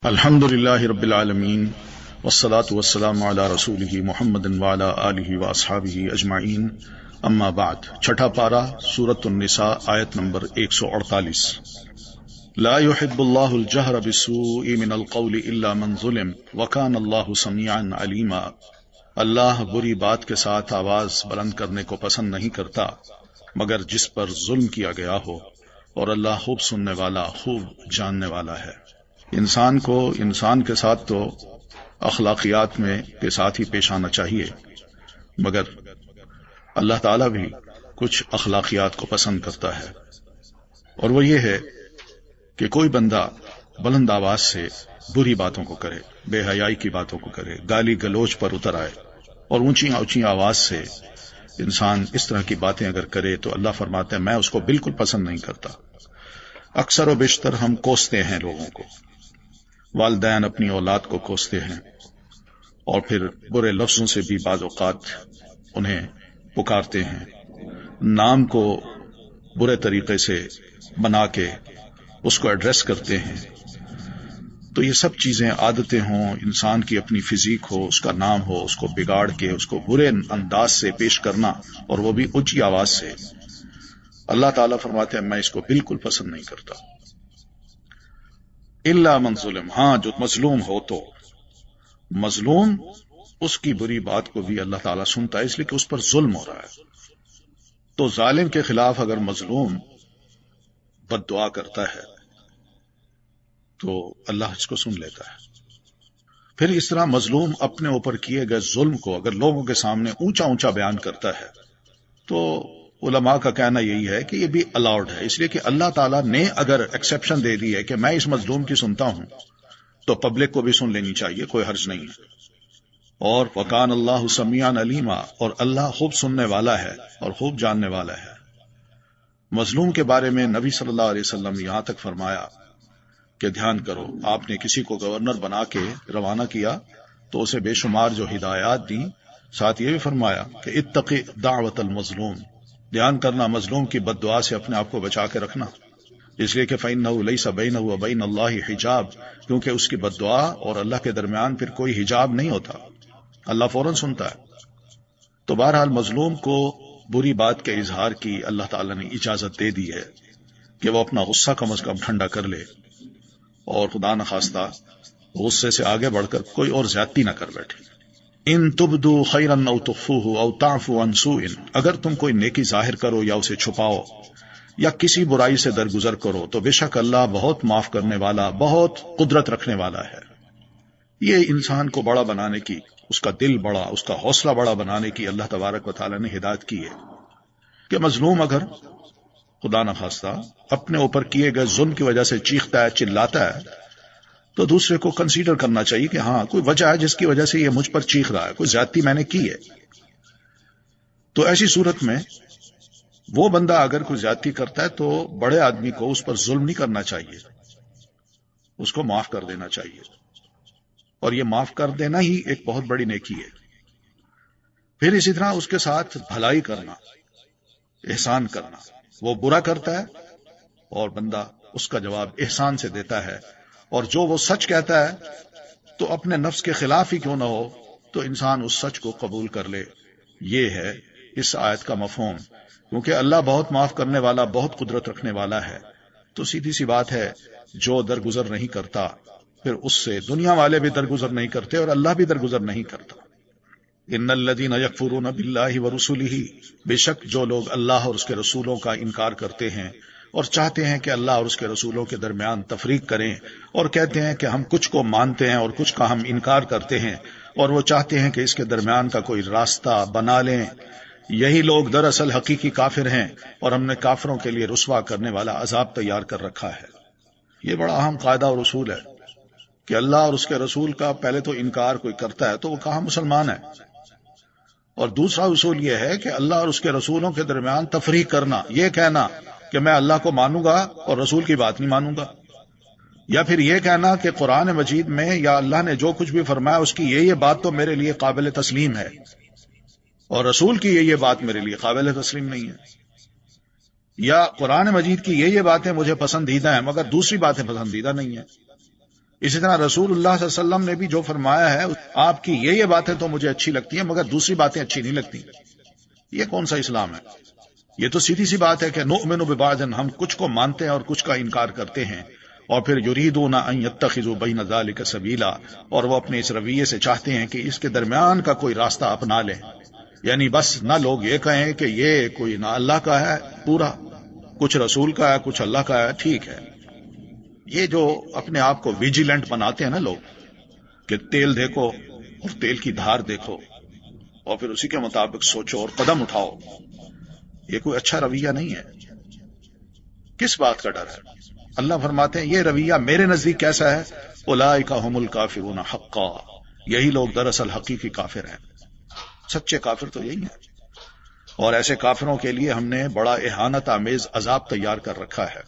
الحمد للہ رب العالمین والصلاة والسلام علی رسولہ محمد وعلی آلہ واصحابہ اجمعین، اما بعد۔ چھٹا پارہ سورۃ النساء، آیت نمبر 148۔ لا يحب اللہ الجہر بالسوء من القول الا من ظلم وکان اللہ سمیعا علیما۔ اللہ بری بات کے ساتھ آواز بلند کرنے کو پسند نہیں کرتا مگر جس پر ظلم کیا گیا ہو، اور اللہ خوب سننے والا، خوب جاننے والا ہے۔ انسان کو انسان کے ساتھ تو اخلاقیات میں کے ساتھ ہی پیش آنا چاہیے، مگر اللہ تعالیٰ بھی کچھ اخلاقیات کو پسند کرتا ہے، اور وہ یہ ہے کہ کوئی بندہ بلند آواز سے بری باتوں کو کرے، بے حیائی کی باتوں کو کرے، گالی گلوچ پر اتر آئے، اور اونچی اونچی آواز سے انسان اس طرح کی باتیں اگر کرے تو اللہ فرماتے ہیں میں اس کو بالکل پسند نہیں کرتا۔ اکثر و بیشتر ہم کوستے ہیں لوگوں کو، والدین اپنی اولاد کو کوستے ہیں، اور پھر برے لفظوں سے بھی بعض اوقات انہیں پکارتے ہیں، نام کو برے طریقے سے بنا کے اس کو ایڈریس کرتے ہیں۔ تو یہ سب چیزیں عادتیں ہوں، انسان کی اپنی فزیک ہو، اس کا نام ہو، اس کو بگاڑ کے اس کو برے انداز سے پیش کرنا، اور وہ بھی اونچی آواز سے، اللہ تعالیٰ فرماتے ہیں میں اس کو بالکل پسند نہیں کرتا۔ الا من ظلم، ہاں جو مظلوم ہو، تو مظلوم اس کی بری بات کو بھی اللہ تعالیٰ سنتا ہے، اس لیے کہ اس پر ظلم ہو رہا ہے۔ تو ظالم کے خلاف اگر مظلوم بد دعا کرتا ہے تو اللہ اس کو سن لیتا ہے۔ پھر اس طرح مظلوم اپنے اوپر کیے گئے ظلم کو اگر لوگوں کے سامنے اونچا اونچا بیان کرتا ہے تو علماء کا کہنا یہی ہے کہ یہ بھی الاؤڈ ہے، اس لیے کہ اللہ تعالیٰ نے اگر ایکسیپشن دے دی ہے کہ میں اس مظلوم کی سنتا ہوں تو پبلک کو بھی سن لینی چاہیے، کوئی حرج نہیں ہے۔ اور وکان اللہ سمیعا علیما، اور اللہ خوب سننے والا ہے اور خوب جاننے والا ہے۔ مظلوم کے بارے میں نبی صلی اللہ علیہ وسلم یہاں تک فرمایا کہ دھیان کرو، آپ نے کسی کو گورنر بنا کے روانہ کیا تو اسے بے شمار جو ہدایات دی، ساتھ یہ بھی فرمایا کہ اتقی دعوت المظلوم، دھیان کرنا مظلوم کی بد دعا سے اپنے آپ کو بچا کے رکھنا، اس لیے کہ فَإِنَّهُ لَيْسَ بَيْنَهُ وَبَيْنَ اللَّهِ حِجَاب، کیونکہ اس کی بد دعا اور اللہ کے درمیان پھر کوئی حجاب نہیں ہوتا، اللہ فوراً سنتا ہے۔ تو بہرحال مظلوم کو بری بات کے اظہار کی اللہ تعالیٰ نے اجازت دے دی ہے کہ وہ اپنا غصہ کم از کم ٹھنڈا کر لے، اور خدا نخواستہ غصے سے آگے بڑھ کر کوئی اور زیادتی نہ کر بیٹھے۔ ان تبدو خیرا او تخفوہ او تعفو عن سوء، اگر تم کوئی نیکی ظاہر کرو یا اسے چھپاؤ یا کسی برائی سے درگزر کرو تو بے شک اللہ بہت معاف کرنے والا، بہت قدرت رکھنے والا ہے۔ یہ انسان کو بڑا بنانے کی، اس کا دل بڑا، اس کا حوصلہ بڑا بنانے کی اللہ تبارک و تعالیٰ نے ہدایت کی ہے کہ مظلوم اگر خدا نخواستہ اپنے اوپر کیے گئے ظلم کی وجہ سے چیختا ہے، چلاتا ہے، تو دوسرے کو کنسیڈر کرنا چاہیے کہ ہاں کوئی وجہ ہے جس کی وجہ سے یہ مجھ پر چیخ رہا ہے، کوئی زیادتی میں نے کی ہے۔ تو ایسی صورت میں وہ بندہ اگر کوئی زیادتی کرتا ہے تو بڑے آدمی کو اس پر ظلم نہیں کرنا چاہیے، اس کو معاف کر دینا چاہیے، اور یہ معاف کر دینا ہی ایک بہت بڑی نیکی ہے۔ پھر اسی طرح اس کے ساتھ بھلائی کرنا، احسان کرنا، وہ برا کرتا ہے اور بندہ اس کا جواب احسان سے دیتا ہے، اور جو وہ سچ کہتا ہے تو اپنے نفس کے خلاف ہی کیوں نہ ہو تو انسان اس سچ کو قبول کر لے۔ یہ ہے اس آیت کا مفہوم، کیونکہ اللہ بہت معاف کرنے والا، بہت قدرت رکھنے والا ہے، تو سیدھی سی بات ہے جو درگزر نہیں کرتا پھر اس سے دنیا والے بھی درگزر نہیں کرتے اور اللہ بھی درگزر نہیں کرتا۔ ان الذین یکفرون باللہ ورسلہ، بے شک جو لوگ اللہ اور اس کے رسولوں کا انکار کرتے ہیں اور چاہتے ہیں کہ اللہ اور اس کے رسولوں کے درمیان تفریق کریں، اور کہتے ہیں کہ ہم کچھ کو مانتے ہیں اور کچھ کا ہم انکار کرتے ہیں، اور وہ چاہتے ہیں کہ اس کے درمیان کا کوئی راستہ بنا لیں، یہی لوگ دراصل حقیقی کافر ہیں، اور ہم نے کافروں کے لیے رسوا کرنے والا عذاب تیار کر رکھا ہے۔ یہ بڑا اہم قاعدہ اور اصول ہے کہ اللہ اور اس کے رسول کا پہلے تو انکار کوئی کرتا ہے تو وہ کہاں مسلمان ہے، اور دوسرا اصول یہ ہے کہ اللہ اور اس کے رسولوں کے درمیان تفریق کرنا، یہ کہنا کہ میں اللہ کو مانوں گا اور رسول کی بات نہیں مانوں گا، یا پھر یہ کہنا کہ قرآن مجید میں یا اللہ نے جو کچھ بھی فرمایا اس کی یہ بات تو میرے لیے قابل تسلیم ہے، اور رسول کی یہ بات میرے لیے قابل تسلیم نہیں ہے، یا قرآن مجید کی یہ باتیں مجھے پسندیدہ ہیں مگر دوسری باتیں پسندیدہ نہیں ہیں۔ اسی طرح رسول اللہ صلی اللہ علیہ وسلم نے بھی جو فرمایا ہے، آپ کی یہ باتیں تو مجھے اچھی لگتی ہیں مگر دوسری باتیں اچھی نہیں لگتی. یہ کون سا اسلام ہے؟ یہ تو سیدھی سی بات ہے کہ نؤمن ببعض، ہم کچھ کو مانتے ہیں اور کچھ کا انکار کرتے ہیں، اور پھر یریدون ان یتخذوا بین ذلک سبیلا، اور وہ اپنے اس رویے سے چاہتے ہیں کہ اس کے درمیان کا کوئی راستہ اپنا لیں. یعنی بس نہ لوگ یہ کہیں کہ یہ کوئی نہ اللہ کا ہے پورا، کچھ رسول کا ہے، کچھ اللہ کا ہے. ٹھیک ہے، یہ جو اپنے آپ کو ویجیلنٹ بناتے ہیں نا لوگ، کہ تیل دیکھو اور تیل کی دھار دیکھو اور پھر اسی کے مطابق سوچو اور قدم اٹھاؤ، یہ کوئی اچھا رویہ نہیں ہے. کس بات کا ڈر ہے؟ اللہ فرماتے ہیں یہ رویہ میرے نزدیک کیسا ہے؟ اولئک هم الکافرون حقا، یہی لوگ دراصل حقیقی کافر ہیں. سچے کافر تو یہی ہیں، اور ایسے کافروں کے لیے ہم نے بڑا اہانت آمیز عذاب تیار کر رکھا ہے.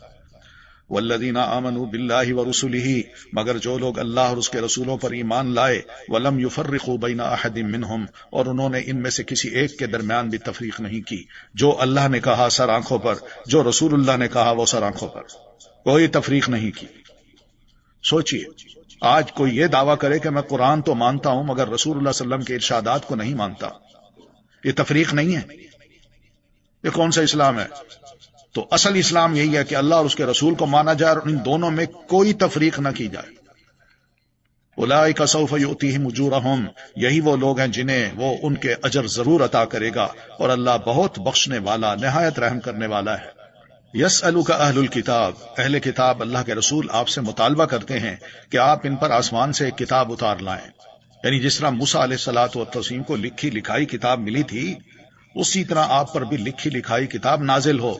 والذین آمنوا باللہ ورسلہ، مگر جو لوگ اللہ اور اس کے رسولوں پر ایمان لائے، ولم یفرقوا بین احد منہم، اور انہوں نے ان میں سے کسی ایک کے درمیان بھی تفریق نہیں کی. جو اللہ نے کہا سر آنکھوں پر، جو رسول اللہ نے کہا وہ سر آنکھوں پر، کوئی تفریق نہیں کی. سوچئے آج کوئی یہ دعویٰ کرے کہ میں قرآن تو مانتا ہوں مگر رسول اللہ صلی اللہ علیہ وسلم کے ارشادات کو نہیں مانتا، یہ تفریق نہیں ہے؟ یہ کون سا اسلام ہے؟ تو اصل اسلام یہی ہے کہ اللہ اور اس کے رسول کو مانا جائے اور ان دونوں میں کوئی تفریق نہ کی جائے. اولئک سوف یؤتیہم اجورہم، یہی وہ لوگ ہیں جنہیں وہ ان کے اجر ضرور عطا کرے گا، اور اللہ بہت بخشنے والا نہایت رحم کرنے والا ہے. یسألک اہل الکتاب، اہل کتاب اللہ کے رسول آپ سے مطالبہ کرتے ہیں کہ آپ ان پر آسمان سے ایک کتاب اتار لائیں. یعنی جس طرح موسیٰ علیہ الصلوۃ والتسلیم کو لکھی لکھائی کتاب ملی تھی، اسی طرح آپ پر بھی لکھی لکھائی کتاب نازل ہو.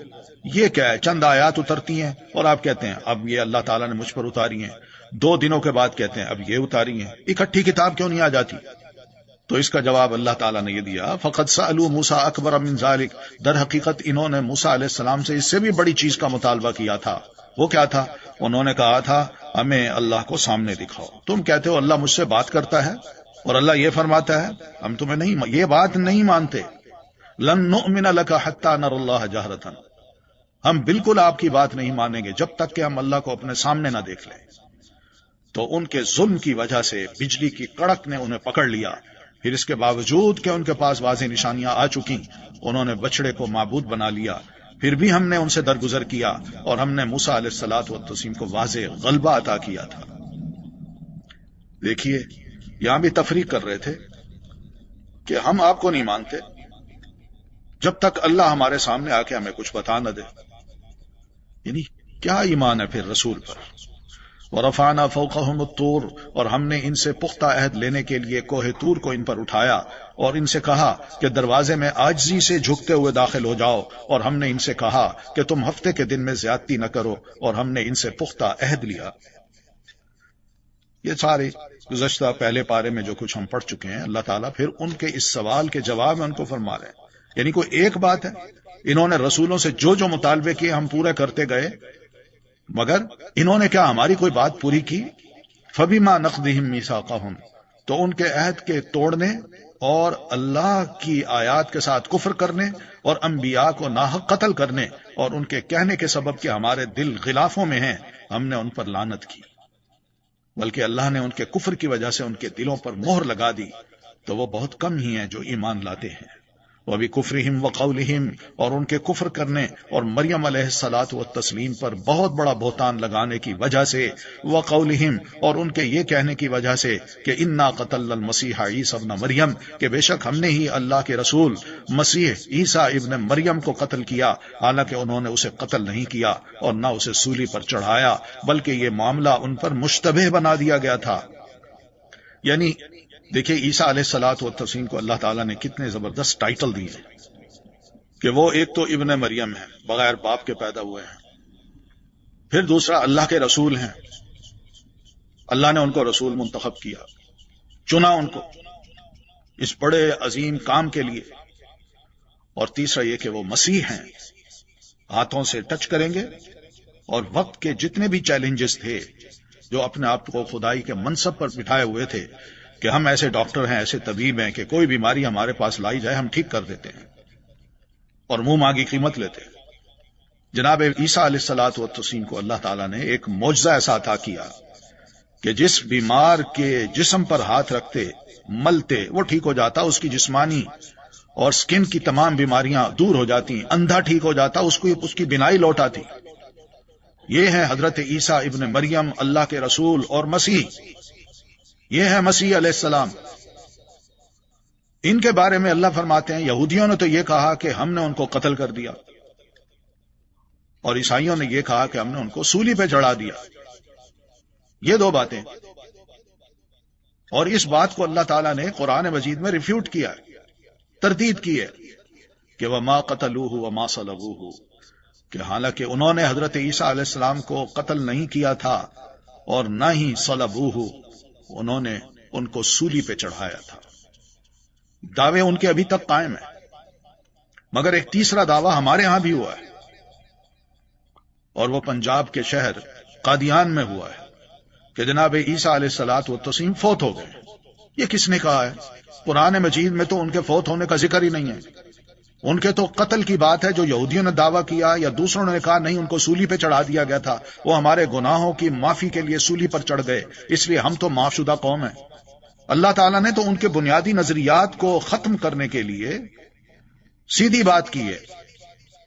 یہ کیا ہے؟ چند آیات اترتی ہیں اور آپ کہتے ہیں اب یہ اللہ تعالیٰ نے مجھ پر اتاری ہیں. 2 دنوں کے بعد کہتے ہیں اب یہ اتاری ہیں. اکٹھی کتاب کیوں نہیں آ جاتی؟ تو اس کا جواب اللہ تعالیٰ نے یہ دیا، فقد سألوا موسیٰ اکبر من ذلک، در حقیقت انہوں نے موسیٰ علیہ السلام سے اس سے بھی بڑی چیز کا مطالبہ کیا تھا. وہ کیا تھا؟ انہوں نے کہا تھا ہمیں اللہ کو سامنے دکھاؤ. تم کہتے ہو اللہ مجھ سے بات کرتا ہے اور اللہ یہ فرماتا ہے ہم تمہیں نہیں، یہ بات نہیں مانتے. لن نؤمن لک حتی نر اللہ جہرۃ، ہم بالکل آپ کی بات نہیں مانیں گے جب تک کہ ہم اللہ کو اپنے سامنے نہ دیکھ لیں. تو ان کے ظلم کی وجہ سے بجلی کی کڑک نے انہیں پکڑ لیا. پھر اس کے باوجود کہ ان کے پاس واضح نشانیاں آ چکی، انہوں نے بچڑے کو معبود بنا لیا. پھر بھی ہم نے ان سے درگزر کیا اور ہم نے موسیٰ علیہ الصلوۃ والتسلیم کو واضح غلبہ عطا کیا تھا. دیکھیے یہاں بھی تفریق کر رہے تھے کہ ہم آپ کو نہیں مانتے جب تک اللہ ہمارے سامنے آ کے ہمیں کچھ بتا نہ دے. یعنی کیا ایمان ہے پھر رسول پر؟ وَرَفَعْنَا فَوْقَهُمُ الطُّورَ، اور ہم نے ان سے پختہ عہد لینے کے لیے کوہ طور کو ان پر اٹھایا اور ان سے کہا کہ دروازے میں عاجزی سے جھکتے ہوئے داخل ہو جاؤ، اور ہم نے ان سے کہا کہ تم ہفتے کے دن میں زیادتی نہ کرو، اور ہم نے ان سے پختہ عہد لیا. یہ سارے گزشتہ پہلے پارے میں جو کچھ ہم پڑھ چکے ہیں، اللہ تعالیٰ پھر ان کے اس سوال کے جواب میں ان کو فرما رہے ہیں. یعنی کوئی ایک بات ہے، انہوں نے رسولوں سے جو جو مطالبے کیے ہم پورے کرتے گئے، مگر انہوں نے کیا ہماری کوئی بات پوری کی؟ فَبِمَا نَقْضِهِمْ مِيثَاقَهُمْ، تو ان کے عہد کے توڑنے اور اللہ کی آیات کے ساتھ کفر کرنے اور انبیاء کو ناحق قتل کرنے اور ان کے کہنے کے سبب کہ ہمارے دل غلافوں میں ہیں، ہم نے ان پر لعنت کی. بلکہ اللہ نے ان کے کفر کی وجہ سے ان کے دلوں پر مہر لگا دی، تو وہ بہت کم ہی ہیں جو ایمان لاتے ہیں. وَبِكُفْرِهِمْ وَقَوْلِهِمْ، اور ان کے کفر کرنے اور مریم علیہ الصلوۃ والتسلیم پر بہت بڑا بہتان لگانے کی وجہ سے، وَقَوْلِهِمْ، اور ان کے یہ کہنے کی وجہ سے کہ اِنَّا قَتَلْنَا الْمَسِيحَ عِيسَى ابْنَ مریم، کہ بے شک ہم نے ہی اللہ کے رسول مسیح عیسیٰ ابن مریم کو قتل کیا، حالانکہ انہوں نے اسے قتل نہیں کیا اور نہ اسے سولی پر چڑھایا، بلکہ یہ معاملہ ان پر مشتبہ بنا دیا گیا تھا. یعنی دیکھیں عیسیٰ علیہ الصلوۃ والتسلیم کو اللہ تعالیٰ نے کتنے زبردست ٹائٹل دیے کہ وہ ایک تو ابن مریم ہے، بغیر باپ کے پیدا ہوئے ہیں، پھر دوسرا اللہ کے رسول ہیں، اللہ نے ان کو رسول منتخب کیا، چنا ان کو اس بڑے عظیم کام کے لیے، اور تیسرا یہ کہ وہ مسیح ہیں، ہاتھوں سے ٹچ کریں گے، اور وقت کے جتنے بھی چیلنجز تھے جو اپنے آپ کو خدائی کے منصب پر بٹھائے ہوئے تھے کہ ہم ایسے ڈاکٹر ہیں، ایسے طبیب ہیں کہ کوئی بیماری ہمارے پاس لائی جائے ہم ٹھیک کر دیتے ہیں اور منہ مانگی قیمت لیتے ہیں. جناب عیسیٰ علیہ الصلوۃ والتسلیم کو اللہ تعالیٰ نے ایک معجزہ ایسا عطا کیا کہ جس بیمار کے جسم پر ہاتھ رکھتے ملتے وہ ٹھیک ہو جاتا، اس کی جسمانی اور سکن کی تمام بیماریاں دور ہو جاتی، اندھا ٹھیک ہو جاتا، اس کی بینائی لوٹ آتی۔ یہ ہے حضرت عیسیٰ ابن مریم، اللہ کے رسول اور مسیح، یہ ہے مسیح علیہ السلام۔ ان کے بارے میں اللہ فرماتے ہیں یہودیوں نے تو یہ کہا کہ ہم نے ان کو قتل کر دیا، اور عیسائیوں نے یہ کہا کہ ہم نے ان کو سولی پہ چڑھا دیا۔ یہ دو باتیں، اور اس بات کو اللہ تعالیٰ نے قرآن مجید میں ریفیوٹ کیا ہے، تردید کی ہے کہ وَمَا قَتَلُوهُ وَمَا صَلَبُوهُ، کہ حالانکہ انہوں نے حضرت عیسیٰ علیہ السلام کو قتل نہیں کیا تھا اور نہ ہی صلبوہ، انہوں نے ان کو سولی پہ چڑھایا تھا۔ دعوے ان کے ابھی تک قائم ہیں، مگر ایک تیسرا دعویٰ ہمارے ہاں بھی ہوا ہے، اور وہ پنجاب کے شہر قادیان میں ہوا ہے کہ جناب عیسیٰ علیہ الصلوۃ والتسلیم فوت ہو گئے۔ یہ کس نے کہا ہے؟ قرآن مجید میں تو ان کے فوت ہونے کا ذکر ہی نہیں ہے، ان کے تو قتل کی بات ہے جو یہودیوں نے دعویٰ کیا یا دوسروں نے کہا نہیں ان کو سولی پہ چڑھا دیا گیا تھا، وہ ہمارے گناہوں کی معافی کے لیے سولی پر چڑھ گئے، اس لیے ہم تو معاف شدہ قوم ہیں۔ اللہ تعالیٰ نے تو ان کے بنیادی نظریات کو ختم کرنے کے لیے سیدھی بات کی ہے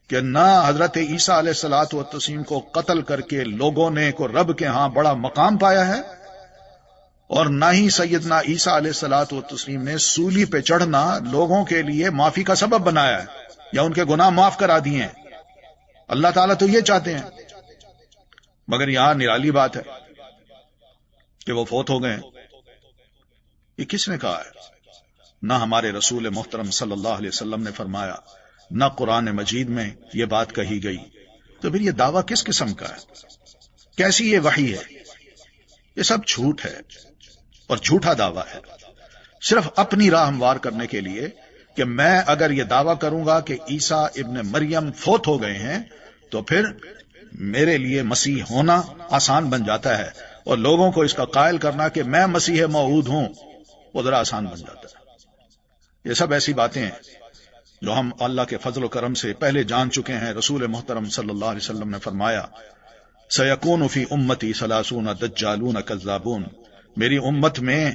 کہ نہ حضرت عیسیٰ علیہ الصلوۃ والتسلیم کو قتل کر کے لوگوں نے کو رب کے ہاں بڑا مقام پایا ہے، اور نہ ہی سیدنا عیسیٰ علیہ الصلوۃ والتسلیم نے سولی پہ چڑھنا لوگوں کے لیے معافی کا سبب بنایا ہے یا ان کے گناہ معاف کرا دیے ہیں۔ اللہ تعالیٰ تو یہ چاہتے ہیں، مگر یہاں نرالی بات ہے کہ وہ فوت ہو گئے۔ یہ کس نے کہا ہے؟ نہ ہمارے رسول محترم صلی اللہ علیہ وسلم نے فرمایا، نہ قرآن مجید میں یہ بات کہی گئی، تو پھر یہ دعویٰ کس قسم کا ہے؟ کیسی یہ وحی ہے؟ یہ سب جھوٹ ہے اور جھوٹا دعویٰ ہے، صرف اپنی راہ ہموار کرنے کے لیے کہ میں اگر یہ دعویٰ کروں گا کہ عیسیٰ ابن مریم فوت ہو گئے ہیں تو پھر میرے لیے مسیح ہونا آسان بن جاتا ہے، اور لوگوں کو اس کا قائل کرنا کہ میں مسیح موعود ہوں وہ ذرا آسان بن جاتا ہے۔ یہ سب ایسی باتیں ہیں جو ہم اللہ کے فضل و کرم سے پہلے جان چکے ہیں۔ رسول محترم صلی اللہ علیہ وسلم نے فرمایا سَيَكُونُ فِي أُمَّتِي 30 دَجَّالُونَ كَذَّابُونَ، میری امت میں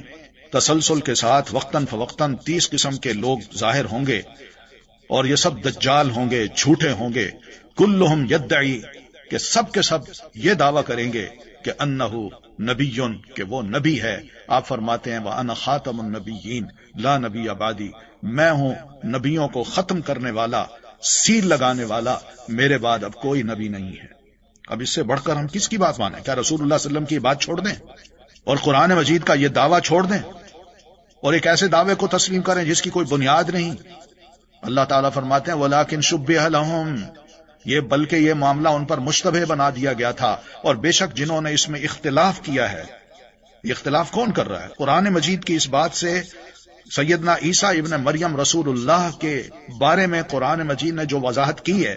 تسلسل کے ساتھ وقتاً فوقتاً 30 قسم کے لوگ ظاہر ہوں گے، اور یہ سب دجال ہوں گے، جھوٹے ہوں گے، کلہم یدعی، کہ سب کے سب یہ دعویٰ کریں گے کہ انہو نبی، کہ وہ نبی ہے۔ آپ فرماتے ہیں وَأَنَا خَاتَمُ النَّبِيِّينَ لَا نَبِيَّ بَعْدِي، میں ہوں نبیوں کو ختم کرنے والا، سیل لگانے والا، میرے بعد اب کوئی نبی نہیں ہے۔ اب اس سے بڑھ کر ہم کس کی بات مانیں؟ کیا رسول اللہ صلی اللہ علیہ وسلم کی بات چھوڑ دیں اور قرآن مجید کا یہ دعویٰ چھوڑ دیں اور ایک ایسے دعوے کو تسلیم کریں جس کی کوئی بنیاد نہیں؟ اللہ تعالیٰ فرماتے ہیں وَلَكِنْ شُبِّهَ لَهُمْ، یہ بلکہ یہ معاملہ ان پر مشتبہ بنا دیا گیا تھا، اور بے شک جنہوں نے اس میں اختلاف کیا ہے۔ یہ اختلاف کون کر رہا ہے؟ قرآن مجید کی اس بات سے سیدنا عیسیٰ ابن مریم رسول اللہ کے بارے میں قرآن مجید نے جو وضاحت کی ہے،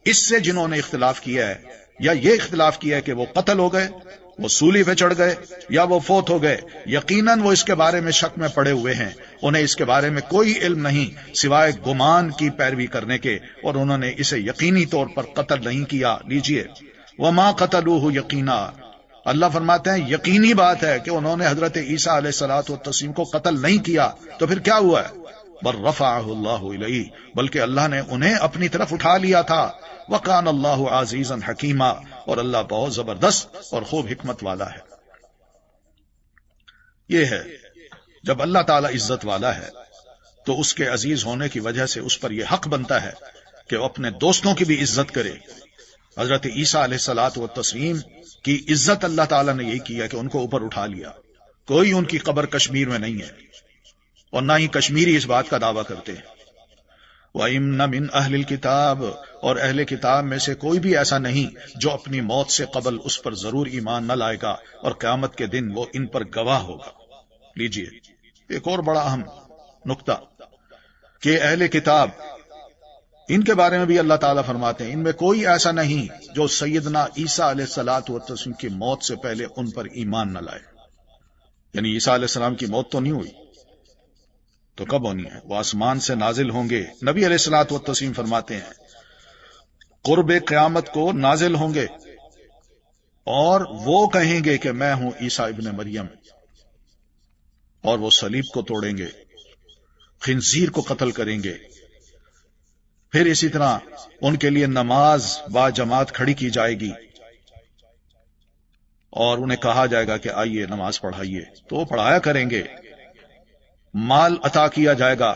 اس سے جنہوں نے اختلاف کیا ہے یا یہ اختلاف کیا ہے کہ وہ قتل ہو گئے، وہ سولی پہ چڑھ گئے، یا وہ فوت ہو گئے، یقیناً وہ اس کے بارے میں شک میں پڑے ہوئے ہیں، انہیں اس کے بارے میں کوئی علم نہیں سوائے گمان کی پیروی کرنے کے، اور انہوں نے اسے یقینی طور پر قتل نہیں کیا۔ لیجئے وما قتلوہ یقینا، اللہ فرماتے ہیں یقینی بات ہے کہ انہوں نے حضرت عیسیٰ علیہ الصلوۃ والتسلیم کو قتل نہیں کیا، تو پھر کیا ہوا ہے؟ بل رفعہ اللہ الیہ، بلکہ اللہ نے انہیں اپنی طرف اٹھا لیا تھا۔ وکان اللہ عزیزا حکیما، اور اللہ بہت زبردست اور خوب حکمت والا ہے۔ یہ ہے جب اللہ تعالی عزت والا ہے تو اس کے عزیز ہونے کی وجہ سے اس پر یہ حق بنتا ہے کہ وہ اپنے دوستوں کی بھی عزت کرے۔ حضرت عیسیٰ علیہ الصلوۃ والتسلیم کی عزت اللہ تعالیٰ نے یہی کیا کہ ان کو اوپر اٹھا لیا۔ کوئی ان کی قبر کشمیر میں نہیں ہے، اور نہ ہی کشمیری اس بات کا دعویٰ کرتے ہیں۔ وَإِنَّ مِنْ أَهْلِ الْكِتَابِ، اور اہل کتاب میں سے کوئی بھی ایسا نہیں جو اپنی موت سے قبل اس پر ضرور ایمان نہ لائے گا، اور قیامت کے دن وہ ان پر گواہ ہوگا۔ لیجئے ایک اور بڑا اہم نقطہ کہ اہل کتاب، ان کے بارے میں بھی اللہ تعالیٰ فرماتے ہیں ان میں کوئی ایسا نہیں جو سیدنا عیسیٰ علیہ الصلوۃ والتسلیم کی موت سے پہلے ان پر ایمان نہ لائے۔ یعنی عیسیٰ علیہ السلام کی موت تو نہیں ہوئی، تو کب ہونی ہے؟ وہ آسمان سے نازل ہوں گے۔ نبی علیہ الصلوۃ والتسلیم فرماتے ہیں قرب قیامت کو نازل ہوں گے اور وہ کہیں گے کہ میں ہوں عیسیٰ ابن مریم، اور وہ صلیب کو توڑیں گے، خنزیر کو قتل کریں گے. پھر اسی طرح ان کے لیے نماز با جماعت کھڑی کی جائے گی اور انہیں کہا جائے گا کہ آئیے نماز پڑھائیے، تو وہ پڑھایا کریں گے. مال عطا کیا جائے گا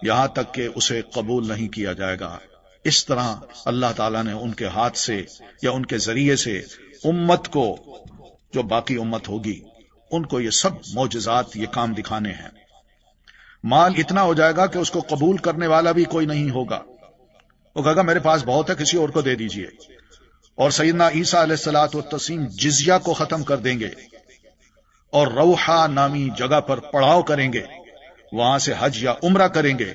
یہاں تک کہ اسے قبول نہیں کیا جائے گا. اس طرح اللہ تعالیٰ نے ان کے ہاتھ سے یا ان کے ذریعے سے امت کو، جو باقی امت ہوگی، ان کو یہ سب معجزات، یہ کام دکھانے ہیں. مال اتنا ہو جائے گا کہ اس کو قبول کرنے والا بھی کوئی نہیں ہوگا. وہ کہے گا میرے پاس بہت ہے، کسی اور کو دے دیجئے. اور سیدنا عیسیٰ علیہ الصلوۃ والتسلیم جزیہ کو ختم کر دیں گے اور روحا نامی جگہ پر پڑاؤ کریں گے، وہاں سے حج یا عمرہ کریں گے،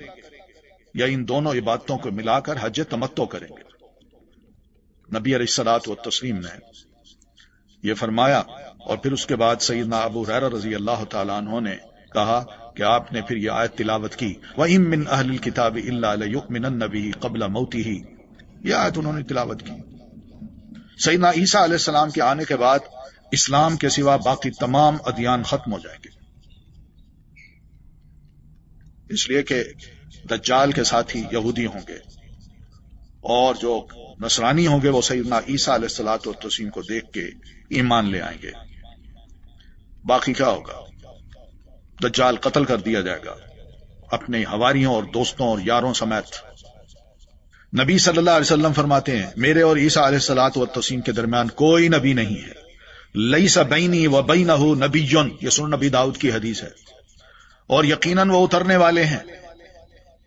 یا ان دونوں عبادتوں کو ملا کر حج تمتع کریں گے. نبی علیہ الصلوۃ والتسلیم نے یہ فرمایا. اور پھر اس کے بعد سیدنا ابو ہریرہ رضی اللہ تعالیٰ عنہ نے کہا کہ آپ نے پھر یہ آیت تلاوت کی، وَإِن مِّنْ أَهْلِ الْكِتَابِ إِلَّا لَيُؤْمِنَنَّ بِهِ قَبْلَ مَوْتِهِ. یہ آیت انہوں نے تلاوت کی. سیدنا عیسیٰ علیہ السلام کے آنے کے بعد اسلام کے سوا باقی تمام ادیان ختم ہو جائیں گے، اس لیے کہ دجال کے ساتھی یہودی ہوں گے، اور جو نصرانی ہوں گے وہ سیدنا عیسیٰ علیہ الصلوۃ والتسلیم کو دیکھ کے ایمان لے آئیں گے. باقی کیا ہوگا؟ دجال قتل کر دیا جائے گا اپنے حواریوں اور دوستوں اور یاروں سمیت. نبی صلی اللہ علیہ وسلم فرماتے ہیں میرے اور عیسیٰ علیہ الصلوۃ والتسلیم کے درمیان کوئی نبی نہیں ہے. لیس بینی و بینہ نبی، یہ سنن نبی داؤد کی حدیث ہے، اور یقیناً وہ اترنے والے ہیں.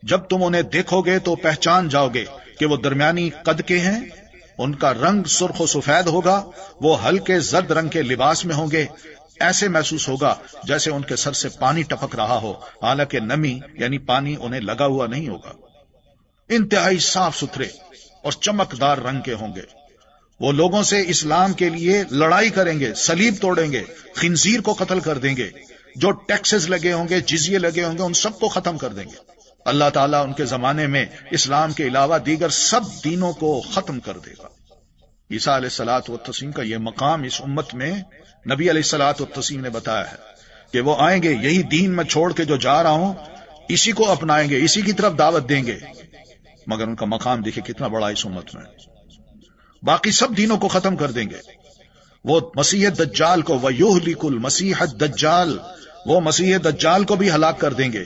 جب تم انہیں دیکھو گے تو پہچان جاؤ گے کہ وہ درمیانی قد کے ہیں، ان کا رنگ سرخ و سفید ہوگا، وہ ہلکے زرد رنگ کے لباس میں ہوں گے، ایسے محسوس ہوگا جیسے ان کے سر سے پانی ٹپک رہا ہو، حالانکہ نمی یعنی پانی انہیں لگا ہوا نہیں ہوگا. انتہائی صاف ستھرے اور چمکدار رنگ کے ہوں گے. وہ لوگوں سے اسلام کے لیے لڑائی کریں گے، صلیب توڑیں گے، خنزیر کو قتل کر دیں گے، جو ٹیکسز لگے ہوں گے، جزیے لگے ہوں گے، ان سب کو ختم کر دیں گے. اللہ تعالیٰ ان کے زمانے میں اسلام کے علاوہ دیگر سب دینوں کو ختم کر دے گا. عیسیٰ علیہ الصلوۃ والتسلیم کا یہ مقام اس امت میں نبی علیہ الصلوۃ والتسلیم نے بتایا ہے کہ وہ آئیں گے، یہی دین میں چھوڑ کے جو جا رہا ہوں اسی کو اپنائیں گے، اسی کی طرف دعوت دیں گے. مگر ان کا مقام دیکھیں کتنا بڑا اس امت میں. باقی سب دینوں کو ختم کر دیں گے. وہ مسیح دجال کو وَيُهْلِكُ الْمَسِيحَ الدَّجَّالَ، وہ مسیح دجال کو بھی ہلاک کر دیں گے.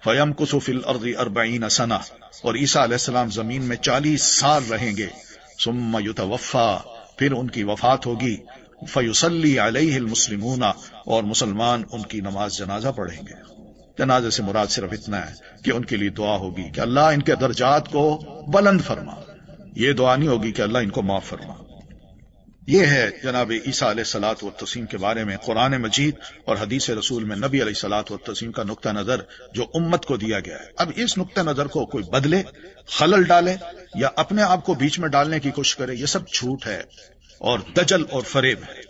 فَيَمْكُثُ فِي الْأَرْضِ 40 سَنَةً، اور عیسیٰ علیہ السلام زمین میں 40 سال رہیں گے. ثُمَّ يُتَوَفَّى، پھر ان کی وفات ہوگی. فَيُصَلِّي عَلَيْهِ الْمُسْلِمُونَ، اور مسلمان ان کی نماز جنازہ پڑھیں گے. جنازے سے مراد صرف اتنا ہے کہ ان کے لیے دعا ہوگی کہ اللہ ان کے درجات کو بلند فرما. یہ دعا نہیں ہوگی کہ اللہ ان کو معاف فرما. یہ ہے جناب عیسیٰ علیہ الصلوۃ والتسلیم کے بارے میں قرآن مجید اور حدیث رسول میں نبی علیہ الصلوۃ والتسلیم کا نقطہ نظر جو امت کو دیا گیا ہے. اب اس نقطہ نظر کو کوئی بدلے، خلل ڈالے یا اپنے آپ کو بیچ میں ڈالنے کی کوشش کرے، یہ سب جھوٹ ہے اور دجل اور فریب ہے.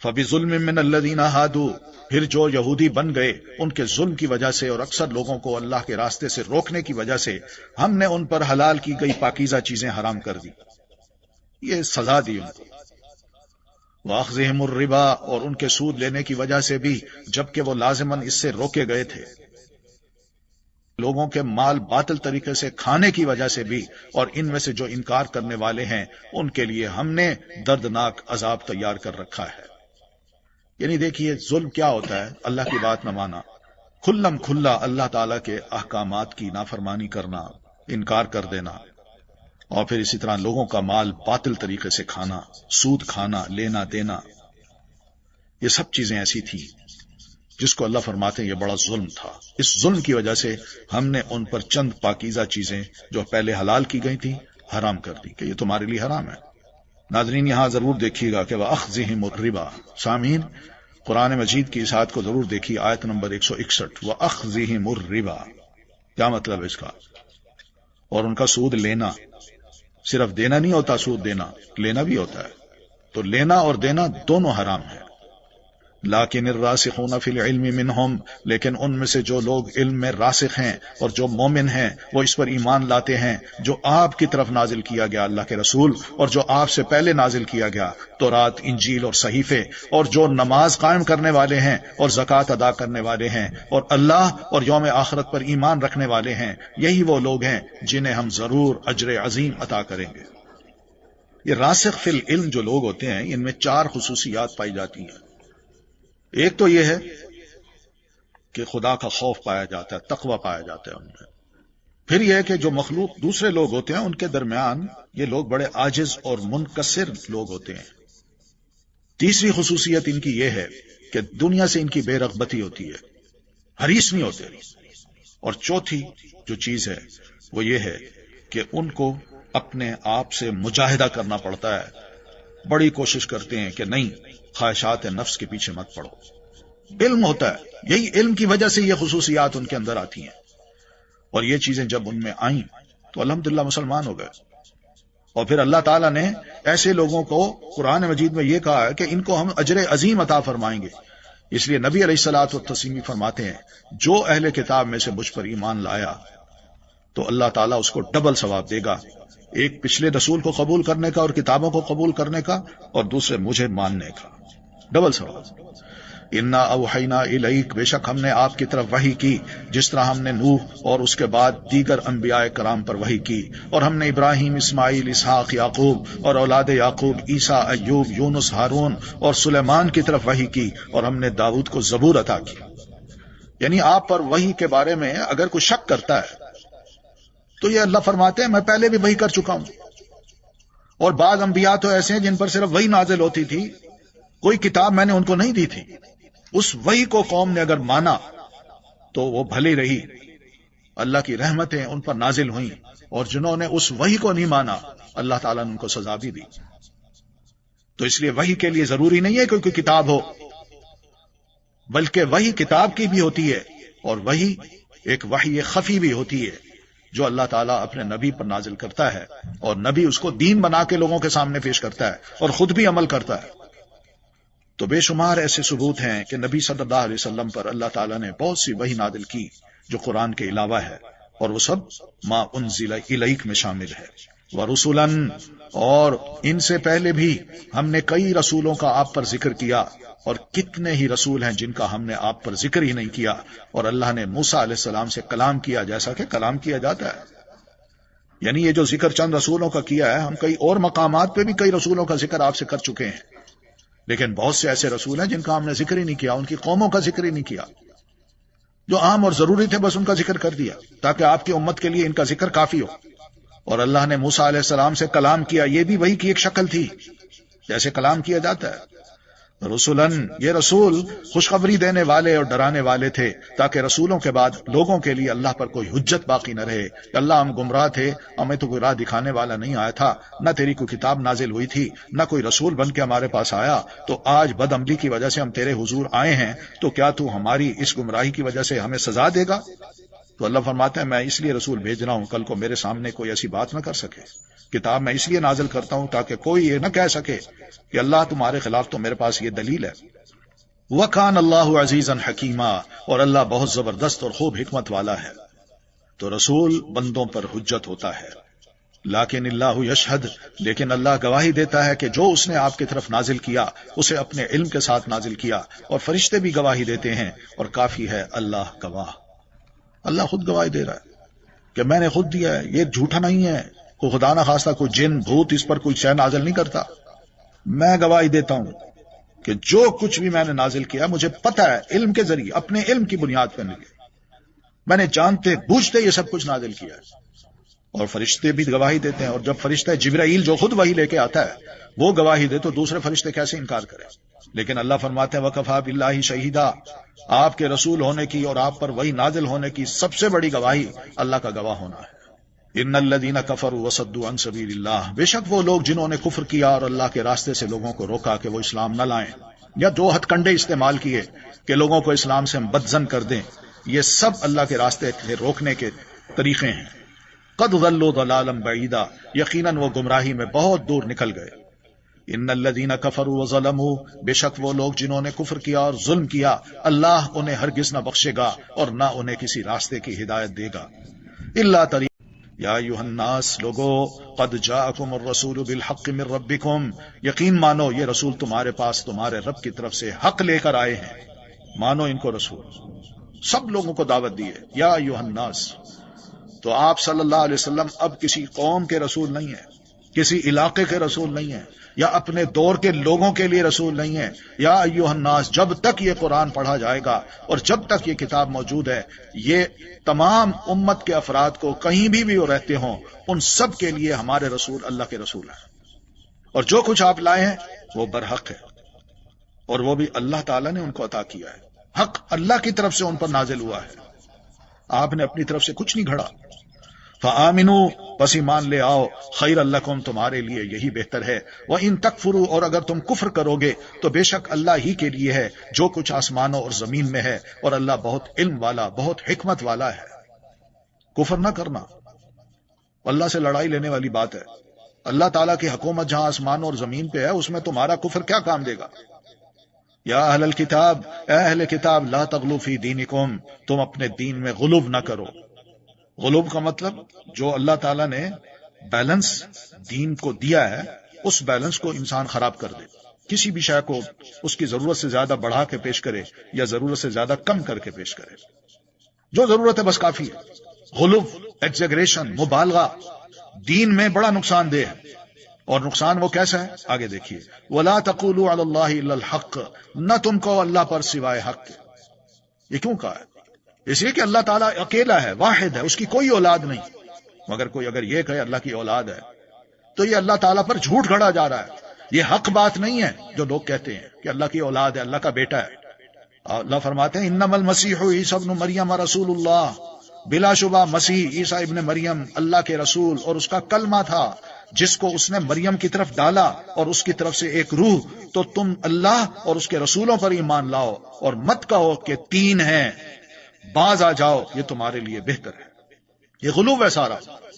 فَبِظُلْمٍ مِّنَ الَّذِينَ هَادُوا، پھر جو یہودی بن گئے ان کے ظلم کی وجہ سے اور اکثر لوگوں کو اللہ کے راستے سے روکنے کی وجہ سے ہم نے ان پر حلال کی گئی پاکیزہ چیزیں حرام کر دی. یہ سزا دی ان کو. وَأَخْذِهِمُ الرِّبَا، اور ان کے سود لینے کی وجہ سے بھی، جبکہ وہ لازماً اس سے روکے گئے تھے. لوگوں کے مال باطل طریقے سے کھانے کی وجہ سے بھی، اور ان میں سے جو انکار کرنے والے ہیں ان کے لیے ہم نے دردناک عذاب تیار کر رکھا ہے. یعنی دیکھیے ظلم کیا ہوتا ہے، اللہ کی بات نہ مانا، کھلم کھلا اللہ تعالیٰ کے احکامات کی نافرمانی کرنا، انکار کر دینا، اور پھر اسی طرح لوگوں کا مال باطل طریقے سے کھانا، سود کھانا، لینا دینا. یہ سب چیزیں ایسی تھی جس کو اللہ فرماتے ہیں یہ بڑا ظلم تھا. اس ظلم کی وجہ سے ہم نے ان پر چند پاکیزہ چیزیں جو پہلے حلال کی گئی تھی حرام کر دی کہ یہ تمہارے لیے حرام ہے. ناظرین یہاں ضرور دیکھیے گا کہ وَأَخْذِهِمُ الرِّبَا، سامعین قرآن مجید کی اس آیت کو ضرور دیکھیے، آیت نمبر 161، وَأَخْذِهِمُ الرِّبَا، کیا مطلب ہے اس کا؟ اور ان کا سود لینا، صرف دینا نہیں ہوتا، سود دینا لینا بھی ہوتا ہے. تو لینا اور دینا دونوں حرام ہے. لیکن الراسخون فی العلم منہم، لیکن ان میں سے جو لوگ علم میں راسخ ہیں اور جو مومن ہیں وہ اس پر ایمان لاتے ہیں جو آپ کی طرف نازل کیا گیا اللہ کے رسول اور جو آپ سے پہلے نازل کیا گیا تورات، انجیل اور صحیفے، اور جو نماز قائم کرنے والے ہیں اور زکوٰۃ ادا کرنے والے ہیں اور اللہ اور یوم آخرت پر ایمان رکھنے والے ہیں، یہی وہ لوگ ہیں جنہیں ہم ضرور اجر عظیم عطا کریں گے۔ یہ راسخ فی العلم جو لوگ ہوتے ہیں ان میں 4 خصوصیات پائی جاتی ہیں۔ ایک تو یہ ہے کہ خدا کا خوف پایا جاتا ہے، تقوی پایا جاتا ہے ان میں۔ پھر یہ ہے کہ جو مخلوق دوسرے لوگ ہوتے ہیں ان کے درمیان یہ لوگ بڑے عاجز اور منکسر لوگ ہوتے ہیں۔ تیسری خصوصیت ان کی یہ ہے کہ دنیا سے ان کی بے رغبتی ہوتی ہے، حریص نہیں ہوتے۔ اور چوتھی جو چیز ہے وہ یہ ہے کہ ان کو اپنے آپ سے مجاہدہ کرنا پڑتا ہے، بڑی کوشش کرتے ہیں کہ نہیں، خواہشات نفس کے پیچھے مت پڑو۔ علم ہوتا ہے، یہی علم کی وجہ سے یہ خصوصیات ان کے اندر آتی ہیں، اور یہ چیزیں جب ان میں آئیں تو الحمدللہ مسلمان ہو گئے۔ اور پھر اللہ تعالیٰ نے ایسے لوگوں کو قرآن مجید میں یہ کہا ہے کہ ان کو ہم اجر عظیم عطا فرمائیں گے۔ اس لیے نبی علیہ الصلوۃ والتسلیم فرماتے ہیں جو اہل کتاب میں سے مجھ پر ایمان لایا تو اللہ تعالیٰ اس کو ڈبل ثواب دے گا، ایک پچھلے رسول کو قبول کرنے کا اور کتابوں کو قبول کرنے کا، اور دوسرے مجھے ماننے کا، ڈبل ثواب۔ انا اوحینا الیک، بے شک ہم نے آپ کی طرف وحی کی جس طرح ہم نے نوح اور اس کے بعد دیگر انبیاء کرام پر وحی کی، اور ہم نے ابراہیم، اسماعیل، اسحاق، یعقوب اور اولاد یعقوب، عیسیٰ، ایوب، یونس، ہارون اور سلیمان کی طرف وحی کی، اور ہم نے داؤد کو زبور عطا کی۔ یعنی آپ پر وحی کے بارے میں اگر کوئی شک کرتا ہے تو یہ اللہ فرماتے ہیں میں پہلے بھی وحی کر چکا ہوں، اور بعض انبیاء تو ایسے ہیں جن پر صرف وحی نازل ہوتی تھی، کوئی کتاب میں نے ان کو نہیں دی تھی، اس وحی کو قوم نے اگر مانا تو وہ بھلی رہی، اللہ کی رحمتیں ان پر نازل ہوئیں، اور جنہوں نے اس وحی کو نہیں مانا اللہ تعالیٰ نے ان کو سزا بھی دی۔ تو اس لیے وحی کے لیے ضروری نہیں ہے کہ کوئی کتاب ہو، بلکہ وحی کتاب کی بھی ہوتی ہے، اور وحی ایک وحی خفی بھی ہوتی ہے جو اللہ تعالیٰ اپنے نبی پر نازل کرتا ہے، اور نبی اس کو دین بنا کے لوگوں کے سامنے پیش کرتا ہے اور خود بھی عمل کرتا ہے۔ تو بے شمار ایسے ثبوت ہیں کہ نبی صلی اللہ علیہ وسلم پر اللہ تعالیٰ نے بہت سی وحی نازل کی جو قرآن کے علاوہ ہے، اور وہ سب ما انزل الیک میں شامل ہے۔ ورسلاً، اور ان سے پہلے بھی ہم نے کئی رسولوں کا آپ پر ذکر کیا، اور کتنے ہی رسول ہیں جن کا ہم نے آپ پر ذکر ہی نہیں کیا، اور اللہ نے موسیٰ علیہ السلام سے کلام کیا جیسا کہ کلام کیا جاتا ہے۔ یعنی یہ جو ذکر چند رسولوں کا کیا ہے، ہم کئی اور مقامات پہ بھی کئی رسولوں کا ذکر آپ سے کر چکے ہیں، لیکن بہت سے ایسے رسول ہیں جن کا ہم نے ذکر ہی نہیں کیا، ان کی قوموں کا ذکر ہی نہیں کیا، جو عام اور ضروری تھے بس ان کا ذکر کر دیا تاکہ آپ کی امت کے لیے ان کا ذکر کافی ہو۔ اور اللہ نے موسیٰ علیہ السلام سے کلام کیا، یہ بھی وحی کی ایک شکل تھی جیسے کلام کیا جاتا ہے۔ رسولن، یہ رسول خوشخبری دینے والے اور ڈرانے والے تھے تاکہ رسولوں کے بعد لوگوں کے لیے اللہ پر کوئی حجت باقی نہ رہے کہ اللہ ہم گمراہ تھے، ہمیں تو کوئی راہ دکھانے والا نہیں آیا تھا، نہ تیری کوئی کتاب نازل ہوئی تھی، نہ کوئی رسول بن کے ہمارے پاس آیا، تو آج بد عملی کی وجہ سے ہم تیرے حضور آئے ہیں، تو کیا تو ہماری اس گمراہی کی وجہ سے ہمیں سزا دے گا؟ تو اللہ فرماتے ہیں میں اس لیے رسول بھیج رہا ہوں کل کو میرے سامنے کوئی ایسی بات نہ کر سکے۔ کتاب میں اس لیے نازل کرتا ہوں تاکہ کوئی یہ نہ کہہ سکے کہ اللہ تمہارے خلاف تو میرے پاس یہ دلیل ہے۔ وَكَانَ اللَّهُ عَزِيزًا حَكِيمًا، اور اللہ بہت زبردست اور خوب حکمت والا ہے۔ تو رسول بندوں پر حجت ہوتا ہے، لیکن اللہ یشہد، لیکن اللہ گواہی دیتا ہے کہ جو اس نے آپ کی طرف نازل کیا اسے اپنے علم کے ساتھ نازل کیا، اور فرشتے بھی گواہی دیتے ہیں، اور کافی ہے اللہ گواہ۔ اللہ خود گواہی دے رہا ہے کہ میں نے خود دیا ہے، یہ جھوٹا نہیں ہے، کوئی خدا نہ خواستہ کوئی جن بھوت اس پر کوئی شے نازل نہیں کرتا، میں گواہی دیتا ہوں کہ جو کچھ بھی میں نے نازل کیا مجھے پتہ ہے، علم کے ذریعے، اپنے علم کی بنیاد پر نہیں، میں نے جانتے بوجھتے یہ سب کچھ نازل کیا ہے۔ اور فرشتے بھی گواہی دیتے ہیں، اور جب فرشتہ جبرائیل جو خود وحی لے کے آتا ہے وہ گواہی دے تو دوسرے فرشتے کیسے انکار کریں؟ لیکن اللہ فرماتے ہیں وَكَفَىٰ بِاللَّهِ شَهِيدًا، آپ کے رسول ہونے کی اور آپ پر وحی نازل ہونے کی سب سے بڑی گواہی اللہ کا گواہ ہونا ہے۔ ان الذين كفروا وصدوا عن سبيل الله، بے شک وہ لوگ جنہوں نے کفر کیا اور اللہ کے راستے سے لوگوں کو روکا کہ وہ اسلام نہ لائیں، یا جو ہتھ کنڈے استعمال کیے کہ لوگوں کو اسلام سے بدظن کر دیں، یہ سب اللہ کے راستے سے روکنے کے طریقے ہیں۔ قد ضلوا ضلالا بعیدا، یقیناً وہ گمراہی میں بہت دور نکل گئے۔ ان الذین کفروا وظلموا، بے شک وہ لوگ جنہوں نے کفر کیا اور ظلم کیا، اللہ انہیں ہرگز نہ بخشے گا اور نہ انہیں کسی راستے کی ہدایت دے گا الا طریق یا ایھا الناس، لوگو قد جاءکم الرسول بالحق من ربکم، یقین مانو یہ رسول تمہارے پاس تمہارے رب کی طرف سے حق لے کر آئے ہیں، مانو ان کو رسول، سب لوگوں کو دعوت دی ہے یا ایھا الناس۔ تو آپ صلی اللہ علیہ وسلم اب کسی قوم کے رسول نہیں ہیں، کسی علاقے کے رسول نہیں ہیں، یا اپنے دور کے لوگوں کے لیے رسول نہیں ہیں۔ یا ایھا الناس، جب تک یہ قرآن پڑھا جائے گا اور جب تک یہ کتاب موجود ہے، یہ تمام امت کے افراد کو کہیں بھی وہ رہتے ہوں، ان سب کے لیے ہمارے رسول اللہ کے رسول ہیں، اور جو کچھ آپ لائے ہیں وہ برحق ہے، اور وہ بھی اللہ تعالیٰ نے ان کو عطا کیا ہے، حق اللہ کی طرف سے ان پر نازل ہوا ہے، آپ نے اپنی طرف سے کچھ نہیں گھڑا۔ فآمنوا، پس ایمان لے آؤ، خیر لکم، تمہارے لیے یہی بہتر ہے، وَإِن تکفروا، اور اگر تم کفر کرو گے تو بے شک اللہ ہی کے لیے ہے جو کچھ آسمانوں اور زمین میں ہے، اور اللہ بہت علم والا، بہت حکمت والا ہے۔ کفر نہ کرنا اللہ سے لڑائی لینے والی بات ہے۔ اللہ تعالیٰ کی حکومت جہاں آسمانوں اور زمین پہ ہے، اس میں تمہارا کفر کیا کام دے گا؟ یا اہل الکتاب، اے اہل کتاب، لا تغلوا فی دینکم، تم اپنے دین میں غلو نہ کرو۔ غلوب کا مطلب جو اللہ تعالیٰ نے بیلنس دین کو دیا ہے، اس بیلنس کو انسان خراب کر دے، کسی بھی شے کو اس کی ضرورت سے زیادہ بڑھا کے پیش کرے یا ضرورت سے زیادہ کم کر کے پیش کرے، جو ضرورت ہے بس کافی ہے۔ غلوب، ایگزیگریشن، مبالغہ دین میں بڑا نقصان دہ ہے، اور نقصان وہ کیسا ہے آگے دیکھیے۔ وَلَا تَقُولُوا عَلَى اللَّهِ إِلَّا الْحَقَّ، نہ تم کو اللہ پر سوائے حق۔ یہ کیوں کہا ہے؟ اس لیے کہ اللہ تعالیٰ اکیلا ہے، واحد ہے، اس کی کوئی اولاد نہیں۔ مگر کوئی اگر یہ کہے اللہ کی اولاد ہے تو یہ اللہ تعالیٰ پر جھوٹ گھڑا جا رہا ہے، یہ حق بات نہیں ہے جو لوگ کہتے ہیں کہ اللہ کی اولاد ہے، اللہ کا بیٹا ہے۔ اللہ فرماتے ہیں انما المسیح عیسی ابن مریم رسول اللہ، بلا شبہ مسیح عیسیٰ ابن مریم اللہ کے رسول اور اس کا کلمہ تھا جس کو اس نے مریم کی طرف ڈالا، اور اس کی طرف سے ایک روح۔ تو تم اللہ اور اس کے رسولوں پر ایمان لاؤ اور مت کہو کہ تین ہیں، باز آ جاؤ، یہ تمہارے لیے بہتر ہے۔ یہ غلو ہے سارا،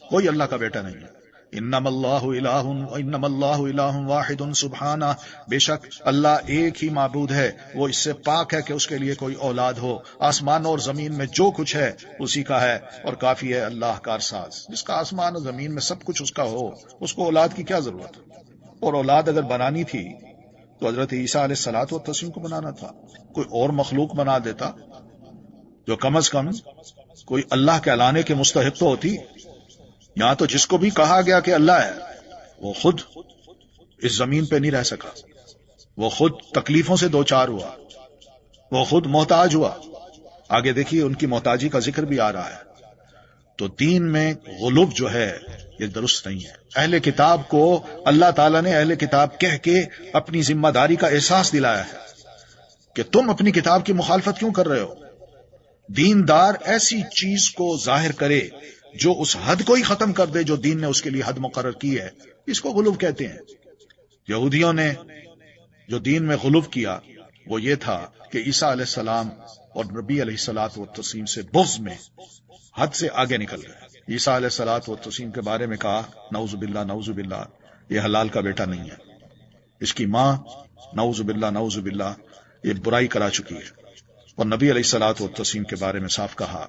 کوئی اللہ کا بیٹا نہیں ہے۔ انما اللہ الہ واحد سبحانہ، بے شک اللہ ایک ہی معبود ہے، وہ اس سے پاک ہے کہ اس کے لیے کوئی اولاد ہو۔ آسمانوں اور زمین میں جو کچھ ہے اسی کا ہے، اور کافی ہے اللہ کارساز۔ جس کا آسمان اور زمین میں سب کچھ اس کا ہو، اس کو اولاد کی کیا ضرورت ہے؟ اور اولاد اگر بنانی تھی تو حضرت عیسیٰ علیہ الصلوۃ والتسلیم کو بنانا تھا، کوئی اور مخلوق بنا دیتا جو کم از کم کوئی اللہ کہلانے کے مستحق تو ہوتی۔ یہاں تو جس کو بھی کہا گیا کہ اللہ ہے، وہ خود اس زمین پہ نہیں رہ سکا، وہ خود تکلیفوں سے دوچار ہوا، وہ خود محتاج ہوا۔ آگے دیکھیے ان کی محتاجی کا ذکر بھی آ رہا ہے۔ تو دین میں غلوب جو ہے یہ درست نہیں ہے۔ اہل کتاب کو اللہ تعالیٰ نے اہل کتاب کہہ کے اپنی ذمہ داری کا احساس دلایا ہے کہ تم اپنی کتاب کی مخالفت کیوں کر رہے ہو؟ دیندار ایسی چیز کو ظاہر کرے جو اس حد کو ہی ختم کر دے جو دین نے اس کے لیے حد مقرر کی ہے، اس کو غلو کہتے ہیں۔ یہودیوں نے جو دین میں غلو کیا وہ یہ تھا کہ عیسیٰ علیہ السلام اور نبی علیہ الصلوۃ والتسلیم سے بغض میں حد سے آگے نکل گئے۔ عیسیٰ علیہ الصلوۃ والتسلیم کے بارے میں کہا نعوذ باللہ نعوذ باللہ، یہ حلال کا بیٹا نہیں ہے، اس کی ماں نعوذ باللہ نعوذ باللہ یہ برائی کرا چکی ہے۔ اور نبی علیہ الصلوۃ والتسلیم کے بارے میں صاف کہا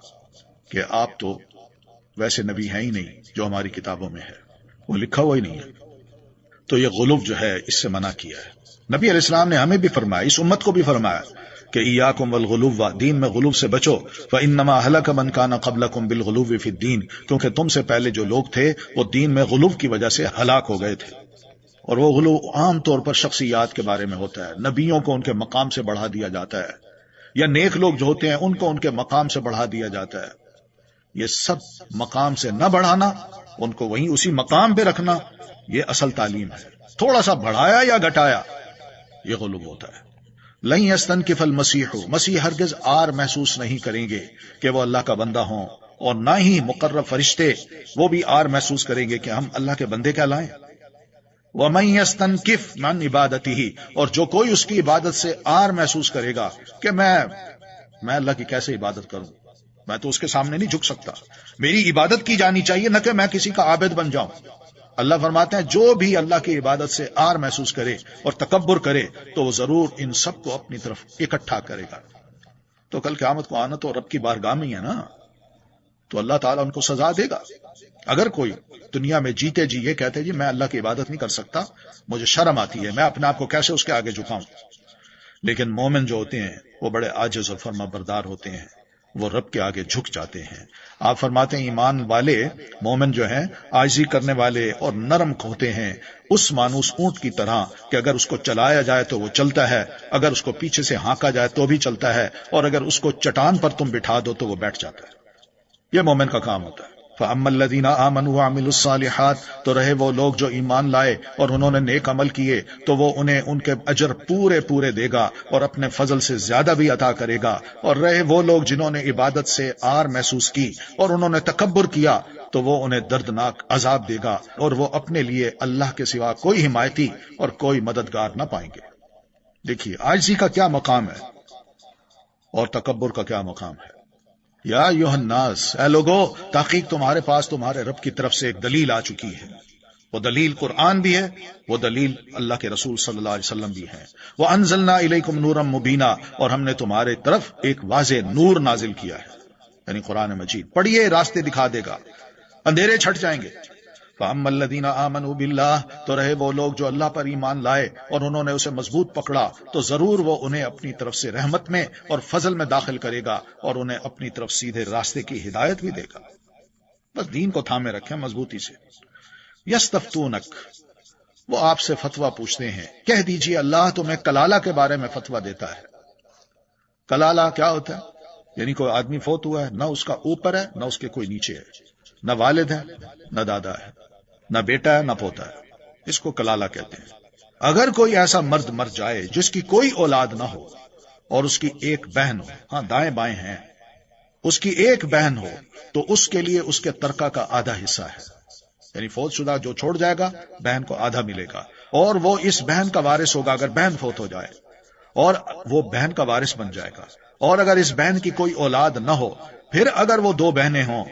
کہ آپ تو ویسے نبی ہیں ہی نہیں جو ہماری کتابوں میں ہے، وہ لکھا ہوا ہی نہیں ہے۔ تو یہ غلو جو ہے اس سے منع کیا ہے۔ نبی علیہ السلام نے ہمیں بھی فرمایا، اس امت کو بھی فرمایا کہ ایاکم والغلو، دین میں غلو سے بچو، فانما هلك من كان قبلكم بالغلو في الدين، کیونکہ تم سے پہلے جو لوگ تھے وہ دین میں غلو کی وجہ سے ہلاک ہو گئے تھے۔ اور وہ غلو عام طور پر شخصیات کے بارے میں ہوتا ہے، نبیوں کو ان کے مقام سے بڑھا دیا جاتا ہے، یا نیک لوگ جو ہوتے ہیں ان کو ان کے مقام سے بڑھا دیا جاتا ہے۔ یہ سب مقام سے نہ بڑھانا، ان کو وہیں اسی مقام پہ رکھنا، یہ اصل تعلیم ہے۔ تھوڑا سا بڑھایا یا گھٹایا یہ غلو ہوتا ہے۔ لن یستنکف المسیح، مسیح ہرگز آر محسوس نہیں کریں گے کہ وہ اللہ کا بندہ ہوں، اور نہ ہی مقرب فرشتے وہ بھی آر محسوس کریں گے کہ ہم اللہ کے بندے کہلائیں۔ وَمَن يَسْتَنْكِفْ مَنْ عِبَادَتِهِ، اور جو کوئی اس کی عبادت سے آر محسوس کرے گا کہ میں اللہ کی کیسے عبادت کروں، میں تو اس کے سامنے نہیں جھک سکتا، میری عبادت کی جانی چاہیے، نہ کہ میں کسی کا عابد بن جاؤں۔ اللہ فرماتے ہیں جو بھی اللہ کی عبادت سے آر محسوس کرے اور تکبر کرے تو وہ ضرور ان سب کو اپنی طرف اکٹھا کرے گا. تو کل قیامت کو آنا تو رب کی بارگاہ میں ہی ہے نا، تو اللہ تعالیٰ ان کو سزا دے گا. اگر کوئی دنیا میں جیتے جی یہ کہتے جی میں اللہ کی عبادت نہیں کر سکتا، مجھے شرم آتی ہے، میں اپنے آپ کو کیسے اس کے آگے جھکاؤں. لیکن مومن جو ہوتے ہیں وہ بڑے عاجز اور فرما بردار ہوتے ہیں، وہ رب کے آگے جھک جاتے ہیں. آپ فرماتے ہیں ایمان والے مومن جو ہیں عاجزی کرنے والے اور نرم ہوتے ہیں، اس مانوس اونٹ کی طرح کہ اگر اس کو چلایا جائے تو وہ چلتا ہے، اگر اس کو پیچھے سے ہانکا جائے تو بھی چلتا ہے، اور اگر اس کو چٹان پر تم بٹھا دو تو وہ بیٹھ جاتا ہے. یہ مومن کا کام ہوتا ہے. فَأَمَّا الَّذِينَ آمَنُوا وَعَمِلُوا الصَّالِحَاتِ، تو رہے وہ لوگ جو ایمان لائے اور انہوں نے نیک عمل کیے تو وہ انہیں ان کے اجر پورے پورے دے گا اور اپنے فضل سے زیادہ بھی عطا کرے گا. اور رہے وہ لوگ جنہوں نے عبادت سے آر محسوس کی اور انہوں نے تکبر کیا تو وہ انہیں دردناک عذاب دے گا، اور وہ اپنے لیے اللہ کے سوا کوئی حمایتی اور کوئی مددگار نہ پائیں گے. دیکھیے عاجزی کا کیا مقام ہے اور تکبر کا کیا مقام ہے. یا ایھا الناس، اے لوگو، تحقیق تمہارے پاس تمہارے رب کی طرف سے ایک دلیل آ چکی ہے. وہ دلیل قرآن بھی ہے، وہ دلیل اللہ کے رسول صلی اللہ علیہ وسلم بھی ہے. وَأَنزَلْنَا إِلَيْكُمْ نُورًا مُبِينًا، اور ہم نے تمہارے طرف ایک واضح نور نازل کیا ہے، یعنی قرآن مجید. پڑھیے، راستے دکھا دے گا، اندھیرے چھٹ جائیں گے. فَأَمَّا الَّذِينَ آمَنُوا بِاللَّهِ، تو رہے وہ لوگ جو اللہ پر ایمان لائے اور انہوں نے اسے مضبوط پکڑا تو ضرور وہ انہیں اپنی طرف سے رحمت میں اور فضل میں داخل کرے گا اور انہیں اپنی طرف سیدھے راستے کی ہدایت بھی دے گا. بس دین کو تھامے رکھیں مضبوطی سے. یستفتونک، وہ آپ سے فتویٰ پوچھتے ہیں. کہہ دیجئے اللہ تمہیں کلالہ کے بارے میں فتویٰ دیتا ہے. کلالہ کیا ہوتا ہے؟ یعنی کوئی آدمی فوت ہوا ہے، نہ اس کا اوپر ہے نہ اس کے کوئی نیچے ہے، نہ والد ہے نہ دادا ہے، نہ بیٹا ہے نہ پوتا ہے. اس کو کلالہ کہتے ہیں. اگر کوئی ایسا مرد مر جائے جس کی کوئی اولاد نہ ہو اور اس کی ایک بہن ہو، ہاں دائیں بائیں ہیں، اس کی ایک بہن ہو تو اس کے لیے اس کے ترکہ کا آدھا حصہ ہے. یعنی فوت شدہ جو چھوڑ جائے گا بہن کو آدھا ملے گا، اور وہ اس بہن کا وارث ہوگا اگر بہن فوت ہو جائے، اور وہ بہن کا وارث بن جائے گا. اور اگر اس بہن کی کوئی اولاد نہ ہو، پھر اگر وہ دو بہنیں ہوں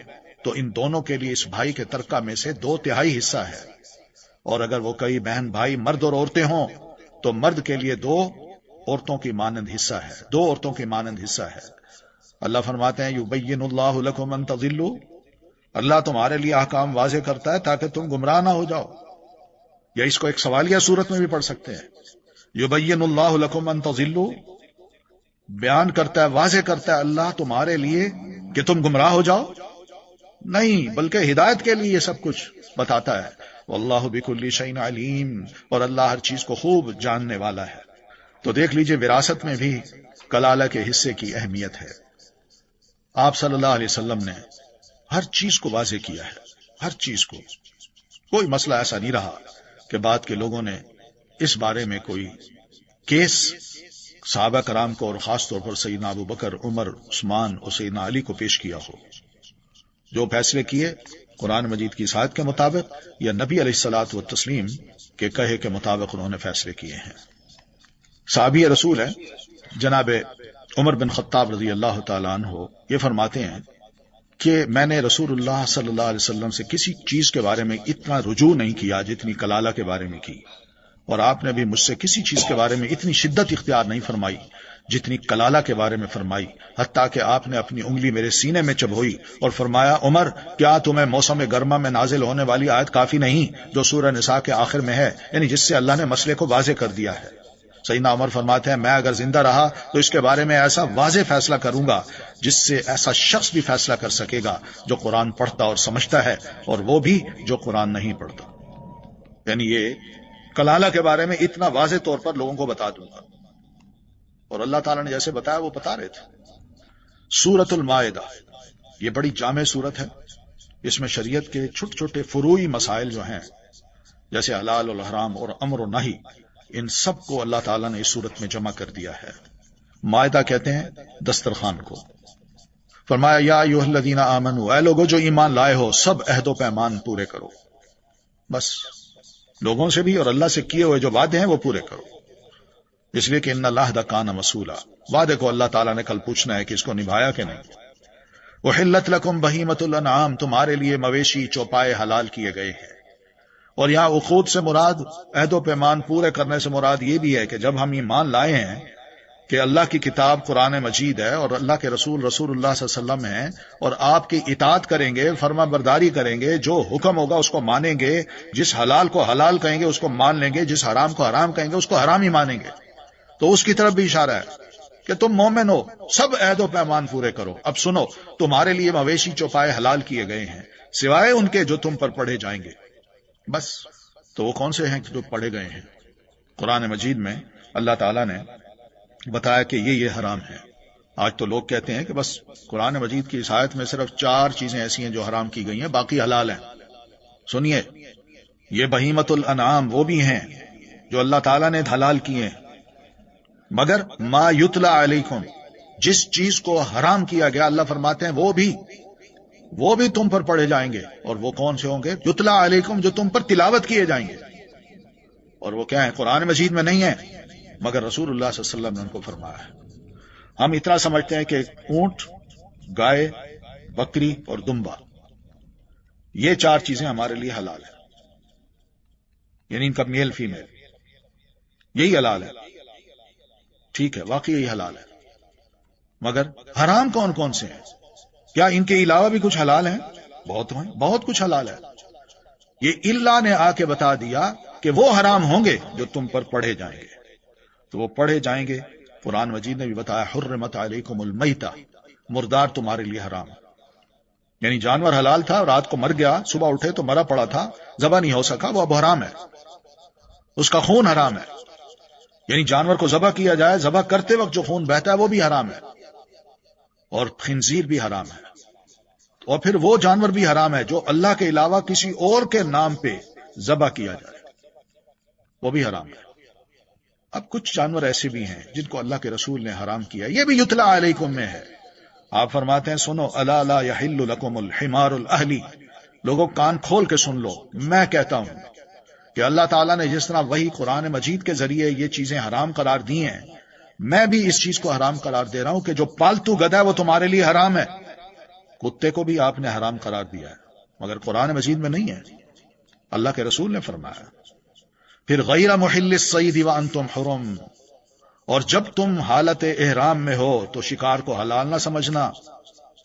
تو ان دونوں کے لیے اس بھائی کے ترکہ میں سے 2/3 حصہ ہے. اور اگر وہ کئی بہن بھائی مرد اور عورتیں ہوں تو مرد کے لیے 2 عورتوں کی مانند حصہ ہے، 2 عورتوں کی مانند حصہ ہے. اللہ فرماتے ہیں یبین اللہ لکم ان تضلوا، اللہ تمہارے لیے احکام واضح کرتا ہے تاکہ تم گمراہ نہ ہو جاؤ. یا اس کو ایک سوالیہ صورت میں بھی پڑھ سکتے ہیں. یبین اللہ لکم ان تضلوا، بیان کرتا ہے، واضح کرتا ہے اللہ تمہارے لیے کہ تم گمراہ ہو جاؤ نہیں، بلکہ ہدایت کے لیے یہ سب کچھ بتاتا ہے. واللہ بکل شیء علیم، اور اللہ ہر چیز کو خوب جاننے والا ہے. تو دیکھ لیجئے وراثت میں بھی کلالہ کے حصے کی اہمیت ہے. آپ صلی اللہ علیہ وسلم نے ہر چیز کو واضح کیا ہے، ہر چیز کو. کوئی مسئلہ ایسا نہیں رہا کہ بعد کے لوگوں نے اس بارے میں کوئی کیس صحابہ کرام کو اور خاص طور پر سیدنا ابو بکر، عمر، عثمان اور سیدنا علی کو پیش کیا ہو. جو فیصلے کیے قرآن مجید کی اشاعت کے مطابق یا نبی علیہ الصلوۃ والتسلیم کے کہے کے مطابق انہوں نے فیصلے کیے ہیں. صحابی رسول ہیں جناب عمر بن خطاب رضی اللہ تعالیٰ عنہ، یہ فرماتے ہیں کہ میں نے رسول اللہ صلی اللہ علیہ وسلم سے کسی چیز کے بارے میں اتنا رجوع نہیں کیا جتنی کلالہ کے بارے میں کی، اور آپ نے بھی مجھ سے کسی چیز کے بارے میں اتنی شدت اختیار نہیں فرمائی جتنی کلالہ کے بارے میں فرمائی. حتیٰ کہ آپ نے اپنی انگلی میرے سینے میں چبھوئی اور فرمایا عمر، کیا تمہیں موسم گرما میں نازل ہونے والی آیت کافی نہیں جو سورہ نساء کے آخر میں ہے، یعنی جس سے اللہ نے مسئلے کو واضح کر دیا ہے. سیدنا عمر فرماتے ہیں میں اگر زندہ رہا تو اس کے بارے میں ایسا واضح فیصلہ کروں گا جس سے ایسا شخص بھی فیصلہ کر سکے گا جو قرآن پڑھتا اور سمجھتا ہے، اور وہ بھی جو قرآن نہیں پڑھتا. یعنی یہ کلالہ کے بارے میں اتنا واضح طور پر لوگوں کو بتا دوں گا، اور اللہ تعالیٰ نے جیسے بتایا وہ بتا رہے تھے. سورۃ المائدہ یہ بڑی جامع سورت ہے. اس میں شریعت کے چھوٹے چھوٹے فروعی مسائل جو ہیں جیسے حلال اور حرام اور امر و نہی، ان سب کو اللہ تعالیٰ نے اس سورت میں جمع کر دیا ہے. مائدہ کہتے ہیں دسترخوان کو. فرمایا یا ایھا الذین آمنوا، اے لوگو جو ایمان لائے ہو سب عہد و پیمان پورے کرو. بس لوگوں سے بھی اور اللہ سے کیے ہوئے جو وعدے ہیں وہ پورے کرو، اس لیے کہ ان العہد کان مسئولا، وعدے کو اللہ تعالیٰ نے کل پوچھنا ہے کہ اس کو نبھایا کہ نہیں. احلت لکم بہیمۃ الانعام، تمہارے لیے مویشی چوپائے حلال کیے گئے ہیں. اور یہاں عقود سے مراد عہد و پیمان پورے کرنے سے مراد یہ بھی ہے کہ جب ہم ایمان لائے ہیں کہ اللہ کی کتاب قرآن مجید ہے اور اللہ کے رسول رسول اللہ صلی اللہ علیہ وسلم ہیں، اور آپ کی اطاعت کریں گے، فرما برداری کریں گے، جو حکم ہوگا اس کو مانیں گے، جس حلال کو حلال کہیں گے اس کو مان لیں گے، جس حرام کو حرام کہیں گے اس کو حرام ہی مانیں گے، تو اس کی طرف بھی اشارہ ہے کہ تم مومن ہو، سب عہد و پیمان پورے کرو۔ اب سنو، تمہارے لیے مویشی چوپائے حلال کیے گئے ہیں سوائے ان کے جو تم پر پڑھے جائیں گے، بس۔ تو وہ کون سے ہیں جو پڑھے گئے ہیں؟ قرآن مجید میں اللہ تعالیٰ نے بتایا کہ یہ حرام ہے۔ آج تو لوگ کہتے ہیں کہ بس قرآن مجید کی اس آیت میں صرف 4 چیزیں ایسی ہیں جو حرام کی گئی ہیں، باقی حلال ہیں۔ سنیے، یہ بہیمت الانعام وہ بھی ہیں جو اللہ تعالیٰ نے حلال کیے ہیں، مگر ما یتلا علیکم، جس چیز کو حرام کیا گیا اللہ فرماتے ہیں وہ بھی تم پر پڑھے جائیں گے، اور وہ کون سے ہوں گے؟ یتلا علیکم، جو تم پر تلاوت کیے جائیں گے، اور وہ کیا ہے؟ قرآن مجید میں نہیں ہے مگر رسول اللہ صلی اللہ علیہ وسلم نے ان کو فرمایا ہے۔ ہم اتنا سمجھتے ہیں کہ اونٹ، گائے، بکری اور دمبا، یہ 4 چیزیں ہمارے لیے حلال ہیں، یعنی ان کا میل فیمیل یہی حلال ہے، ٹھیک ہے، واقعی یہی حلال ہے، مگر حرام کون کون سے ہیں؟ کیا ان کے علاوہ بھی کچھ حلال ہیں؟ بہت کچھ حلال ہے۔ یہ اللہ نے آ کے بتا دیا کہ وہ حرام ہوں گے جو تم پر پڑھے جائیں گے، تو وہ پڑھے جائیں گے۔ قرآن مجید نے بھی بتایا حرمت علیکم المیتہ، مردار تمہارے لیے حرام، یعنی جانور حلال تھا، رات کو مر گیا، صبح اٹھے تو مرا پڑا تھا، ذبح نہیں ہو سکا، وہ اب حرام ہے، اس کا خون حرام ہے، یعنی جانور کو ذبح کیا جائے، ذبح کرتے وقت جو خون بہتا ہے وہ بھی حرام ہے، اور خنزیر بھی حرام ہے، اور پھر وہ جانور بھی حرام ہے جو اللہ کے علاوہ کسی اور کے نام پہ ذبح کیا جائے، وہ بھی حرام ہے۔ اب کچھ جانور ایسے بھی ہیں جن کو اللہ کے رسول نے حرام کیا، یہ بھی یتلا علیکم میں ہے۔ آپ فرماتے ہیں سنو، الا لا یحل لکم الحمار الاہلی، لوگوں کان کھول کے سن لو، میں کہتا ہوں کہ اللہ تعالیٰ نے جس طرح وہی قرآن مجید کے ذریعے یہ چیزیں حرام قرار دی ہیں، میں بھی اس چیز کو حرام قرار دے رہا ہوں کہ جو پالتو گدھا ہے وہ تمہارے لیے حرام ہے۔ کتے کو بھی آپ نے حرام قرار دیا ہے مگر قرآن مجید میں نہیں ہے، اللہ کے رسول نے فرمایا۔ پھر غیر محل الصید وانتم حرم، اور جب تم حالت احرام میں ہو تو شکار کو حلال نہ سمجھنا،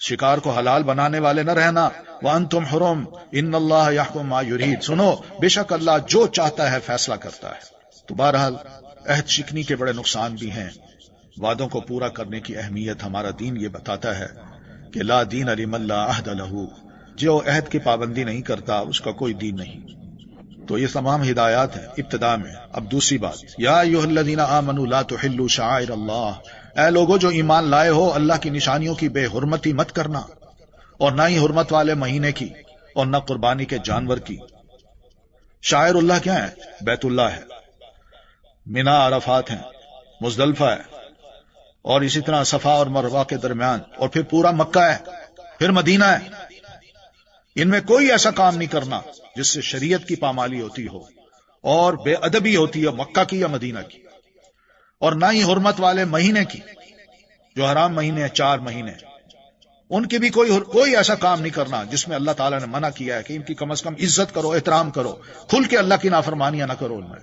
شکار کو حلال بنانے والے نہ رہنا۔ وانتم حرم ان اللہ یحکم ما یرید، سنو بے شک اللہ جو چاہتا ہے فیصلہ کرتا ہے۔ تو بہرحال عہد شکنی کے بڑے نقصان بھی ہیں، وعدوں کو پورا کرنے کی اہمیت ہمارا دین یہ بتاتا ہے کہ لا دین لمن لا عہد لہ، جو عہد کی پابندی نہیں کرتا اس کا کوئی دین نہیں۔ تو یہ تمام ہدایات ہیں ابتدا میں۔ اب دوسری بات، یا ایھا الذین آمنوا لا تحلوا شعائر اللہ، اے لوگوں جو ایمان لائے ہو اللہ کی نشانیوں کی بے حرمتی مت کرنا، اور نہ ہی حرمت والے مہینے کی، اور نہ قربانی کے جانور کی۔ شعائر اللہ کیا ہے؟ بیت اللہ ہے، منا عرفات ہیں، مزدلفہ ہے، اور اسی طرح صفا اور مروہ کے درمیان، اور پھر پورا مکہ ہے، پھر مدینہ ہے۔ ان میں کوئی ایسا کام نہیں کرنا جس سے شریعت کی پامالی ہوتی ہو اور بے ادبی ہوتی ہے مکہ کی یا مدینہ کی، اور نہ ہی حرمت والے مہینے کی، جو حرام مہینے ہیں 4 مہینے، ان کی بھی کوئی ایسا کام نہیں کرنا جس میں اللہ تعالیٰ نے منع کیا ہے کہ ان کی کم از کم عزت کرو، احترام کرو، کھل کے اللہ کی نافرمانیاں نہ کرو ان میں،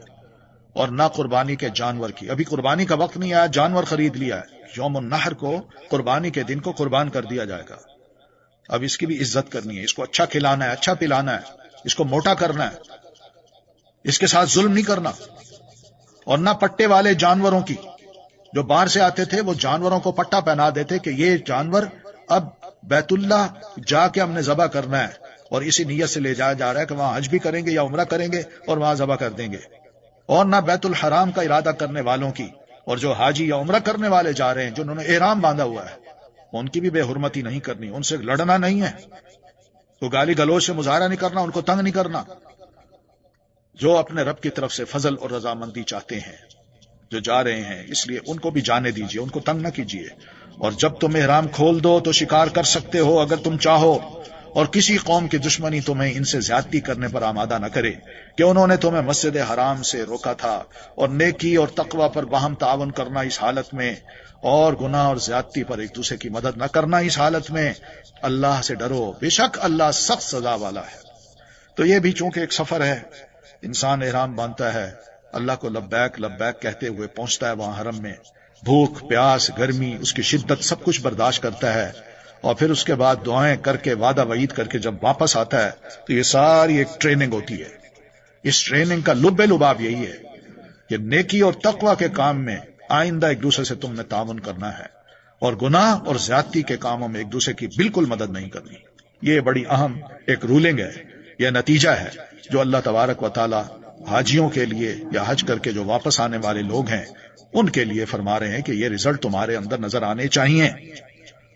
اور نہ قربانی کے جانور کی۔ ابھی قربانی کا وقت نہیں آیا، جانور خرید لیا ہے، یوم النحر کو، قربانی کے دن کو قربان کر دیا جائے گا۔ اب اس کی بھی عزت کرنی ہے، اس کو اچھا کھلانا ہے، اچھا پلانا ہے، اس کو موٹا کرنا ہے، اس کے ساتھ ظلم نہیں کرنا، اور نہ پٹے والے جانوروں کی۔ جو باہر سے آتے تھے وہ جانوروں کو پٹا پہنا دیتے کہ یہ جانور اب بیت اللہ جا کے ہم نے ذبح کرنا ہے، اور اسی نیت سے لے جایا جا رہا ہے کہ وہاں حج بھی کریں گے یا عمرہ کریں گے اور وہاں ذبح کر دیں گے۔ اور نہ بیت الحرام کا ارادہ کرنے والوں کی، اور جو حاجی یا عمرہ کرنے والے جا رہے ہیں جنہوں نے احرام باندھا ہوا ہے، ان کی بھی بے حرمتی نہیں کرنی، ان سے لڑنا نہیں ہے، تو گالی گلوچ سے مظاہرہ نہیں کرنا، ان کو تنگ نہیں کرنا۔ جو اپنے رب کی طرف سے فضل اور رضامندی چاہتے ہیں، جو جا رہے ہیں، اس لیے ان کو بھی جانے دیجیے، ان کو تنگ نہ کیجیے۔ اور جب تم احرام کھول دو تو شکار کر سکتے ہو اگر تم چاہو، اور کسی قوم کی دشمنی تمہیں ان سے زیادتی کرنے پر آمادہ نہ کرے کہ انہوں نے تمہیں مسجد حرام سے روکا تھا، اور نیکی اور تقوی پر باہم تعاون کرنا اس حالت میں، اور گناہ اور زیادتی پر ایک دوسرے کی مدد نہ کرنا اس حالت میں۔ اللہ سے ڈرو، بے شک اللہ سخت سزا والا ہے۔ تو یہ بھی چونکہ ایک سفر ہے، انسان احرام باندھتا ہے، اللہ کو لبیک لبیک کہتے ہوئے پہنچتا ہے وہاں حرم میں، بھوک پیاس گرمی اس کی شدت سب کچھ برداشت کرتا ہے، اور پھر اس کے بعد دعائیں کر کے وعدہ وعید کر کے جب واپس آتا ہے تو یہ ساری ایک ٹریننگ ہوتی ہے۔ اس ٹریننگ کا لب لباب یہی ہے کہ نیکی اور تقوی کے کام میں آئندہ ایک دوسرے سے تم نے تعاون کرنا ہے، اور گناہ اور زیادتی کے کاموں میں ایک دوسرے کی بالکل مدد نہیں کرنی۔ یہ بڑی اہم ایک رولنگ ہے، یہ نتیجہ ہے جو اللہ تبارک و تعالی حاجیوں کے لیے یا حج کر کے جو واپس آنے والے لوگ ہیں ان کے لیے فرما رہے ہیں کہ یہ رزلٹ تمہارے اندر نظر آنے چاہیے،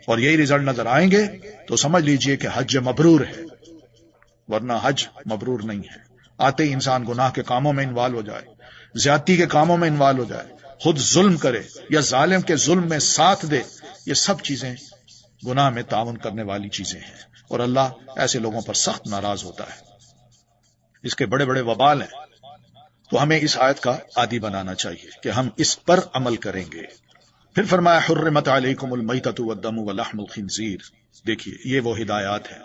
اور یہی رزلٹ نظر آئیں گے تو سمجھ لیجئے کہ حج مبرور ہے، ورنہ حج مبرور نہیں ہے۔ آتے ہی انسان گناہ کے کاموں میں انوالو ہو جائے، زیادتی کے کاموں میں انوالو ہو جائے، خود ظلم کرے یا ظالم کے ظلم میں ساتھ دے، یہ سب چیزیں گناہ میں تعاون کرنے والی چیزیں ہیں، اور اللہ ایسے لوگوں پر سخت ناراض ہوتا ہے۔ اس کے بڑے بڑے وبال ہیں، تو ہمیں اس آیت کا عادی بنانا چاہیے کہ ہم اس پر عمل کریں گے۔ پھر فرمایا حرمت علیکم المیتۃ والدم ولحم الخنزیر۔ دیکھیے یہ وہ ہدایات ہیں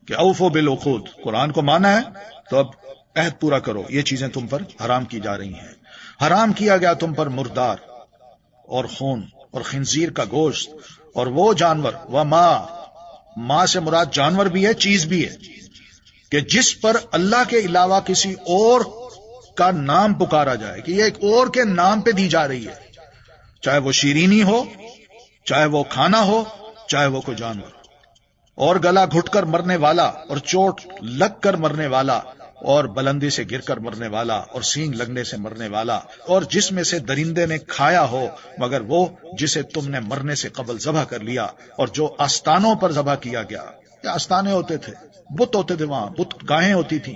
کہ اوفوا بالعقود، قرآن کو مانا ہے تو اب عہد پورا کرو، یہ چیزیں تم پر حرام کی جا رہی ہیں۔ حرام کیا گیا تم پر مردار اور خون اور خنزیر کا گوشت اور وہ جانور، ماں سے مراد جانور بھی ہے چیز بھی ہے، کہ جس پر اللہ کے علاوہ کسی اور کا نام پکارا جائے، کہ یہ ایک اور کے نام پہ دی جا رہی ہے، چاہے وہ شیرینی ہو، چاہے وہ کھانا ہو، چاہے وہ کوئی جانور ہو، اور گلا گھٹ کر مرنے والا اور چوٹ لگ کر مرنے والا اور بلندی سے گر کر مرنے والا اور سینگ لگنے سے مرنے والا، اور جس میں سے درندے نے کھایا ہو مگر وہ جسے تم نے مرنے سے قبل ذبح کر لیا، اور جو آستانوں پر ذبح کیا گیا، یا آستانے ہوتے تھے، بت ہوتے تھے، وہاں بت گاہیں ہوتی تھیں،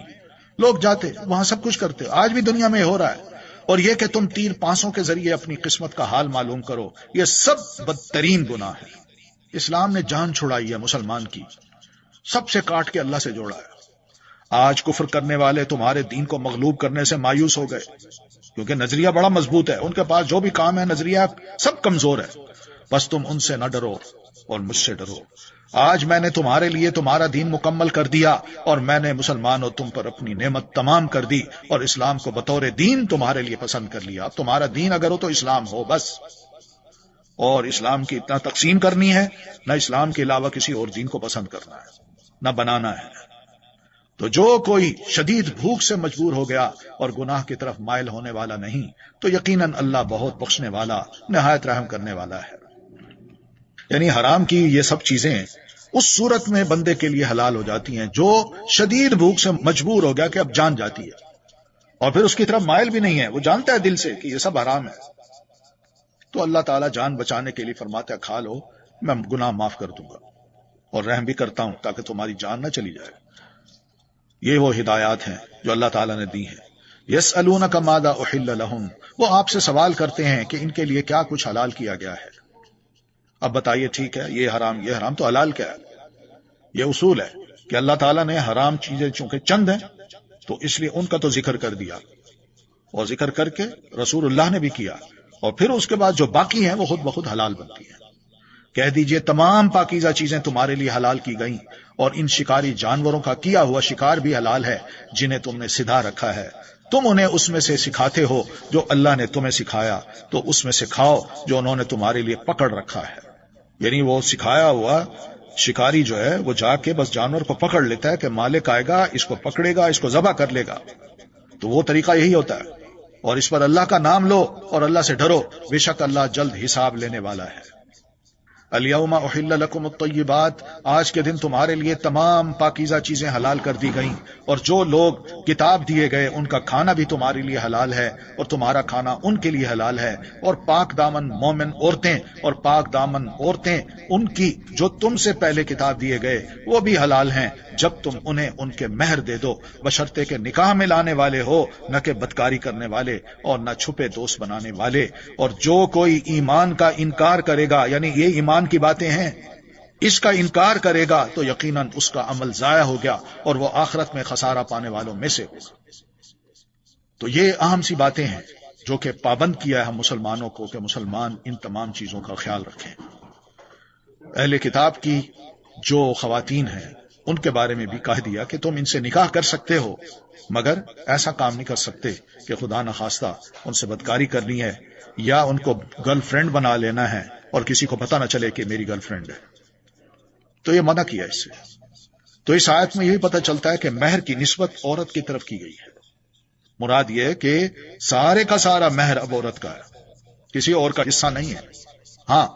لوگ جاتے وہاں سب کچھ کرتے، آج بھی دنیا میں ہو رہا ہے۔ اور یہ کہ تم تیر پانسوں کے ذریعے اپنی قسمت کا حال معلوم کرو، یہ سب بدترین گناہ ہے۔ اسلام نے جان چھڑائی ہے مسلمان کی، سب سے کاٹ کے اللہ سے جوڑا ہے۔ آج کفر کرنے والے تمہارے دین کو مغلوب کرنے سے مایوس ہو گئے، کیونکہ نظریہ بڑا مضبوط ہے، ان کے پاس جو بھی کام ہے نظریہ سب کمزور ہے، بس تم ان سے نہ ڈرو اور مجھ سے ڈرو۔ آج میں نے تمہارے لیے تمہارا دین مکمل کر دیا، اور میں نے مسلمانوں تم پر اپنی نعمت تمام کر دی، اور اسلام کو بطور دین تمہارے لیے پسند کر لیا۔ اب تمہارا دین اگر ہو تو اسلام ہو بس، اور اسلام کی اتنا تقسیم کرنی ہے، نہ اسلام کے علاوہ کسی اور دین کو پسند کرنا ہے، نہ بنانا ہے۔ تو جو کوئی شدید بھوک سے مجبور ہو گیا اور گناہ کی طرف مائل ہونے والا نہیں، تو یقیناً اللہ بہت بخشنے والا نہایت رحم کرنے والا ہے۔ یعنی حرام کی یہ سب چیزیں اس صورت میں بندے کے لیے حلال ہو جاتی ہیں جو شدید بھوک سے مجبور ہو گیا کہ اب جان جاتی ہے، اور پھر اس کی طرف مائل بھی نہیں ہے، وہ جانتا ہے دل سے کہ یہ سب حرام ہے، تو اللہ تعالیٰ جان بچانے کے لیے فرماتا ہے کھا لو، میں گناہ معاف کر دوں گا اور رحم بھی کرتا ہوں تاکہ تمہاری جان نہ چلی جائے۔ یہ وہ ہدایات ہیں جو اللہ تعالیٰ نے دی ہیں۔ یسألونک ماذا احل لہم، وہ آپ سے سوال کرتے ہیں کہ ان کے لیے کیا کچھ حلال کیا گیا ہے۔ اب بتائیے ٹھیک ہے یہ حرام تو حلال کیا ہے؟ یہ اصول ہے کہ اللہ تعالیٰ نے حرام چیزیں چونکہ چند ہیں تو اس لیے ان کا تو ذکر کر دیا، اور ذکر کر کے رسول اللہ نے بھی کیا، اور پھر اس کے بعد جو باقی ہیں وہ خود بخود حلال بنتی ہیں۔ کہہ دیجئے تمام پاکیزہ چیزیں تمہارے لیے حلال کی گئیں، اور ان شکاری جانوروں کا کیا ہوا شکار بھی حلال ہے جنہیں تم نے سدھا رکھا ہے، تم انہیں اس میں سے سکھاتے ہو جو اللہ نے تمہیں سکھایا، تو اس میں سے کھاؤ جو انہوں نے تمہارے لیے پکڑ رکھا ہے۔ یعنی وہ سکھایا ہوا شکاری جو ہے وہ جا کے بس جانور کو پکڑ لیتا ہے کہ مالک آئے گا اس کو پکڑے گا، اس کو ذبح کر لے گا، تو وہ طریقہ یہی ہوتا ہے۔ اور اس پر اللہ کا نام لو اور اللہ سے ڈرو، بے شک اللہ جلد حساب لینے والا ہے۔ الیوم احل لکم الطیبات، آج کے دن تمہارے لیے تمام پاکیزہ چیزیں حلال کر دی گئیں، اور جو لوگ کتاب دیے گئے ان کا کھانا بھی تمہارے لیے حلال ہے، اور تمہارا کھانا ان کے لیے حلال ہے، اور پاک دامن مومن عورتیں اور پاک دامن عورتیں ان کی جو تم سے پہلے کتاب دیے گئے وہ بھی حلال ہیں، جب تم انہیں ان کے مہر دے دو، بشرطے کہ نکاح میں لانے والے ہو، نہ کہ بدکاری کرنے والے اور نہ چھپے دوست بنانے والے۔ اور جو کوئی ایمان کا انکار کرے گا، یعنی یہ ایمان کی باتیں ہیں، اس کا انکار کرے گا تو یقیناً اس کا عمل ضائع ہو گیا اور وہ آخرت میں خسارہ پانے والوں میں سے ہوگا۔ تو یہ اہم سی باتیں ہیں جو کہ پابند کیا ہے ہم مسلمانوں کو کہ مسلمان ان تمام چیزوں کا خیال رکھیں۔ اہل کتاب کی جو خواتین ہیں ان کے بارے میں بھی کہہ دیا کہ تم ان سے نکاح کر سکتے ہو، مگر ایسا کام نہیں کر سکتے کہ خدا نخواستہ ان سے بدکاری کرنی ہے یا ان کو گرل فرینڈ بنا لینا ہے اور کسی کو پتہ نہ چلے کہ میری گرل فرینڈ ہے. تو یہ منع کیا اس سے. تو اس آیت میں یہی پتہ چلتا ہے کہ مہر کی نسبت عورت کی طرف کی گئی ہے. مراد یہ ہے کہ سارے کا سارا مہر اب عورت کا ہے، کسی اور کا حصہ نہیں ہے. ہاں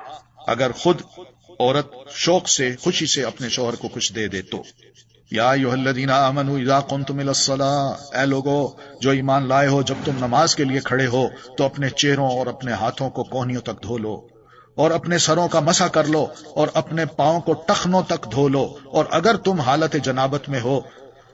اگر خود عورت شوق سے خوشی سے اپنے شوہر کو کچھ دے دے تو. یا ایھا الذین آمنوا اذا قمتم الی الصلاۃ، اے لوگو جو ایمان لائے ہو، جب تم نماز کے لیے کھڑے ہو تو اپنے چہروں اور اپنے ہاتھوں کو کوہنیوں تک دھو لو اور اپنے سروں کا مسح کر لو اور اپنے پاؤں کو ٹخنوں تک دھو لو، اور اگر تم حالت جنابت میں ہو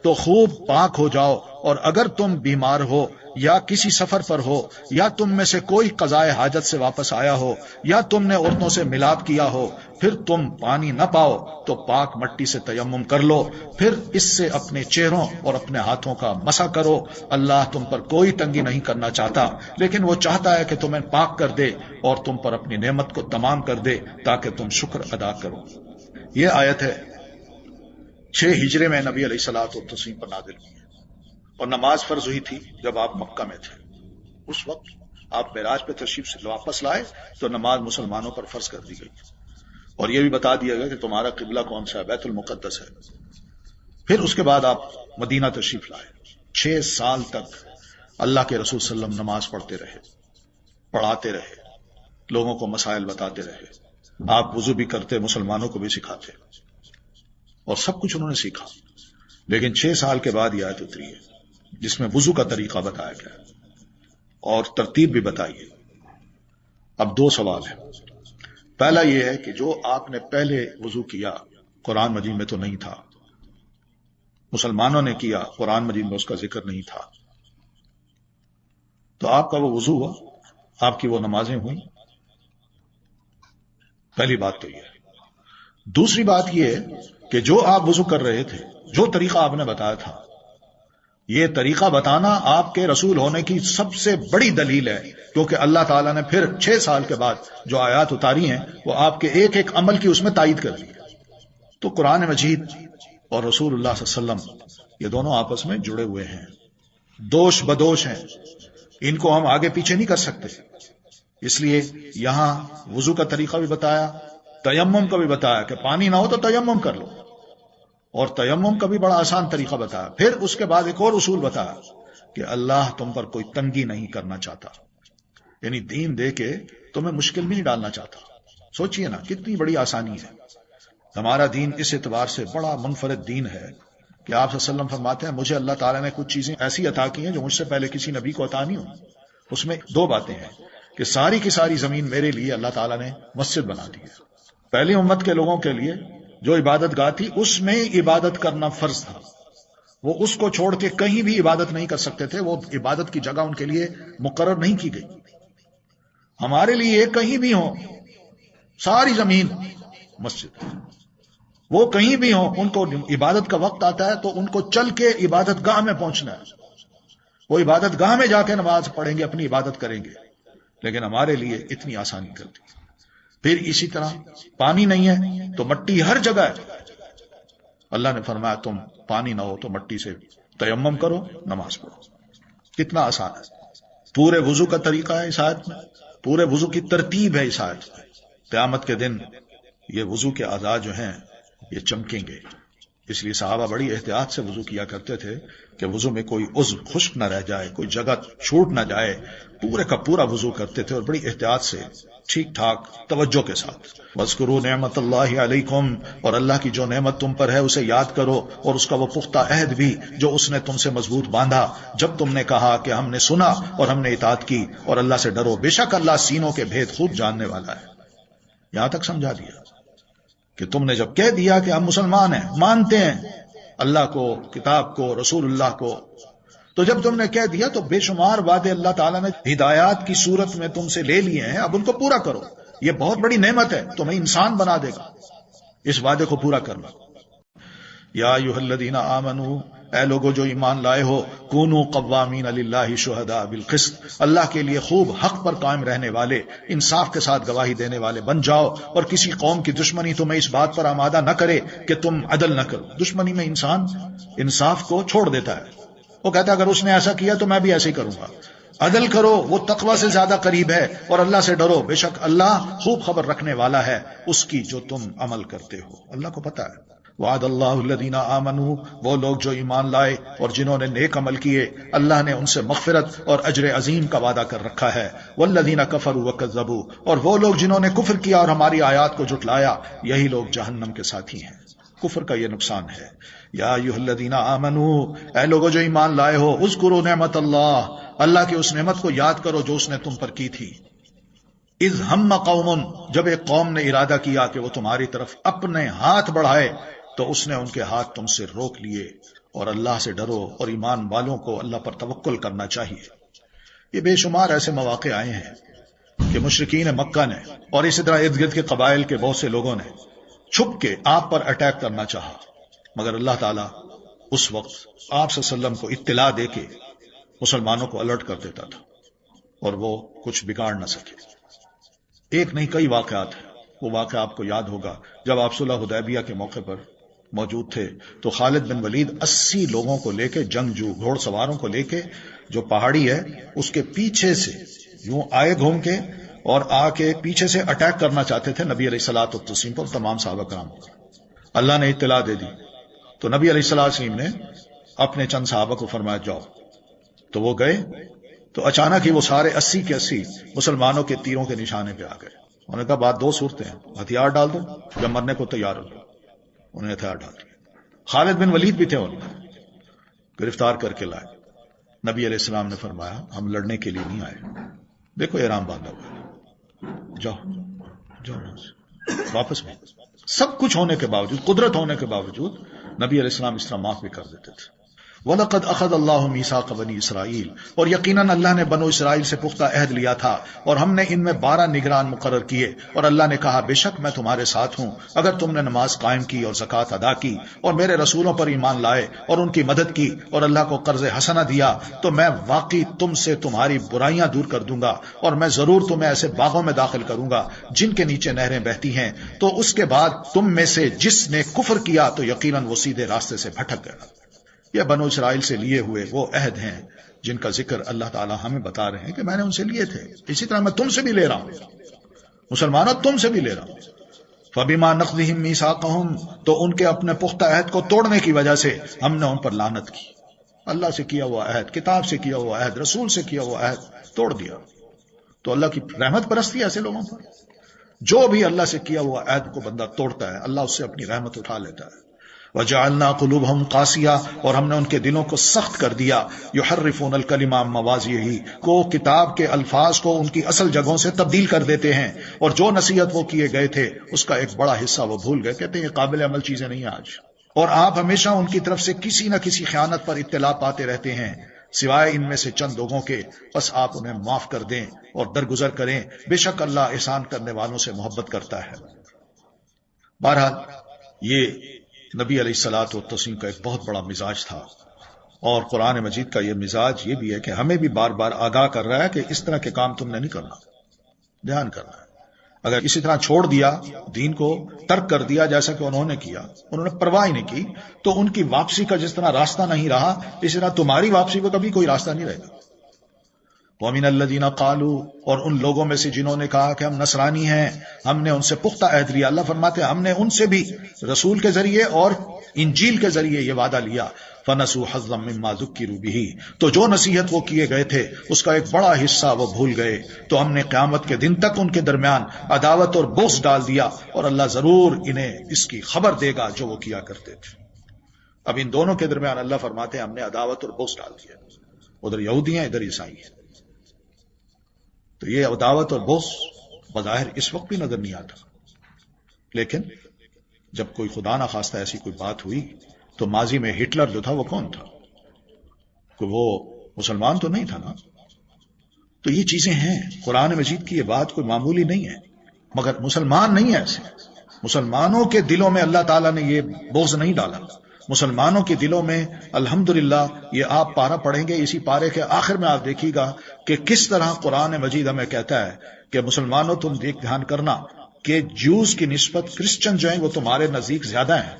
تو خوب پاک ہو جاؤ، اور اگر تم بیمار ہو یا کسی سفر پر ہو یا تم میں سے کوئی قضائے حاجت سے واپس آیا ہو یا تم نے عورتوں سے ملاپ کیا ہو، پھر تم پانی نہ پاؤ تو پاک مٹی سے تیمم کر لو، پھر اس سے اپنے چہروں اور اپنے ہاتھوں کا مسح کرو. اللہ تم پر کوئی تنگی نہیں کرنا چاہتا، لیکن وہ چاہتا ہے کہ تمہیں پاک کر دے اور تم پر اپنی نعمت کو تمام کر دے تاکہ تم شکر ادا کرو. یہ آیت ہے 6 ہجرے میں نبی علیہ الصلوۃ والتسلیم پر نازل ہوئی ہے، اور نماز فرض ہوئی تھی جب آپ مکہ میں تھے. اس وقت آپ معراج پہ تشریف سے واپس لائے تو نماز مسلمانوں پر فرض کر دی گئی، اور یہ بھی بتا دیا گیا کہ تمہارا قبلہ کون سا ہے، بیت المقدس ہے. پھر اس کے بعد آپ مدینہ تشریف لائے. 6 سال تک اللہ کے رسول صلی اللہ علیہ وسلم نماز پڑھتے رہے، پڑھاتے رہے، لوگوں کو مسائل بتاتے رہے. آپ وضو بھی کرتے، مسلمانوں کو بھی سکھاتے، اور سب کچھ انہوں نے سیکھا. لیکن 6 سال کے بعد یہ آیت اتری ہے جس میں وضو کا طریقہ بتایا گیا اور ترتیب بھی بتائی ہے. اب 2 سوال ہیں. پہلا یہ ہے کہ جو آپ نے پہلے وضو کیا قرآن مجید میں تو نہیں تھا، مسلمانوں نے کیا قرآن مجید میں اس کا ذکر نہیں تھا، تو آپ کا وہ وضو ہوا، آپ کی وہ نمازیں ہوئیں؟ پہلی بات تو یہ ہے. دوسری بات یہ ہے کہ جو آپ وضو کر رہے تھے، جو طریقہ آپ نے بتایا تھا، یہ طریقہ بتانا آپ کے رسول ہونے کی سب سے بڑی دلیل ہے، کیونکہ اللہ تعالیٰ نے پھر 6 سال کے بعد جو آیات اتاری ہیں وہ آپ کے ایک ایک عمل کی اس میں تائید کر دی. تو قرآن مجید اور رسول اللہ صلی اللہ علیہ وسلم یہ دونوں آپس میں جڑے ہوئے ہیں، دوش بدوش ہیں، ان کو ہم آگے پیچھے نہیں کر سکتے. اس لیے یہاں وضو کا طریقہ بھی بتایا، تیمم کا بھی بتایا کہ پانی نہ ہو تو تیمم کر لو، اور تیمم کا بھی بڑا آسان طریقہ بتایا. پھر اس کے بعد ایک اور اصول بتایا کہ اللہ تم پر کوئی تنگی نہیں کرنا چاہتا، یعنی دین دے کے تمہیں مشکل بھی نہیں ڈالنا چاہتا. سوچئے نا کتنی بڑی آسانی ہے. ہمارا دین اس اعتبار سے بڑا منفرد دین ہے کہ آپ صلی اللہ علیہ وسلم فرماتے ہیں مجھے اللہ تعالیٰ نے کچھ چیزیں ایسی عطا کی ہیں جو مجھ سے پہلے کسی نبی کو عطا نہیں ہوئی. اس میں 2 باتیں ہیں کہ ساری کی ساری زمین میرے لیے اللہ تعالیٰ نے مسجد بنا دی ہے. پہلی امت کے لوگوں کے لیے جو عبادت گاہ تھی اس میں عبادت کرنا فرض تھا، وہ اس کو چھوڑ کے کہیں بھی عبادت نہیں کر سکتے تھے، وہ عبادت کی جگہ ان کے لیے مقرر نہیں کی گئی. ہمارے لیے کہیں بھی ہو، ساری زمین مسجد، وہ کہیں بھی ہوں، ان کو عبادت کا وقت آتا ہے تو ان کو چل کے عبادت گاہ میں پہنچنا ہے، وہ عبادت گاہ میں جا کے نماز پڑھیں گے، اپنی عبادت کریں گے. لیکن ہمارے لیے اتنی آسانی کر دی. پھر اسی طرح پانی نہیں ہے تو مٹی ہر جگہ ہے، اللہ نے فرمایا تم پانی نہ ہو تو مٹی سے تیمم کرو، نماز پڑھو. کتنا آسان ہے. پورے وضو کا طریقہ ہے اس آیت میں، پورے وضو کی ترتیب ہے اس آیت میں. قیامت کے دن یہ وضو کے اعضاء جو ہیں یہ چمکیں گے. اس لیے صحابہ بڑی احتیاط سے وضو کیا کرتے تھے کہ وضو میں کوئی عضو خشک نہ رہ جائے، کوئی جگہ چھوٹ نہ جائے. پورے کا پورا وضو کرتے تھے اور بڑی احتیاط سے، ٹھیک ٹھاک توجہ کے ساتھ. وَاذْكُرُوا نِعْمَتَ اللَّهِ عَلَيْكُمْ، اور اللہ کی جو نعمت تم پر ہے اسے یاد کرو، اور اس کا وہ پختہ عہد بھی جو اس نے تم سے مضبوط باندھا جب تم نے کہا کہ ہم نے سنا اور ہم نے اطاعت کی، اور اللہ سے ڈرو، بے شک اللہ سینوں کے بھید خوب جاننے والا ہے. یہاں تک سمجھا دیا کہ تم نے جب کہہ دیا کہ ہم مسلمان ہیں، مانتے ہیں اللہ کو، کتاب کو، رسول اللہ کو، تو جب تم نے کہہ دیا تو بے شمار وعدے اللہ تعالیٰ نے ہدایات کی صورت میں تم سے لے لیے ہیں، اب ان کو پورا کرو. یہ بہت بڑی نعمت ہے، تمہیں انسان بنا دے گا، اس وعدے کو پورا کرنا. یا ایھا الذین آمنوا، اے لوگو جو ایمان لائے ہو، کونوا قوامین للہ شہداء بالقسط، اللہ کے لیے خوب حق پر قائم رہنے والے، انصاف کے ساتھ گواہی دینے والے بن جاؤ، اور کسی قوم کی دشمنی تمہیں اس بات پر آمادہ نہ کرے کہ تم عدل نہ کرو۔ دشمنی میں انسان انصاف کو چھوڑ دیتا ہے، وہ کہتا ہے اگر اس نے ایسا کیا تو میں بھی ایسے ہی کروں گا۔ عدل کرو، وہ تقوی سے زیادہ قریب ہے، اور اللہ سے ڈرو، بے شک اللہ خوب خبر رکھنے والا ہے اس کی جو تم عمل کرتے ہو، اللہ کو پتا ہے۔ وعد اللہ الذین آمنوا، وہ لوگ جو ایمان لائے اور جنہوں نے نیک عمل کیے، اللہ نے ان سے مغفرت اور اجر عظیم کا وعدہ کر رکھا ہے۔ والذین کفروا وکذبوا، اور وہ لوگ جنہوں نے کفر کیا اور ہماری آیات کو جھٹلایا، یہی لوگ جہنم کے ساتھی ہیں۔ کفر کا یہ نقصان ہے۔ یا ایھا الذین آمنوا، اے لوگو جو ایمان لائے ہو، اذکروا نعمت اللہ، اللہ کی اس نعمت کو یاد کرو جو اس نے تم پر کی تھی۔ اذ ہم قوم، جب ایک قوم نے ارادہ کیا کہ وہ تمہاری طرف اپنے ہاتھ بڑھائے تو اس نے ان کے ہاتھ تم سے روک لیے، اور اللہ سے ڈرو، اور ایمان والوں کو اللہ پر توکل کرنا چاہیے۔ یہ بے شمار ایسے مواقع آئے ہیں کہ مشرکین مکہ نے اور اسی طرح ارد گرد کے قبائل کے بہت سے لوگوں نے چھپ کے آپ پر اٹیک کرنا چاہا، مگر اللہ تعالیٰ اس وقت آپ صلی اللہ علیہ وسلم کو اطلاع دے کے مسلمانوں کو الرٹ کر دیتا تھا، اور وہ کچھ بگاڑ نہ سکے۔ ایک نہیں کئی واقعات ہیں۔ وہ واقعہ آپ کو یاد ہوگا جب آپ صلح حدیبیہ کے موقع پر موجود تھے تو خالد بن ولید 80 لوگوں کو لے کے، جنگجو گھوڑ سواروں کو لے کے، جو پہاڑی ہے اس کے پیچھے سے یوں آئے گھوم کے اور آ کے پیچھے سے اٹیک کرنا چاہتے تھے نبی علیہ الصلوۃ والتسلیم پر، تمام صحابہ کرام کو۔ اللہ نے اطلاع دے دی تو نبی علیہ الصلوۃ والتسلیم نے اپنے چند صحابہ کو فرمایا جاؤ، تو وہ گئے تو اچانک ہی وہ سارے 80 کے 80 مسلمانوں کے تیروں کے نشانے پہ آ گئے۔ انہوں نے کہا بات دو صورتیں ہیں، ہتھیار ڈال دو یا مرنے کو تیار ہو جاؤ۔ انہوں نے ہتھیار ڈال دیا۔ خالد بن ولید بھی تھے، ان کو گرفتار کر کے لائے۔ نبی علیہ السلام نے فرمایا ہم لڑنے کے لیے نہیں آئے، دیکھو احرام باندھا ہوا، جاؤ جاؤ واپس میں۔ سب کچھ ہونے کے باوجود، قدرت ہونے کے باوجود، نبی علیہ السلام اس طرح معاف بھی کر دیتے تھے۔ وَلَقَدْ أَخَذَ اللَّهُ مِيثَاقَ بَنِي إِسْرَائِيلَ، اور یقیناً اللہ نے بنو اسرائیل سے پختہ عہد لیا تھا، اور ہم نے ان میں 12 نگران مقرر کیے، اور اللہ نے کہا بے شک میں تمہارے ساتھ ہوں اگر تم نے نماز قائم کی اور زکوٰۃ ادا کی اور میرے رسولوں پر ایمان لائے اور ان کی مدد کی اور اللہ کو قرض حسنہ دیا، تو میں واقعی تم سے تمہاری برائیاں دور کر دوں گا، اور میں ضرور تمہیں ایسے باغوں میں داخل کروں گا جن کے نیچے نہریں بہتی ہیں۔ تو اس کے بعد تم میں سے جس نے کفر کیا تو یقیناً وہ سیدھے راستے سے بھٹک گیا۔ یہ بنو اسرائیل سے لیے ہوئے وہ عہد ہیں جن کا ذکر اللہ تعالیٰ ہمیں بتا رہے ہیں کہ میں نے ان سے لیے تھے، اسی طرح میں تم سے بھی لے رہا ہوں، مسلمانوں تم سے بھی لے رہا ہوں۔ فَبِمَا نَقْضِهِمْ مِيثَاقَهُمْ، تو ان کے اپنے پختہ عہد کو توڑنے کی وجہ سے ہم نے ان پر لعنت کی۔ اللہ سے کیا ہوا عہد، کتاب سے کیا ہوا عہد، رسول سے کیا ہوا عہد توڑ دیا، تو اللہ کی رحمت برستی ہے ایسے لوگوں پر۔ جو بھی اللہ سے کیا ہوا عہد کو بندہ توڑتا ہے، اللہ اس سے اپنی رحمت اٹھا لیتا ہے۔ وَجَعَلْنَا قُلُوبَهُمْ قَاسِيَةً، اور ہم نے ان کے دلوں کو سخت کر دیا، يُحَرِّفُونَ الْكَلِمَ عَن مَّوَاضِعِهِ، کو کتاب کے الفاظ کو ان کی اصل جگہوں سے تبدیل کر دیتے ہیں، اور جو نصیحت وہ کیے گئے تھے اس کا ایک بڑا حصہ وہ بھول گئے۔ کہتے ہیں یہ قابل عمل چیزیں نہیں ہیں آج، اور آپ ہمیشہ ان کی طرف سے کسی نہ کسی خیانت پر اطلاع پاتے رہتے ہیں، سوائے ان میں سے چند لوگوں کے، بس آپ انہیں معاف کر دیں اور درگزر کریں، بے شک اللہ احسان کرنے والوں سے محبت کرتا ہے۔ بہرحال یہ نبی علیہ الصلوۃ والتسلیم کا ایک بہت بڑا مزاج تھا، اور قرآن مجید کا یہ مزاج یہ بھی ہے کہ ہمیں بھی بار بار آگاہ کر رہا ہے کہ اس طرح کے کام تم نے نہیں کرنا، دھیان کرنا ہے۔ اگر اسی طرح چھوڑ دیا، دین کو ترک کر دیا جیسا کہ انہوں نے کیا، انہوں نے پرواہ نہیں کی، تو ان کی واپسی کا جس طرح راستہ نہیں رہا، اسی طرح تمہاری واپسی کا کبھی کوئی راستہ نہیں رہے گا۔ وَمِنَ الَّذِينَ قَالُوا، اور ان لوگوں میں سے جنہوں نے کہا کہ ہم نصرانی ہیں، ہم نے ان سے پختہ عہد لیا۔ اللہ فرماتے ہیں ہم نے ان سے بھی رسول کے ذریعے اور انجیل کے ذریعے یہ وعدہ لیا۔ فَنَسُوا حَظًّا مِّمَّا ذُكِّرُوا بِهِ، تو جو نصیحت وہ کیے گئے تھے اس کا ایک بڑا حصہ وہ بھول گئے، تو ہم نے قیامت کے دن تک ان کے درمیان عداوت اور بغض ڈال دیا، اور اللہ ضرور انہیں اس کی خبر دے گا جو وہ کیا کرتے تھے۔ اب ان دونوں کے درمیان اللہ فرماتے ہیں ہم نے عداوت اور بغض ڈال دیا، ادھر یہودی ہیں ادھر عیسائی ہیں۔ تو یہ عداوت اور بغض بظاہر اس وقت بھی نظر نہیں آتا، لیکن جب کوئی خدا نہ خواستہ ایسی کوئی بات ہوئی تو ماضی میں ہٹلر جو تھا وہ کون تھا؟ کوئی وہ مسلمان تو نہیں تھا نا۔ تو یہ چیزیں ہیں، قرآن مجید کی یہ بات کوئی معمولی نہیں ہے، مگر مسلمان نہیں ہے ایسے۔ مسلمانوں کے دلوں میں اللہ تعالیٰ نے یہ بغض نہیں ڈالا، مسلمانوں کے دلوں میں الحمدللہ یہ آپ پارہ پڑھیں گے، اسی پارے کے آخر میں آپ دیکھیے گا کہ کس طرح قرآن مجید ہمیں کہتا ہے کہ مسلمانوں تم دھیان کرنا کہ جوز کی نسبت کرسچن جو ہیں وہ تمہارے نزدیک زیادہ ہیں،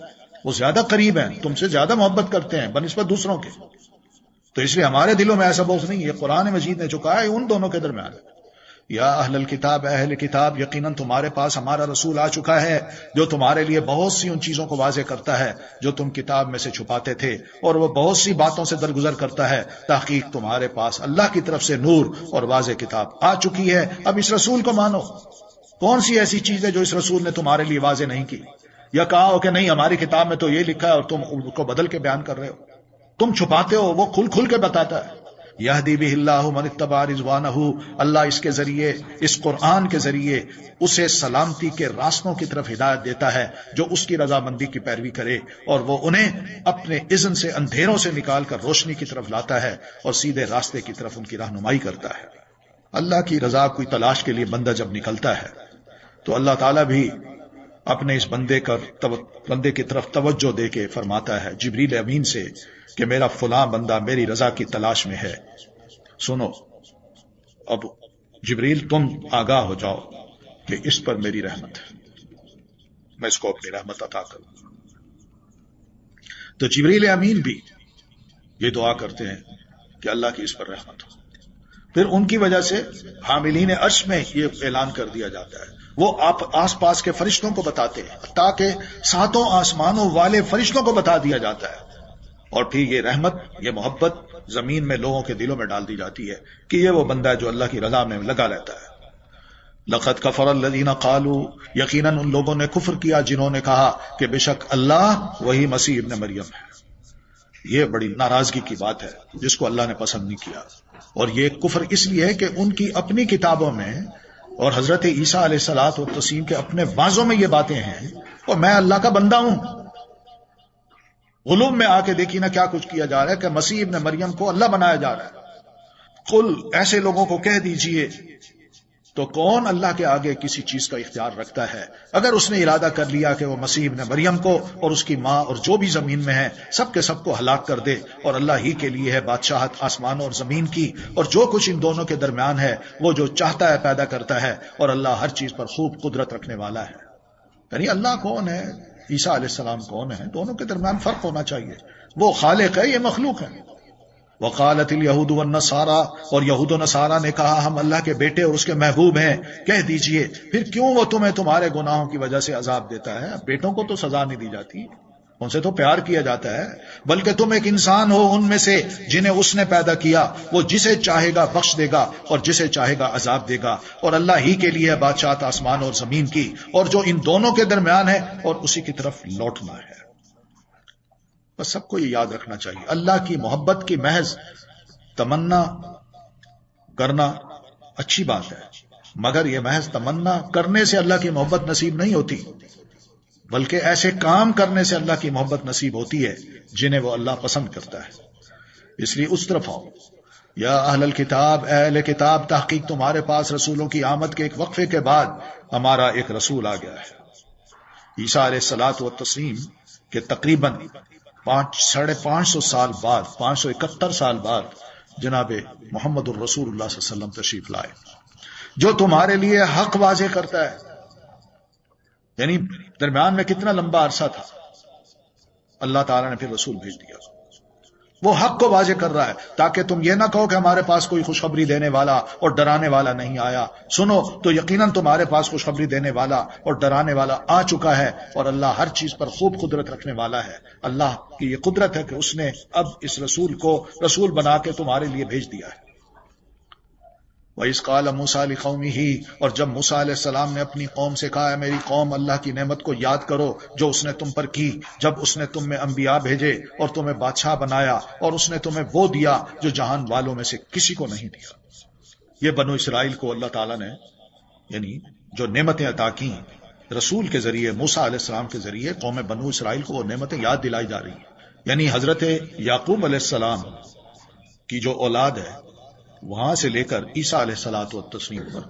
وہ زیادہ قریب ہیں، تم سے زیادہ محبت کرتے ہیں بنسبت دوسروں کے. تو اس لیے ہمارے دلوں میں ایسا بغض نہیں، یہ قرآن مجید نے جو کہا ہے ان دونوں کے درمیان ہے. یا اہل الکتاب، اہل کتاب، یقیناً تمہارے پاس ہمارا رسول آ چکا ہے جو تمہارے لیے بہت سی ان چیزوں کو واضح کرتا ہے جو تم کتاب میں سے چھپاتے تھے، اور وہ بہت سی باتوں سے درگزر کرتا ہے. تحقیق تمہارے پاس اللہ کی طرف سے نور اور واضح کتاب آ چکی ہے، اب اس رسول کو مانو. کون سی ایسی چیز ہے جو اس رسول نے تمہارے لیے واضح نہیں کی؟ یا کہا ہو کہ نہیں ہماری کتاب میں تو یہ لکھا ہے اور تم ان کو بدل کے بیان کر رہے ہو، تم چھپاتے ہو، وہ کھل کھل کے بتاتا ہے. یہدی بہ اللہ من اتبع رضوانہ، اللہ اس کے ذریعے، اس قرآن کے ذریعے اسے سلامتی کے راستوں کی طرف ہدایت دیتا ہے جو اس کی رضامندی کی پیروی کرے، اور وہ انہیں اپنے اذن سے اندھیروں سے نکال کر روشنی کی طرف لاتا ہے اور سیدھے راستے کی طرف ان کی رہنمائی کرتا ہے. اللہ کی رضا کوئی تلاش کے لیے بندہ جب نکلتا ہے تو اللہ تعالیٰ بھی اپنے اس بندے کی طرف توجہ دے کے فرماتا ہے جبریل امین سے کہ میرا فلاں بندہ میری رضا کی تلاش میں ہے، سنو اب جبریل تم آگاہ ہو جاؤ کہ اس پر میری رحمت ہے، میں اس کو اپنی رحمت عطا کروں. تو جبریل امین بھی یہ دعا کرتے ہیں کہ اللہ کی اس پر رحمت ہو. پھر ان کی وجہ سے حاملین عرش میں یہ اعلان کر دیا جاتا ہے، وہ آپ آس پاس کے فرشتوں کو بتاتے ہیں تاکہ ساتوں آسمانوں والے فرشتوں کو بتا دیا جاتا ہے، اور پھر یہ رحمت، یہ محبت زمین میں لوگوں کے دلوں میں ڈال دی جاتی ہے کہ یہ وہ بندہ ہے جو اللہ کی رضا میں لگا رہتا ہے. لقد کفر الذین قالوا، یقیناً ان لوگوں نے کفر کیا جنہوں نے کہا کہ بے شک اللہ وہی مسیح ابن مریم ہے. یہ بڑی ناراضگی کی بات ہے جس کو اللہ نے پسند نہیں کیا، اور یہ کفر اس لیے ہے کہ ان کی اپنی کتابوں میں اور حضرت عیسیٰ علیہ الصلوۃ والتسلیم کے اپنے واضحوں میں یہ باتیں ہیں، اور میں اللہ کا بندہ ہوں. غلوم میں آ کے دیکھیے نا کیا کچھ کیا جا رہا ہے کہ مسیح ابن مریم کو اللہ بنایا جا رہا ہے. قل، ایسے لوگوں کو کہہ دیجئے، تو کون اللہ کے آگے کسی چیز کا اختیار رکھتا ہے؟ اگر اس نے ارادہ کر لیا کہ وہ مسیح ابن مریم کو اور اس کی ماں اور جو بھی زمین میں ہے سب کے سب کو ہلاک کر دے، اور اللہ ہی کے لیے ہے بادشاہت آسمانوں اور زمین کی، اور جو کچھ ان دونوں کے درمیان ہے وہ جو چاہتا ہے پیدا کرتا ہے، اور اللہ ہر چیز پر خوب قدرت رکھنے والا ہے. یعنی اللہ کون ہے، عیسیٰ علیہ السلام کون ہے، دونوں کے درمیان فرق ہونا چاہیے. وہ خالق ہے، یہ مخلوق ہے. وقالت الیہود والنصارى، اور یہود و نصارہ نے کہا ہم اللہ کے بیٹے اور اس کے محبوب ہیں. کہہ دیجئے پھر کیوں وہ تمہیں تمہارے گناہوں کی وجہ سے عذاب دیتا ہے؟ بیٹوں کو تو سزا نہیں دی جاتی، ان سے تو پیار کیا جاتا ہے، بلکہ تم ایک انسان ہو ان میں سے جنہیں اس نے پیدا کیا. وہ جسے چاہے گا بخش دے گا اور جسے چاہے گا عذاب دے گا، اور اللہ ہی کے لیے ہے بادشاہت آسمان اور زمین کی اور جو ان دونوں کے درمیان ہے، اور اسی کی طرف لوٹنا ہے. بس سب کو یہ یاد رکھنا چاہیے، اللہ کی محبت کی محض تمنا کرنا اچھی بات ہے، مگر یہ محض تمنا کرنے سے اللہ کی محبت نصیب نہیں ہوتی، بلکہ ایسے کام کرنے سے اللہ کی محبت نصیب ہوتی ہے جنہیں وہ اللہ پسند کرتا ہے. اس لیے اس طرف آؤ. یا اہل الکتاب، اہل کتاب، تحقیق تمہارے پاس رسولوں کی آمد کے ایک وقفے کے بعد ہمارا ایک رسول آ گیا ہے. عیسیٰ علیہ الصلوۃ والتسلیم کے تقریباً 550 سال بعد، 571 سال بعد جناب محمد الرسول اللہ صلی اللہ علیہ وسلم تشریف لائے، جو تمہارے لیے حق واضح کرتا ہے. یعنی درمیان میں کتنا لمبا عرصہ تھا، اللہ تعالیٰ نے پھر رسول بھیج دیا. وہ حق کو واضح کر رہا ہے تاکہ تم یہ نہ کہو کہ ہمارے پاس کوئی خوشخبری دینے والا اور ڈرانے والا نہیں آیا. سنو تو یقیناً تمہارے پاس خوشخبری دینے والا اور ڈرانے والا آ چکا ہے، اور اللہ ہر چیز پر خوب قدرت رکھنے والا ہے. اللہ کی یہ قدرت ہے کہ اس نے اب اس رسول کو رسول بنا کے تمہارے لیے بھیج دیا ہے. وَإِذْ قَالَ مُوسَىٰ لِقَوْمِهِ، اور جب موسیٰ علیہ السلام نے اپنی قوم سے کہا ہے میری قوم اللہ کی نعمت کو یاد کرو جو اس نے تم پر کی، جب اس نے تم میں انبیاء بھیجے اور تمہیں بادشاہ بنایا، اور اس نے تمہیں وہ دیا جو جہان والوں میں سے کسی کو نہیں دیا. یہ بنو اسرائیل کو اللہ تعالیٰ نے یعنی جو نعمتیں عطا کی رسول کے ذریعے، موسیٰ علیہ السلام کے ذریعے، قوم بنو اسرائیل کو وہ نعمتیں یاد دلائی جا رہی ہیں. یعنی حضرت یعقوب علیہ السلام کی جو اولاد ہے وہاں سے لے کر عیسیٰ علیہ الصلوۃ والتسلیم پر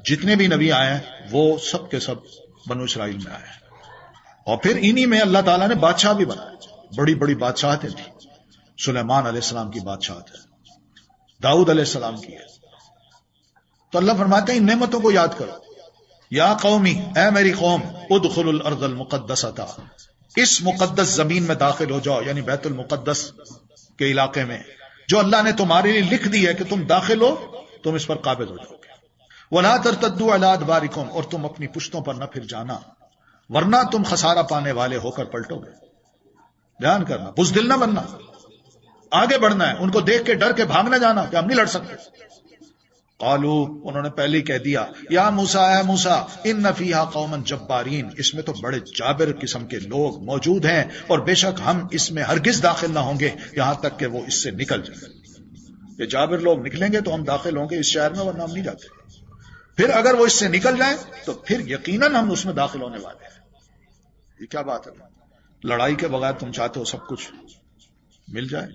جتنے بھی نبی آئے ہیں وہ سب کے سب بنو اسرائیل میں آئے ہیں. اور پھر انہی میں اللہ تعالیٰ نے بادشاہ بھی بنایا، بڑی بڑی بادشاہتیں تھیں، سلیمان علیہ السلام کی بادشاہت ہے، داؤد علیہ السلام کی ہے۔ تو اللہ فرماتے ہیں ان نعمتوں کو یاد کرو۔ یا قومی، اے میری قوم، ادخلوا الارض المقدسۃ، اس مقدس زمین میں داخل ہو جاؤ، یعنی بیت المقدس کے علاقے میں جو اللہ نے تمہارے لیے لکھ دی ہے کہ تم داخل ہو، تم اس پر قابض ہو جاؤ گے۔ وَلَا تَرْتَدُّوا عَلَىٰ أَدْبَارِكُمْ، اور تم اپنی پشتوں پر نہ پھر جانا، ورنہ تم خسارہ پانے والے ہو کر پلٹو گے۔ دھیان کرنا، بزدل نہ بننا، آگے بڑھنا ہے، ان کو دیکھ کے ڈر کے بھاگ نہ جانا کہ ہم نہیں لڑ سکتے۔ قالوا، انہوں نے پہلے ہی کہہ دیا، یا موسیٰ، اے موسیٰ، ان فیہا قوما جبارین، اس میں تو بڑے جابر قسم کے لوگ موجود ہیں، اور بے شک ہم اس میں ہرگز داخل نہ ہوں گے یہاں تک کہ وہ اس سے نکل جائیں۔ یہ جابر لوگ نکلیں گے تو ہم داخل ہوں گے اس شہر میں، ورنہ ہم نہیں جاتے۔ پھر اگر وہ اس سے نکل جائیں تو پھر یقیناً ہم اس میں داخل ہونے والے ہیں۔ یہ کیا بات ہے؟ لڑائی کے بغیر تم چاہتے ہو سب کچھ مل جائے؟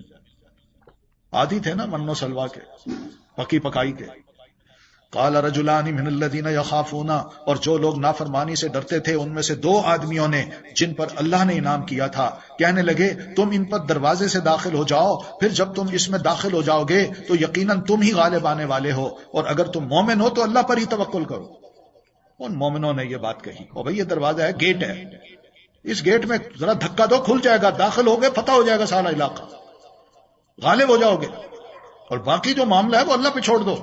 عادی تھے نا من و سلوا کے، پکی پکائی کے۔ قال رجلان من الذین یخافون، اور جو لوگ نافرمانی سے ڈرتے تھے ان میں سے دو آدمیوں نے جن پر اللہ نے انعام کیا تھا، کہنے لگے تم ان پر دروازے سے داخل ہو جاؤ، پھر جب تم اس میں داخل ہو جاؤ گے تو یقیناً تم ہی غالب آنے والے ہو، اور اگر تم مومن ہو تو اللہ پر ہی توکل کرو۔ ان مومنوں نے یہ بات کہی، اور بھئی یہ دروازہ ہے، گیٹ ہے، اس گیٹ میں ذرا دھکا دو، کھل جائے گا، داخل ہو گے فتح ہو جائے گا سارا علاقہ، غالب ہو جاؤ گے، اور باقی جو معاملہ ہے وہ اللہ پہ چھوڑ دو،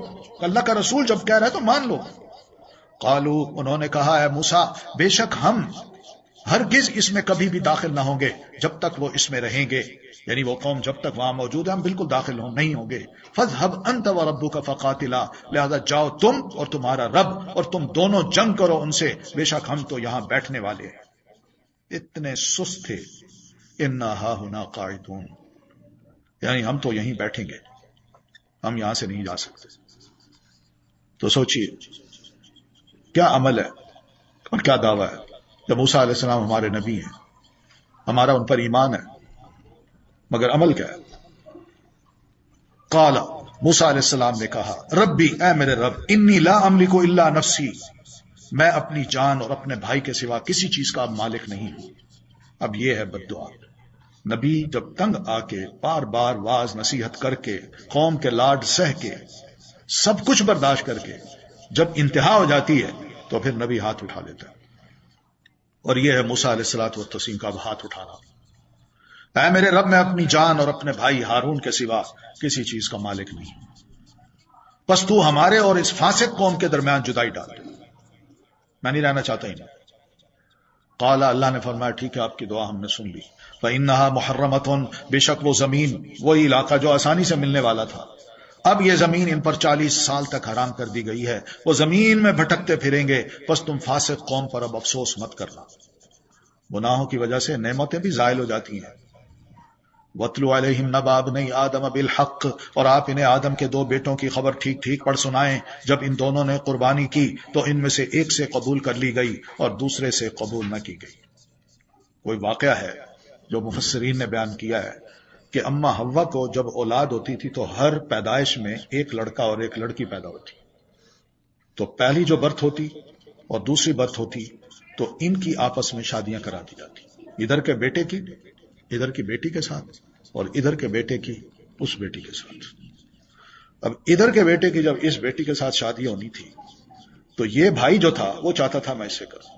اللہ کا رسول جب کہہ رہا ہے تو مان لو۔ قالو، انہوں نے کہا، اے موسیٰ، بے شک ہم ہرگز اس میں کبھی بھی داخل نہ ہوں گے جب تک وہ اس میں رہیں گے، یعنی وہ قوم جب تک وہاں موجود ہے ہم بالکل داخل نہیں ہوں گے۔ فَاذْهَبْ أَنْتَ وَرَبُّكَ فَقَاتِلَا، لہذا جاؤ تم اور تمہارا رب اور تم دونوں جنگ کرو ان سے، بے شک ہم تو یہاں بیٹھنے والے ہیں۔ اتنے سست تھے، اِنَّا هَاهُنَا قَاعِدُونَ، یعنی ہم تو یہیں بیٹھیں گے، ہم یہاں سے نہیں جا سکتے۔ تو سوچئے کیا عمل ہے اور کیا دعویٰ ہے کہ موسیٰ علیہ السلام ہمارے نبی ہیں، ہمارا ان پر ایمان ہے، مگر عمل کیا ہے؟ قال، موسیٰ علیہ السلام نے کہا، ربی، اے میرے رب، انی لا املک الا نفسی، میں اپنی جان اور اپنے بھائی کے سوا کسی چیز کا مالک نہیں ہوں۔ اب یہ ہے بد دعا۔ نبی جب تنگ آ کے بار بار واز نصیحت کر کے قوم کے لاڈ سہ کے سب کچھ برداشت کر کے جب انتہا ہو جاتی ہے تو پھر نبی ہاتھ اٹھا لیتا ہے، اور یہ ہے موسیٰ علیہ الصلوۃ والتسلیم کا ہاتھ اٹھانا۔ اے میرے رب، میں اپنی جان اور اپنے بھائی ہارون کے سوا کسی چیز کا مالک نہیں ہوں، بس تو ہمارے اور اس فاسق قوم کے درمیان جدائی ڈال دے، میں نہیں رہنا چاہتا ہی نہیں۔ قال، اللہ نے فرمایا ٹھیک ہے، آپ کی دعا ہم نے سن لی۔ فَإِنَّهَا مُحَرَّمَةٌ، بے شک وہ زمین، وہی علاقہ جو آسانی سے ملنے والا تھا، اب یہ زمین ان پر 40 سال تک حرام کر دی گئی ہے، وہ زمین میں بھٹکتے پھریں گے، بس تم فاسق قوم پر اب افسوس مت کرنا۔ گناہوں کی وجہ سے نعمتیں بھی زائل ہو جاتی ہیں۔ وَاتْلُ عَلَيْهِمْ نَبَأَ ابْنَيْ آدَمَ بِالْحَقِّ، اور آپ انہیں آدم کے دو بیٹوں کی خبر ٹھیک ٹھیک پڑھ سنائیں، جب ان دونوں نے قربانی کی تو ان میں سے ایک سے قبول کر لی گئی اور دوسرے سے قبول نہ کی گئی۔ کوئی واقعہ ہے جو مفسرین نے بیان کیا ہے کہ اما حوا کو جب اولاد ہوتی تھی تو ہر پیدائش میں ایک لڑکا اور ایک لڑکی پیدا ہوتی، تو پہلی جو برتھ ہوتی اور دوسری برتھ ہوتی تو ان کی آپس میں شادیاں کرا دی جاتی، ادھر کے بیٹے کی ادھر کی بیٹی کے ساتھ اور ادھر کے بیٹے کی اس بیٹی کے ساتھ۔ اب ادھر کے بیٹے کی جب اس بیٹی کے ساتھ شادی ہونی تھی تو یہ بھائی جو تھا وہ چاہتا تھا میں اس سے کروں،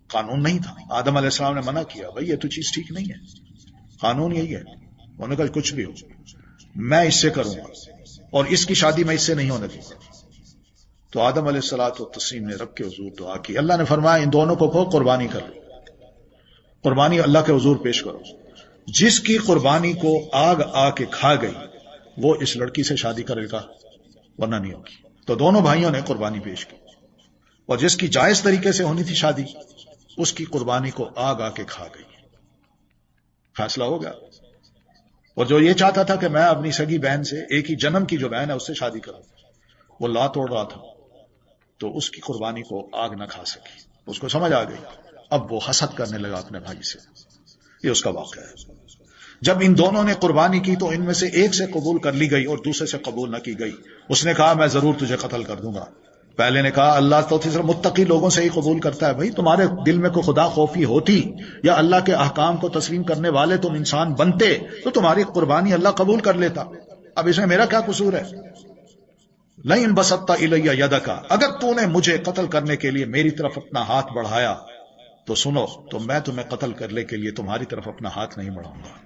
قانون نہیں تھا، آدم علیہ السلام نے منع کیا، بھائی یہ تو چیز ٹھیک نہیں ہے، قانون یہی ہے۔ انہوں نے کہا کچھ بھی ہو میں اس سے کروں گا اور اس کی شادی میں اس سے نہیں ہونے دوں گا۔ تو آدم علیہ الصلوۃ والتسلیم نے رب کے حضور دعا کی، اللہ نے فرمایا ان دونوں کو قربانی کر لو، قربانی اللہ کے حضور پیش کرو، جس کی قربانی کو آگ آ کے کھا گئی وہ اس لڑکی سے شادی کرے گا ورنہ نہیں ہوگی۔ تو دونوں بھائیوں نے قربانی پیش کی، اور جس کی جائز طریقے سے ہونی تھی شادی اس کی قربانی کو آگ آ کے کھا گئی، فیصلہ ہو گیا۔ اور جو یہ چاہتا تھا کہ میں اپنی سگی بہن سے، ایک ہی جنم کی جو بہن ہے اس سے شادی کروں، وہ لا توڑ رہا تھا، تو اس کی قربانی کو آگ نہ کھا سکی، اس کو سمجھ آ گئی، اب وہ حسد کرنے لگا اپنے بھائی سے۔ یہ اس کا واقعہ ہے۔ جب ان دونوں نے قربانی کی تو ان میں سے ایک سے قبول کر لی گئی اور دوسرے سے قبول نہ کی گئی، اس نے کہا میں ضرور تجھے قتل کر دوں گا، پہلے نے کہا اللہ تو صرف متقی لوگوں سے ہی قبول کرتا ہے. بھائی تمہارے دل میں کوئی خدا خوفی ہوتی یا اللہ کے احکام کو تسلیم کرنے والے تم انسان بنتے تو تمہاری قربانی اللہ قبول کر لیتا. اب اس میں میرا کیا قصور ہے؟ لئن بسطت الی یدک، اگر تو نے مجھے قتل کرنے کے لیے میری طرف اپنا ہاتھ بڑھایا تو سنو، تو میں تمہیں قتل کرنے کے لیے تمہاری طرف اپنا ہاتھ نہیں بڑھاؤں گا.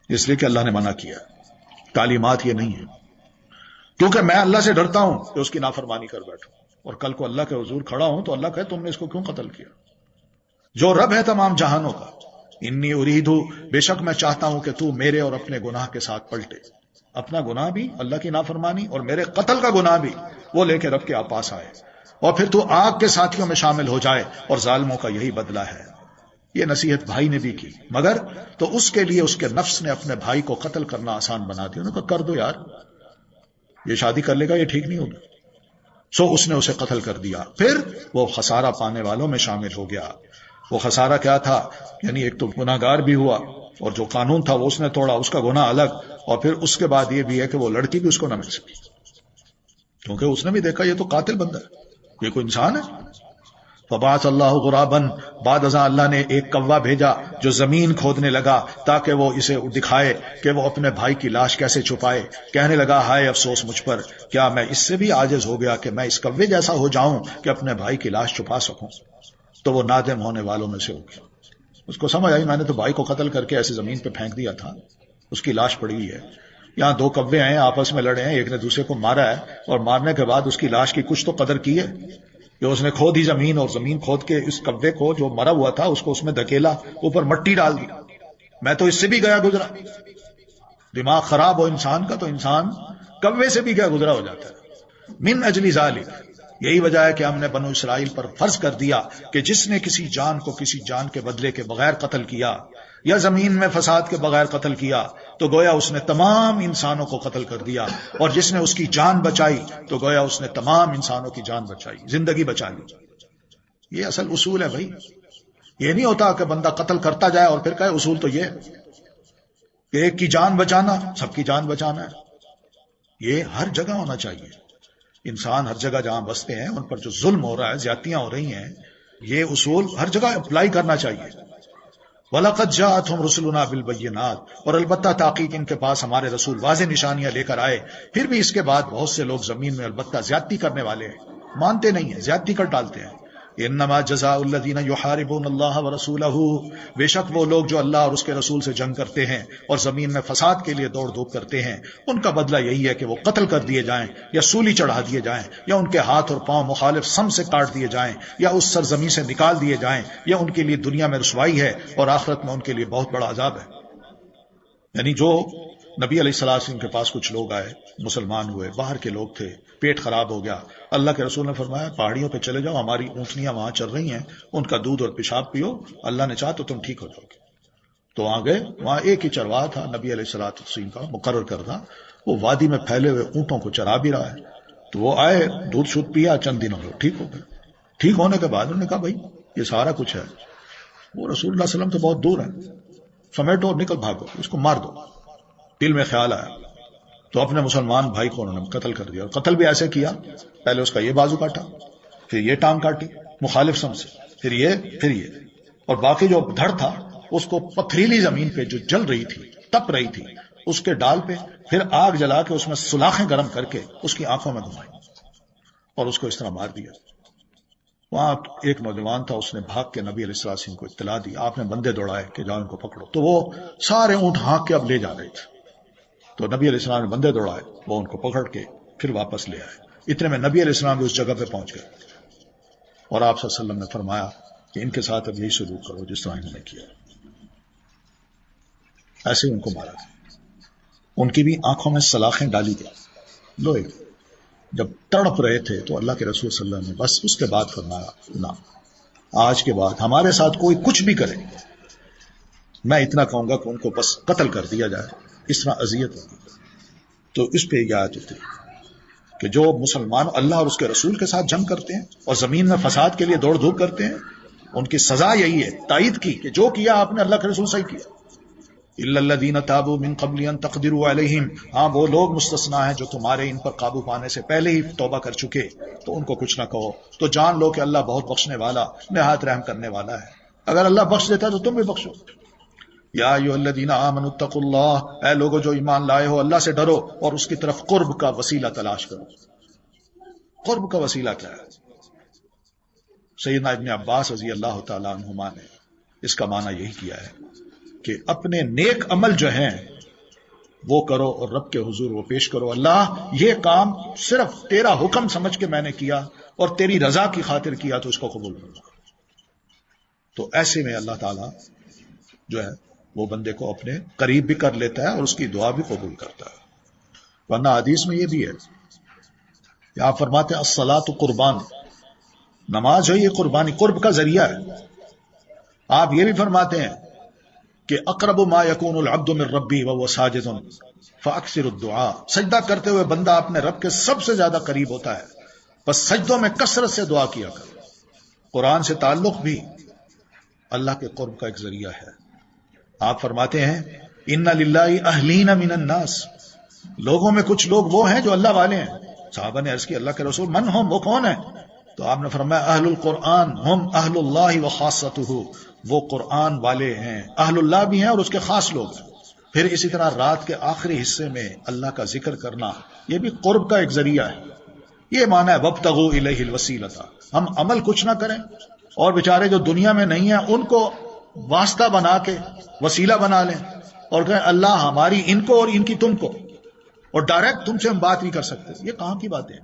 اس لیے کہ اللہ نے منع کیا، تعلیمات یہ نہیں ہے. کیونکہ میں اللہ سے ڈرتا ہوں کہ اس کی نافرمانی کر بیٹھوں اور کل کو اللہ کے حضور کھڑا ہوں تو اللہ کہے تم نے اس کو کیوں قتل کیا؟ جو رب ہے تمام جہانوں کا، انی اریدو، بے شک میں چاہتا ہوں کہ تو میرے اور اپنے گناہ کے ساتھ پلٹے، اپنا گناہ بھی، اللہ کی نافرمانی اور میرے قتل کا گناہ بھی وہ لے کے رب کے پاس آئے، اور پھر تو آگ کے ساتھیوں میں شامل ہو جائے، اور ظالموں کا یہی بدلہ ہے. یہ نصیحت بھائی نے بھی کی، مگر تو اس کے لیے اس کے نفس نے اپنے بھائی کو قتل کرنا آسان بنا دیا. انہوں نے کہا کر دو یار، یہ شادی کر لے گا، یہ ٹھیک نہیں ہوگا. سو اس نے اسے قتل کر دیا. پھر وہ خسارہ پانے والوں میں شامل ہو گیا. وہ خسارہ کیا تھا؟ یعنی ایک تو گناہ گار بھی ہوا، اور جو قانون تھا وہ اس نے توڑا، اس کا گناہ الگ، اور پھر اس کے بعد یہ بھی ہے کہ وہ لڑکی بھی اس کو نہ مل سکی، کیونکہ اس نے بھی دیکھا یہ تو قاتل بندہ ہے، یہ کوئی انسان ہے. فبعث اللہ غرابا، بعد ازاں اللہ نے ایک کوا بھیجا جو زمین کھودنے لگا تاکہ وہ اسے دکھائے کہ وہ اپنے بھائی کی لاش کیسے چھپائے. کہنے لگا ہائے افسوس مجھ پر، کیا میں اس سے بھی عاجز ہو گیا کہ میں اس کوے جیسا ہو جاؤں کہ اپنے بھائی کی لاش چھپا سکوں. تو وہ نادم ہونے والوں میں سے ہو گیا. اس کو سمجھ آئی میں نے تو بھائی کو قتل کر کے ایسے زمین پہ پھینک دیا تھا، اس کی لاش پڑی ہوئی ہے. یہاں دو کوے ہیں آپس میں لڑے ہیں، ایک نے دوسرے کو مارا ہے، اور مارنے کے بعد اس کی لاش کی کچھ تو قدر کی ہے کہ اس نے کھود ہی زمین، اور زمین کھود کے اس کوے کو جو مرا ہوا تھا اس کو اس میں دھکیلا، اوپر مٹی ڈال دی. میں تو اس سے بھی گیا گزرا. دماغ خراب ہو انسان کا تو انسان کوے سے بھی گیا گزرا ہو جاتا ہے. من اجل ذالک، یہی وجہ ہے کہ ہم نے بنو اسرائیل پر فرض کر دیا کہ جس نے کسی جان کو کسی جان کے بدلے کے بغیر قتل کیا یا زمین میں فساد کے بغیر قتل کیا تو گویا اس نے تمام انسانوں کو قتل کر دیا، اور جس نے اس کی جان بچائی تو گویا اس نے تمام انسانوں کی جان بچائی، زندگی بچا لی. یہ اصل اصول ہے بھائی. یہ نہیں ہوتا کہ بندہ قتل کرتا جائے اور پھر کہے اصول تو یہ کہ ایک کی جان بچانا سب کی جان بچانا ہے. یہ ہر جگہ ہونا چاہیے. انسان ہر جگہ جہاں بستے ہیں ان پر جو ظلم ہو رہا ہے، زیادتیاں ہو رہی ہیں، یہ اصول ہر جگہ اپلائی کرنا چاہیے. وَلَقَدْ جَاءَتْهُمْ رُسُلُنَا بِالْبَيِّنَاتِ، اور البتہ تحقیق ان کے پاس ہمارے رسول واضح نشانیاں لے کر آئے. پھر بھی اس کے بعد بہت سے لوگ زمین میں البتہ زیادتی کرنے والے ہیں، مانتے نہیں ہیں، زیادتی کر ڈالتے ہیں. انما جزاء الذین یحاربون اللہ ورسولہ، بے شک وہ لوگ جو اللہ اور اس کے رسول سے جنگ کرتے ہیں اور زمین میں فساد کے لیے دوڑ دھوپ کرتے ہیں، ان کا بدلہ یہی ہے کہ وہ قتل کر دیے جائیں یا سولی چڑھا دیے جائیں یا ان کے ہاتھ اور پاؤں مخالف سم سے کاٹ دیے جائیں یا اس سرزمین سے نکال دیے جائیں، یا ان کے لیے دنیا میں رسوائی ہے اور آخرت میں ان کے لیے بہت بڑا عذاب ہے. یعنی جو نبی علیہ السلام کے پاس کچھ لوگ آئے، مسلمان ہوئے، باہر کے لوگ تھے، پیٹ خراب ہو گیا، اللہ کے رسول نے فرمایا پہاڑیوں پہ چلے جاؤ، ہماری اونٹنیاں وہاں چل رہی ہیں، ان کا دودھ اور پیشاب پیو، اللہ نے چاہا تو تم ٹھیک ہو جاؤ گے. تو وہاں گئے، وہاں ایک ہی چرواہ تھا نبی علیہ السلام کا مقرر کردہ، وہ وادی میں پھیلے ہوئے اونٹوں کو چرا بھی رہا ہے. تو وہ آئے، دودھ شودھ پیا، چند دنوں میں ٹھیک ہو گئے. ٹھیک ہونے کے بعد انہوں نے کہا بھائی یہ سارا کچھ ہے، وہ رسول اللہ علیہ وسلم تو بہت دور ہے، سمیٹو اور نکل بھاگو، اس کو مار دو. دل میں خیال آیا تو اپنے مسلمان بھائی کو انہوں نے قتل کر دیا. اور قتل بھی ایسے کیا، پہلے اس کا یہ بازو کاٹا، پھر یہ ٹانگ کاٹی مخالف سم سے، پھر یہ، اور باقی جو دھڑ تھا اس کو پتھریلی زمین پہ جو جل رہی تھی، تپ رہی تھی، اس کے ڈال پہ پھر آگ جلا کے اس میں سلاخیں گرم کر کے اس کی آنکھوں میں گھمائی اور اس کو اس طرح مار دیا. وہاں ایک نوجوان تھا، اس نے بھاگ کے نبی علیہ السلام کو اطلاع دی. آپ نے بندے دوڑائے کہ جاؤ ان کو پکڑو. تو وہ سارے اونٹ ہانک کے اب لے جا رہے تھے. تو نبی علیہ السلام نے بندے دوڑائے، وہ ان کو پکڑ کے پھر واپس لے آئے. اتنے میں نبی علیہ السلام بھی اس جگہ پہ پہنچ گئے اور آپ صلی اللہ علیہ وسلم نے فرمایا کہ ان کے ساتھ اب یہی سلوک کرو جس طرح انہوں نے کیا. ایسے ہی ان کو مارا تھا. ان کی بھی آنکھوں میں سلاخیں ڈالی گئی لوہے. جب تڑپ رہے تھے تو اللہ کے رسول صلی اللہ علیہ وسلم نے بس اس کے بعد فرمایا نہ، آج کے بعد ہمارے ساتھ کوئی کچھ بھی کرے میں اتنا کہوں گا کہ ان کو بس قتل کر دیا جائے، اس طرح اذیت ہوگی. تو اس پہ یہ آیت ہوتی کہ جو مسلمان اللہ اور اس کے رسول کے ساتھ جنگ کرتے ہیں اور زمین میں فساد کے لیے دوڑ دھوپ کرتے ہیں، ان کی سزا یہی ہے، تائید کی کہ جو کیا آپ نے اللہ کے رسول سے ہی کیا. الا الذین تابوا من قبل ان تقدروا علیہم، ہاں وہ لوگ مستثنا ہیں جو تمہارے ان پر قابو پانے سے پہلے ہی توبہ کر چکے، تو ان کو کچھ نہ کہو، تو جان لو کہ اللہ بہت بخشنے والا نہایت رحم کرنے والا ہے۔ اگر اللہ بخش دیتا ہے تو تم بھی بخشو۔ یا ایھا الذین آمنوا اتقوا اللہ، اے لوگو جو ایمان لائے ہو اللہ سے ڈرو اور اس کی طرف قرب کا وسیلہ تلاش کرو۔ قرب کا وسیلہ کیا ہے؟ سیدنا ابن عباس رضی اللہ تعالی عنہما نے اس کا معنی یہی کیا ہے کہ اپنے نیک عمل جو ہیں وہ کرو اور رب کے حضور وہ پیش کرو، اللہ یہ کام صرف تیرا حکم سمجھ کے میں نے کیا اور تیری رضا کی خاطر کیا تو اس کو قبول کرو۔ تو ایسے میں اللہ تعالیٰ جو ہے وہ بندے کو اپنے قریب بھی کر لیتا ہے اور اس کی دعا بھی قبول کرتا ہے۔ ورنہ حدیث میں یہ بھی ہے کہ آپ فرماتے ہیں الصلاۃ قربان، نماز ہے یہ قربانی، قرب کا ذریعہ ہے۔ آپ یہ بھی فرماتے ہیں کہ اقرب ما یکون العبد من ربی وهو ساجد فاکثر الدعاء، سجدہ کرتے ہوئے بندہ اپنے رب کے سب سے زیادہ قریب ہوتا ہے، بس سجدوں میں کثرت سے دعا کیا کر۔ قرآن سے تعلق بھی اللہ کے قرب کا ایک ذریعہ ہے۔ آپ فرماتے ہیں ان للہ اہلین من الناس، لوگوں میں کچھ لوگ وہ ہیں جو اللہ والے ہیں۔ صحابہ نے عرض کی اللہ کے رسول من ہم، وہ کون ہیں؟ تو آپ نے فرمایا اہل القرآن ہم اہل اللہ وخاصتہ، وہ قرآن والے ہیں، اہل اللہ بھی ہیں اور اس کے خاص لوگ ہیں۔ پھر اسی طرح رات کے آخری حصے میں اللہ کا ذکر کرنا یہ بھی قرب کا ایک ذریعہ ہے۔ یہ معنی ہے وابتغوا الیہ الوسیلۃ، ہم عمل کچھ نہ کریں اور بیچارے جو دنیا میں نہیں ہیں ان کو واسطہ بنا کے وسیلہ بنا لیں اور کہیں اللہ ہماری ان کو اور ان کی تم کو، اور ڈائریکٹ تم سے ہم بات نہیں کر سکتے۔ یہ کہاں کی باتیں ہیں؟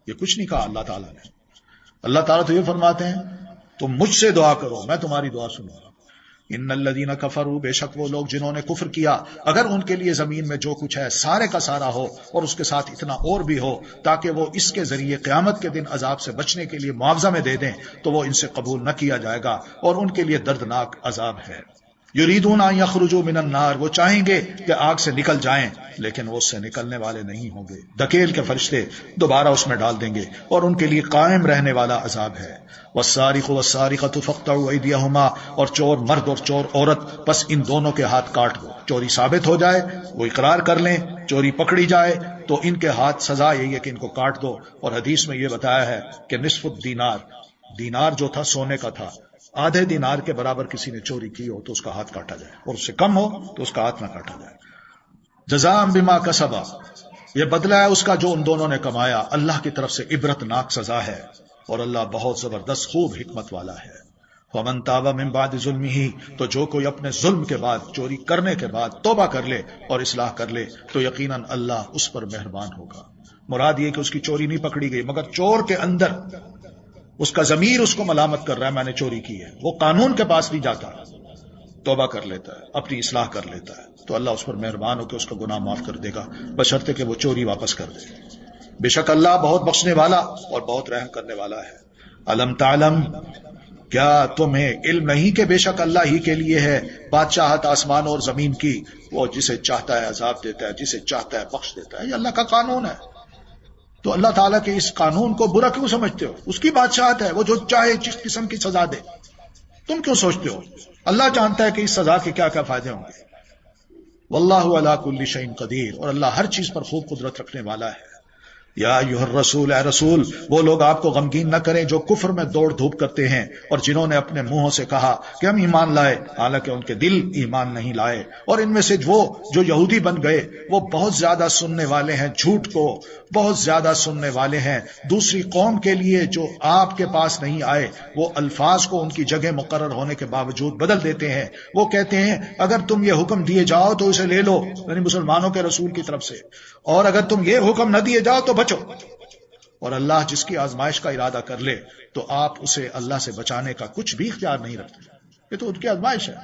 یہ کچھ نہیں کہا اللہ تعالیٰ نے۔ اللہ تعالیٰ تو یہ فرماتے ہیں تم مجھ سے دعا کرو میں تمہاری دعا سنوں گا۔ ان الذین کفروا، بے شک وہ لوگ جنہوں نے کفر کیا، اگر ان کے لیے زمین میں جو کچھ ہے سارے کا سارا ہو اور اس کے ساتھ اتنا اور بھی ہو تاکہ وہ اس کے ذریعے قیامت کے دن عذاب سے بچنے کے لیے معاوضہ میں دے دیں، تو وہ ان سے قبول نہ کیا جائے گا اور ان کے لیے دردناک عذاب ہے۔ یریدون ان یخرجوا من النار، وہ چاہیں گے کہ آگ سے نکل جائیں لیکن وہ اس سے نکلنے والے نہیں ہوں گے، دھکیل کے فرشتے دوبارہ اس میں ڈال دیں گے اور ان کے لیے قائم رہنے والا عذاب ہے۔ والسارق والسارقۃ فاقطعوا ایدیہما، اور چور مرد اور چور عورت بس ان دونوں کے ہاتھ کاٹ دو۔ چوری ثابت ہو جائے، وہ اقرار کر لیں، چوری پکڑی جائے تو ان کے ہاتھ، سزا یہی ہے کہ ان کو کاٹ دو۔ اور حدیث میں یہ بتایا ہے کہ نصف الدینار، دینار جو تھا سونے کا تھا، آدھے دینار کے برابر کسی نے چوری کی ہو تو اس کا ہاتھ کاٹا جائے، اور اس سے کم ہو تو اس کا ہاتھ نہ کاٹا جائے۔ جزاء بما کسبا، یہ بدلہ ہے اس کا جو ان دونوں نے کمایا، اللہ کی طرف سے عبرتناک سزا ہے اور اللہ بہت زبردست خوب حکمت والا ہے۔ ومن تاب من بعد ظلمہ، تو جو کوئی اپنے ظلم کے بعد، چوری کرنے کے بعد توبہ کر لے اور اصلاح کر لے تو یقیناً اللہ اس پر مہربان ہوگا۔ مراد یہ کہ اس کی چوری نہیں پکڑی گئی، مگر چور کے اندر اس کا ضمیر اس کو ملامت کر رہا ہے میں نے چوری کی ہے، وہ قانون کے پاس نہیں جاتا، توبہ کر لیتا ہے، اپنی اصلاح کر لیتا ہے، تو اللہ اس پر مہربان ہو کے اس کا گناہ معاف کر دے گا، بشرطے کہ وہ چوری واپس کر دے۔ بے شک اللہ بہت بخشنے والا اور بہت رحم کرنے والا ہے۔ الم تعلم، کیا تمہیں علم نہیں کہ بے شک اللہ ہی کے لیے ہے بادشاہت آسمان اور زمین کی، وہ جسے چاہتا ہے عذاب دیتا ہے، جسے چاہتا ہے بخش دیتا ہے، یہ اللہ کا قانون ہے۔ تو اللہ تعالیٰ کے اس قانون کو برا کیوں سمجھتے ہو؟ اس کی بادشاہت ہے، وہ جو چاہے جس قسم کی سزا دے، تم کیوں سوچتے ہو؟ اللہ جانتا ہے کہ اس سزا کے کیا کیا فائدے ہوں گے۔ واللہ علی کل شیء قدیر، اور اللہ ہر چیز پر خوب قدرت رکھنے والا ہے۔ یا ایھا الرسول، اے رسول، وہ لوگ آپ کو غمگین نہ کریں جو کفر میں دوڑ دھوپ کرتے ہیں اور جنہوں نے اپنے منہوں سے کہا کہ ہم ایمان لائے حالانکہ ان کے دل ایمان نہیں لائے، اور ان میں سے وہ جو یہودی بن گئے وہ بہت زیادہ سننے والے ہیں جھوٹ کو، بہت زیادہ سننے والے ہیں دوسری قوم کے لیے جو آپ کے پاس نہیں آئے، وہ الفاظ کو ان کی جگہ مقرر ہونے کے باوجود بدل دیتے ہیں۔ وہ کہتے ہیں اگر تم یہ حکم دیے جاؤ تو اسے لے لو، یعنی مسلمانوں کے رسول کی طرف سے، اور اگر تم یہ حکم نہ دیے جاؤ تو بچو۔ اور اللہ جس کی آزمائش کا ارادہ کر لے تو آپ اسے اللہ سے بچانے کا کچھ بھی اختیار نہیں رکھتے، یہ تو ان کی آزمائش ہے،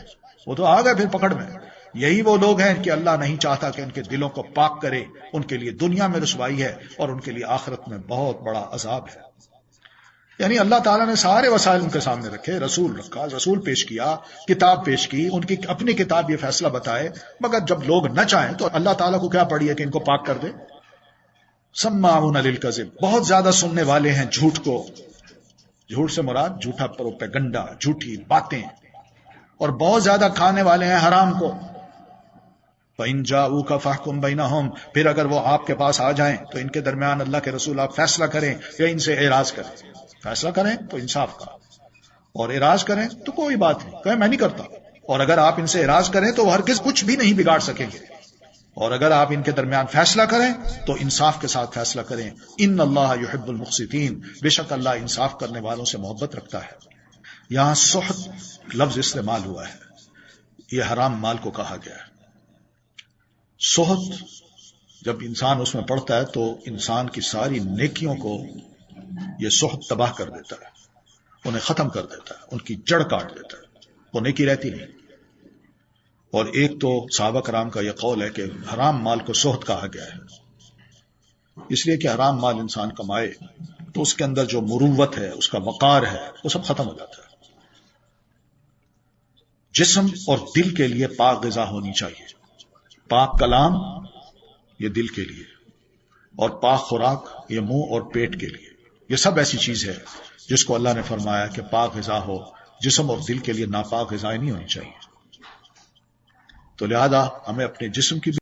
وہ تو آ گئے پھر پکڑ میں۔ یہی وہ لوگ ہیں کہ اللہ نہیں چاہتا کہ ان کے دلوں کو پاک کرے، ان کے لیے دنیا میں رسوائی ہے اور ان کے لیے آخرت میں بہت بڑا عذاب ہے۔ یعنی اللہ تعالیٰ نے سارے وسائل ان کے سامنے رکھے، رسول رکھا، رسول پیش کیا، کتاب پیش کی، ان کی اپنی کتاب یہ فیصلہ بتائے، مگر جب لوگ نہ چاہیں تو اللہ تعالیٰ کو کیا پڑی ہے کہ ان کو پاک کر دے۔ سماعون للکذب، بہت زیادہ سننے والے ہیں جھوٹ کو، جھوٹ سے مراد جھوٹا پروپیگنڈا، جھوٹی باتیں، اور بہت زیادہ کھانے والے ہیں حرام کو۔ فَإِن جَاءُوكَ فَاحْكُم بَيْنَهُمْ، پھر اگر وہ آپ کے پاس آ جائیں تو ان کے درمیان اللہ کے رسول آپ فیصلہ کریں یا ان سے اعراض کریں. فیصلہ کریں تو انصاف کا، اور اعراض کریں تو کوئی بات نہیں، کہیں میں نہیں کرتا. اور اگر آپ ان سے اعراض کریں تو وہ ہرگز کچھ بھی نہیں بگاڑ سکیں گے. اور اگر آپ ان کے درمیان فیصلہ کریں تو انصاف کے ساتھ فیصلہ کریں. ان اللہ یحب المقسطین، بے شک اللہ انصاف کرنے والوں سے محبت رکھتا ہے. یہاں سحت لفظ استعمال ہوا ہے، یہ حرام مال کو کہا گیا ہے. سحت جب انسان اس میں پڑتا ہے تو انسان کی ساری نیکیوں کو یہ سحت تباہ کر دیتا ہے، انہیں ختم کر دیتا ہے، ان کی جڑ کاٹ دیتا ہے، وہ نیکی رہتی نہیں. اور ایک تو صحابہ کرام کا یہ قول ہے کہ حرام مال کو سحت کہا گیا ہے اس لیے کہ حرام مال انسان کمائے تو اس کے اندر جو مروت ہے، اس کا وقار ہے، وہ سب ختم ہو جاتا ہے. جسم اور دل کے لیے پاک غذا ہونی چاہیے، پاک کلام یہ دل کے لیے، اور پاک خوراک یہ منہ اور پیٹ کے لیے. یہ سب ایسی چیز ہے جس کو اللہ نے فرمایا کہ پاک غذا ہو. جسم اور دل کے لیے ناپاک غذائیں نہیں ہونی چاہیے. تو لہذا ہمیں اپنے جسم کی بھی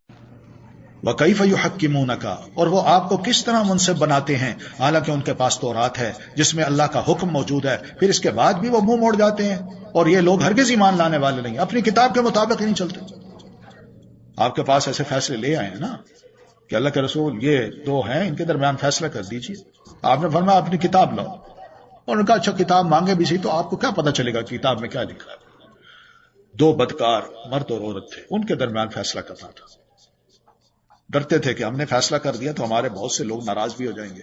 وَكَيْفَ يُحَكِّمُونَكَ، اور وہ آپ کو کس طرح منصف بناتے ہیں حالانکہ ان کے پاس تورات ہے جس میں اللہ کا حکم موجود ہے، پھر اس کے بعد بھی وہ منہ موڑ جاتے ہیں. اور یہ لوگ ہرگز ایمان لانے والے نہیں، اپنی کتاب کے مطابق ہی نہیں چلتے. آپ کے پاس ایسے فیصلے لے آئے ہیں نا کہ اللہ کے رسول یہ دو ہیں، ان کے درمیان فیصلہ کر دیجیے. آپ نے فرمایا اپنی کتاب لاؤ، اور ان کا اچھا کتاب مانگے بھی صحیح تو آپ کو کیا پتا چلے گا کتاب میں کیا لکھا ہے. دو بدکار مرد اور عورت تھے، ان کے درمیان فیصلہ کرنا تھا. ڈرتے تھے کہ ہم نے فیصلہ کر دیا تو ہمارے بہت سے لوگ ناراض بھی ہو جائیں گے.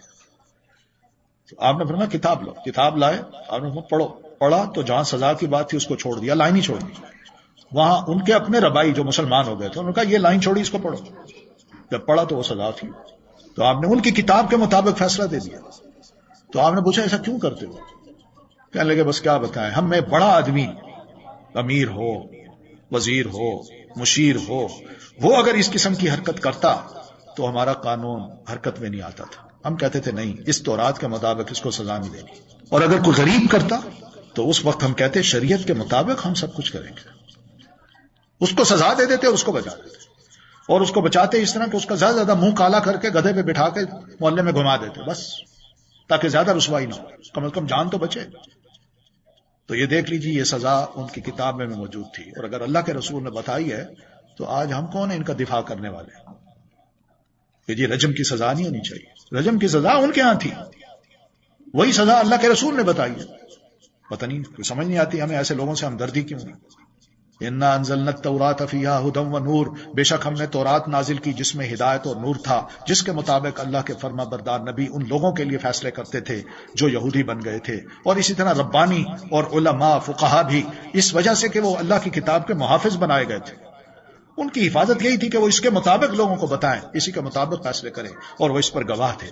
تو آپ نے فرمایا کتاب لاؤ. کتاب لائے، آپ نے فرمایا پڑھو. پڑھا تو جہاں سزا کی بات تھی اس کو چھوڑ دیا، لائن ہی چھوڑ دی. وہاں ان کے اپنے ربائی جو مسلمان ہو گئے تھے انہوں نے کہا یہ لائن چھوڑی، اس کو پڑھو. جب پڑھا تو وہ سزا تھی، تو آپ نے ان کی کتاب کے مطابق فیصلہ دے دیا. تو آپ نے پوچھا ایسا کیوں کرتے ہو؟ کہنے لگے بس کیا بتائیں، ہم میں بڑا آدمی امیر ہو، وزیر ہو، مشیر ہو، وہ اگر اس قسم کی حرکت کرتا تو ہمارا قانون حرکت میں نہیں آتا تھا. ہم کہتے تھے نہیں، اس تورات کے مطابق اس کو سزا نہیں دینی. اور اگر کوئی غریب کرتا تو اس وقت ہم کہتے شریعت کے مطابق ہم سب کچھ کریں گے. اس کو سزا دے دیتے اور اس کو بچا دیتے، اور اس کو بچاتے اس طرح کہ اس کا زیادہ زیادہ منہ کالا کر کے گدھے پہ بٹھا کے محلے میں گھما دیتے بس، تاکہ زیادہ رسوائی نہ ہو، کم از کم جان تو بچے. تو یہ دیکھ لیجیے، یہ سزا ان کی کتاب میں موجود تھی. اور اگر اللہ کے رسول نے بتائی ہے تو آج ہم کون ہیں ان کا دفاع کرنے والے کہ جی رجم کی سزا نہیں ہونی چاہیے. رجم کی سزا ان کے ہاں تھی، وہی سزا اللہ کے رسول نے بتائی ہے. پتہ نہیں، کوئی سمجھ نہیں آتی ہمیں ایسے لوگوں سے ہمدردی کیوں نہیں. اِنَّا أَنزَلْنَا التَّوْرَاةَ فِيهَا هُدًى وَنُورٌ، بے شک ہم نے تورات نازل کی جس میں ہدایت اور نور تھا، جس کے مطابق اللہ کے فرما بردار نبی ان لوگوں کے لیے فیصلے کرتے تھے جو یہودی بن گئے تھے. اور اسی طرح ربانی اور علماء فقہا بھی اس وجہ سے کہ وہ اللہ کی کتاب کے محافظ بنائے گئے تھے، ان کی حفاظت یہی تھی کہ وہ اس کے مطابق لوگوں کو بتائیں، اسی کے مطابق فیصلے کریں، اور وہ اس پر گواہ تھے.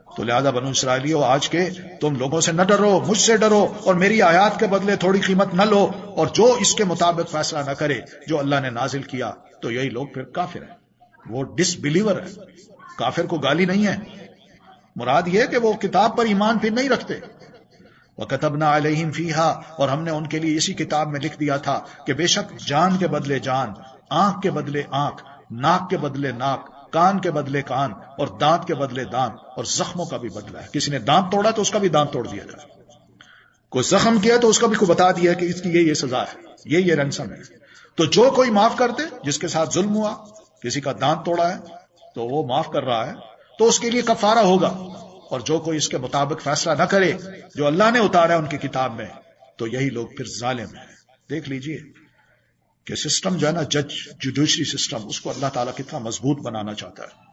تو لہذا بنو اسرائیلیو آج کے تم لوگوں سے نہ ڈرو، مجھ سے ڈرو، اور میری آیات کے بدلے تھوڑی قیمت نہ لو. اور جو اس کے مطابق فیصلہ نہ کرے جو اللہ نے نازل کیا تو یہی لوگ پھر کافر ہیں، وہ ڈس بلیور ہے. کافر کو گالی نہیں ہے، مراد یہ کہ وہ کتاب پر ایمان پھر نہیں رکھتے. وَكَتَبْنَا عَلَيْهِمْ فِيهَا، اور ہم نے ان کے لیے اسی کتاب میں لکھ دیا تھا کہ بے شک جان کے بدلے جان، آنکھ کے بدلے آنکھ، ناک کے بدلے ناک، کان کے بدلے کان، اور دانت کے بدلے دانت، اور زخموں کا بھی بدلہ ہے. کسی نے دانت توڑا تو اس کا بھی دانت توڑ دیا جائے، کوئی زخم کیا تو اس کا بھی کوئی بتا دیا کہ اس کی یہ سزا ہے، یہ رنسم ہے. تو جو کوئی معاف کر دے، جس کے ساتھ ظلم ہوا، کسی کا دانت توڑا ہے تو وہ معاف کر رہا ہے تو اس کے لیے کفارہ ہوگا. اور جو کوئی اس کے مطابق فیصلہ نہ کرے جو اللہ نے اتارا ہے ان کی کتاب میں تو یہی لوگ پھر ظالم ہیں. دیکھ لیجئے کہ سسٹم جو ہے نا، جوڈیشری سسٹم، اس کو اللہ تعالیٰ کتنا مضبوط بنانا چاہتا ہے،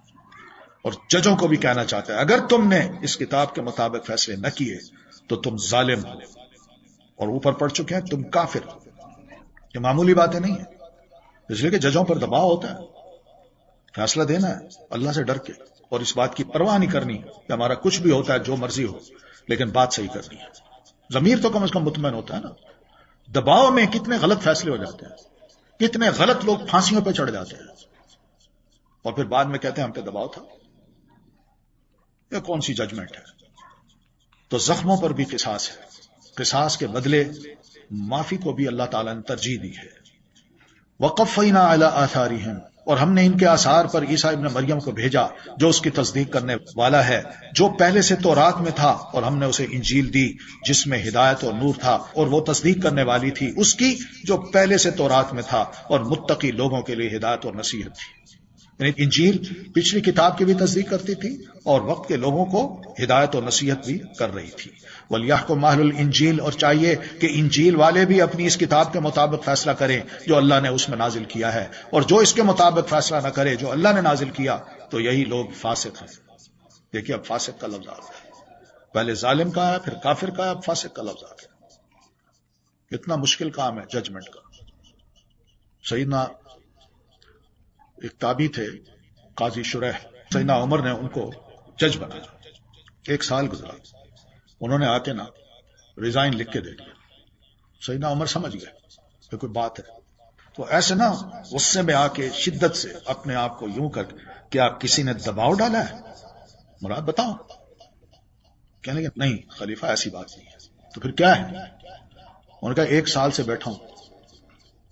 اور ججوں کو بھی کہنا چاہتا ہے اگر تم نے اس کتاب کے مطابق فیصلے نہ کیے تو تم ظالم ہو، اور اوپر پڑھ چکے ہیں تم کافر ہو. یہ معمولی باتیں نہیں ہیں، اس لیے کہ ججوں پر دباؤ ہوتا ہے، فیصلہ دینا ہے اللہ سے ڈر کے، اور اس بات کی پرواہ نہیں کرنی کہ ہمارا کچھ بھی ہوتا ہے جو مرضی ہو، لیکن بات صحیح کرنی ہے. ضمیر تو کم از کم مطمئن ہوتا ہے نا. دباؤ میں کتنے غلط فیصلے ہو جاتے ہیں، کتنے غلط لوگ پھانسیوں پہ چڑھ جاتے ہیں، اور پھر بعد میں کہتے ہیں ہم پہ دباؤ تھا. یہ کون سی ججمنٹ ہے؟ تو زخموں پر بھی قصاص ہے، قصاص کے بدلے معافی کو بھی اللہ تعالیٰ نے ترجیح دی ہے. وَقَفَّيْنَا عَلَىٰ آثَارِهِمْ، اور ہم نے ان کے آثار پر عیسیٰ ابن مریم کو بھیجا جو اس کی تصدیق کرنے والا ہے، جو پہلے سے تورات میں تھا، اور ہم نے اسے انجیل دی جس میں ہدایت اور نور تھا، اور وہ تصدیق کرنے والی تھی اس کی جو پہلے سے تورات میں تھا، اور متقی لوگوں کے لیے ہدایت اور نصیحت تھی۔ یعنی انجیل پچھلی کتاب کی بھی تصدیق کرتی تھی اور وقت کے لوگوں کو ہدایت اور نصیحت بھی کر رہی تھی۔ وَلْيَحْكُمْ أَهْلُ الْإِنجِيلِ، اور چاہیے کہ انجیل والے بھی اپنی اس کتاب کے مطابق فیصلہ کریں جو اللہ نے اس میں نازل کیا ہے، اور جو اس کے مطابق فیصلہ نہ کرے جو اللہ نے نازل کیا تو یہی لوگ فاسق ہیں۔ دیکھیے اب فاسق کا لفظ آ گیا، پہلے ظالم کا ہے، پھر کافر کا ہے، اب فاسق کا لفظ آ گیا۔ اتنا مشکل کام ہے ججمنٹ کا۔ سیدنا ایک تابعی تھے قاضی شریح، سیدنا عمر نے ان کو جج بنایا، 1 سال گزرا، انہوں نے آ کے نا ریزائن لکھ کے دے دیا۔ سیدنا عمر سمجھ گئے کہ کوئی بات ہے، تو ایسے نا غصے میں آ کے شدت سے اپنے آپ کو یوں کر، کیا کسی نے دباؤ ڈالا ہے؟ مراد بتاؤ۔ کہنے لگے نہیں خلیفہ ایسی بات نہیں ہے۔ تو پھر کیا ہے؟ انہوں نے کہا 1 سال سے بیٹھا ہوں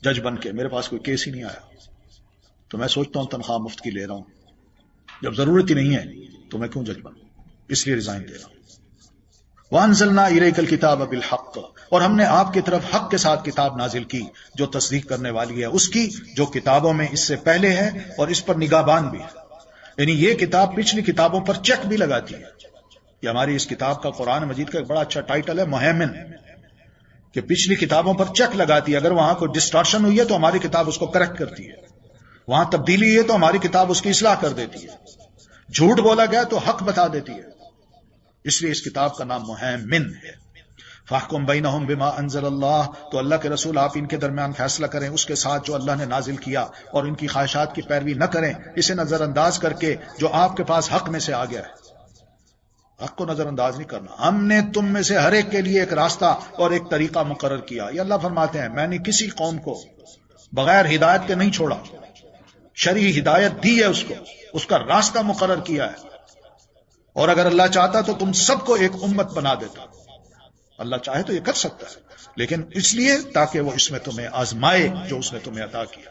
جج بن کے، میرے پاس کوئی کیس ہی نہیں آیا، تو میں سوچتا ہوں تنخواہ مفت کی لے رہا ہوں، جب ضرورت ہی نہیں ہے تو میں کیوں جج بنوں، اس لیے ریزائن دے رہا ہوں۔ وَأَنزَلْنَا إِلَيْكَ الْكِتَابَ بِالْحَقِّ، اور ہم نے آپ کی طرف حق کے ساتھ کتاب نازل کی جو تصدیق کرنے والی ہے اس کی جو کتابوں میں اس سے پہلے ہے، اور اس پر نگہبان بھی ہے۔ یعنی یہ کتاب پچھلی کتابوں پر چیک بھی لگاتی ہے۔ یہ ہماری اس کتاب کا قرآن مجید کا ایک بڑا اچھا ٹائٹل ہے مہیمن، کہ پچھلی کتابوں پر چیک لگاتی ہے، اگر وہاں کوئی ڈسٹارشن ہوئی ہے تو ہماری کتاب اس کو کریکٹ کرتی ہے، وہاں تبدیلی ہے تو ہماری کتاب اس کی اصلاح کر دیتی ہے، جھوٹ بولا گیا تو حق بتا دیتی ہے، اس لیے اس کتاب کا نام مہیمن ہے۔ فاحکم بینہم بما انزل اللہ، تو اللہ کے رسول آپ ان کے درمیان فیصلہ کریں اس کے ساتھ جو اللہ نے نازل کیا، اور ان کی خواہشات کی پیروی نہ کریں، اسے نظر انداز کر کے جو آپ کے پاس حق میں سے آ گیا ہے۔ حق کو نظر انداز نہیں کرنا۔ ہم نے تم میں سے ہر ایک کے لیے ایک راستہ اور ایک طریقہ مقرر کیا۔ یہ اللہ فرماتے ہیں میں نے کسی قوم کو بغیر ہدایت کے نہیں چھوڑا، شرعی ہدایت دی ہے اس کو، اس کا راستہ مقرر کیا ہے، اور اگر اللہ چاہتا تو تم سب کو ایک امت بنا دیتا۔ اللہ چاہے تو یہ کر سکتا ہے، لیکن اس لیے تاکہ وہ اس میں تمہیں آزمائے جو اس نے تمہیں عطا کیا۔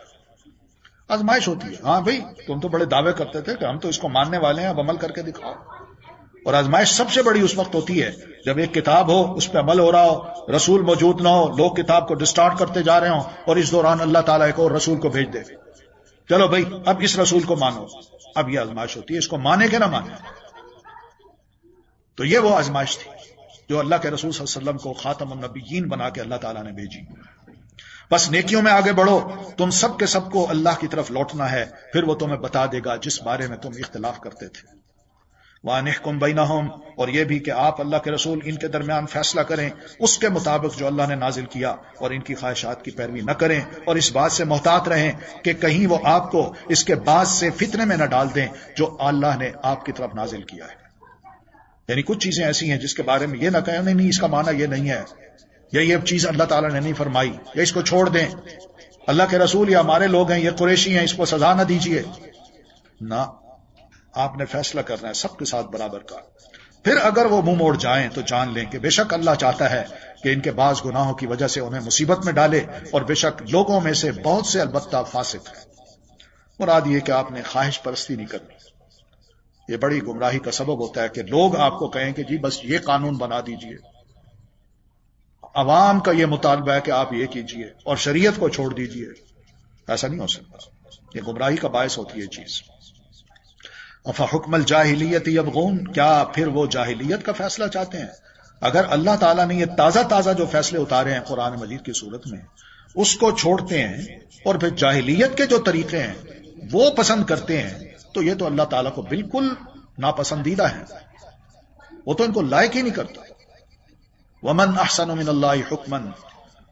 آزمائش ہوتی ہے، ہاں بھائی تم تو بڑے دعوے کرتے تھے کہ ہم تو اس کو ماننے والے ہیں، اب عمل کر کے دکھاؤ۔ اور آزمائش سب سے بڑی اس وقت ہوتی ہے جب ایک کتاب ہو، اس پہ عمل ہو رہا ہو، رسول موجود نہ ہو، لوگ کتاب کو ڈسٹارٹ کرتے جا رہے ہوں، اور اس دوران اللہ تعالیٰ ایک اور رسول کو بھیج دے، چلو بھائی اب اس رسول کو مانو۔ اب یہ آزمائش ہوتی ہے، اس کو مانے کہ نہ مانے۔ تو یہ وہ آزمائش تھی جو اللہ کے رسول صلی اللہ علیہ وسلم کو خاتم النبیین بنا کے اللہ تعالیٰ نے بھیجی۔ بس نیکیوں میں آگے بڑھو، تم سب کے سب کو اللہ کی طرف لوٹنا ہے، پھر وہ تمہیں بتا دے گا جس بارے میں تم اختلاف کرتے تھے۔ وَأَنِ احْكُم بَيْنَهُمْ، اور یہ بھی کہ آپ اللہ کے رسول ان کے درمیان فیصلہ کریں اس کے مطابق جو اللہ نے نازل کیا، اور ان کی خواہشات کی پیروی نہ کریں، اور اس بات سے محتاط رہیں کہ کہیں وہ آپ کو اس کے بعد سے فتنے میں نہ ڈال دیں جو اللہ نے آپ کی طرف نازل کیا ہے۔ یعنی کچھ چیزیں ایسی ہیں جس کے بارے میں یہ نہ کہیں نہیں اس کا معنی یہ نہیں ہے، یا یہ چیز اللہ تعالیٰ نے نہیں فرمائی، یا اس کو چھوڑ دیں، اللہ کے رسول یا ہمارے لوگ ہیں، یہ قریشی ہیں، اس کو سزا نہ دیجیے۔ نہ، آپ نے فیصلہ کرنا ہے سب کے ساتھ برابر کا۔ پھر اگر وہ منہ موڑ جائیں تو جان لیں کہ بے شک اللہ چاہتا ہے کہ ان کے بعض گناہوں کی وجہ سے انہیں مصیبت میں ڈالے، اور بے شک لوگوں میں سے بہت سے البتہ فاسق ہیں۔ مراد یہ کہ آپ نے خواہش پرستی نہیں کرنی۔ یہ بڑی گمراہی کا سبب ہوتا ہے کہ لوگ آپ کو کہیں کہ جی بس یہ قانون بنا دیجئے، عوام کا یہ مطالبہ ہے کہ آپ یہ کیجئے اور شریعت کو چھوڑ دیجئے۔ ایسا نہیں ہو سکتا، یہ گمراہی کا باعث ہوتی ہے چیز۔ افحکم الجاہلیت یبغون، کیا پھر وہ جاہلیت کا فیصلہ چاہتے ہیں؟ اگر اللہ تعالیٰ نے یہ تازہ تازہ جو فیصلے اتارے ہیں قرآن مجید کی صورت میں، اس کو چھوڑتے ہیں اور پھر جاہلیت کے جو طریقے ہیں وہ پسند کرتے ہیں، تو یہ تو اللہ تعالیٰ کو بالکل ناپسندیدہ ہے، وہ تو ان کو لائق ہی نہیں کرتا۔ ومن احسن من اللہ حکما،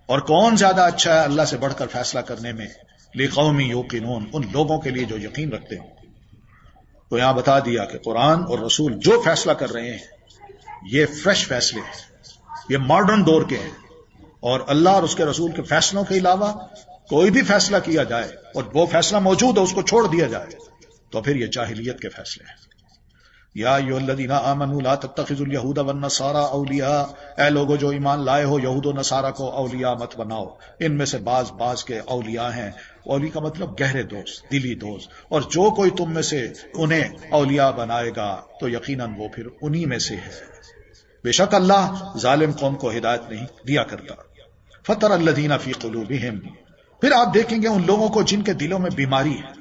اور کون زیادہ اچھا ہے اللہ سے بڑھ کر فیصلہ کرنے میں، لقوم یوقنون، ان لوگوں کے لیے جو یقین رکھتے ہیں۔ تو یہاں بتا دیا کہ قرآن اور رسول جو فیصلہ کر رہے ہیں یہ فریش فیصلے ہیں، یہ ماڈرن دور کے ہیں، اور اللہ اور اس کے رسول کے فیصلوں کے علاوہ کوئی بھی فیصلہ کیا جائے اور وہ فیصلہ موجود ہے اس کو چھوڑ دیا جائے تو پھر یہ جاہلیت کے فیصلے ہیں۔ یا ایھا الذین آمنوا لا تتخذوا الیہود والنصارى اولیاء، اے لوگو جو ایمان لائے ہو یہود و نصارہ کو اولیاء مت بناؤ، ان میں سے بعض کے اولیاء ہیں۔ اولیاء کا مطلب گہرے دوست، دلی دوست، اور جو کوئی تم میں سے انہیں اولیاء بنائے گا تو یقیناً وہ پھر انہی میں سے ہے۔ بے شک اللہ ظالم قوم کو ہدایت نہیں دیا کرتا۔ فَتَرَى الَّذِينَ فِي قُلُوبِهِمْ، پھر آپ دیکھیں گے ان لوگوں کو جن کے دلوں میں بیماری ہے۔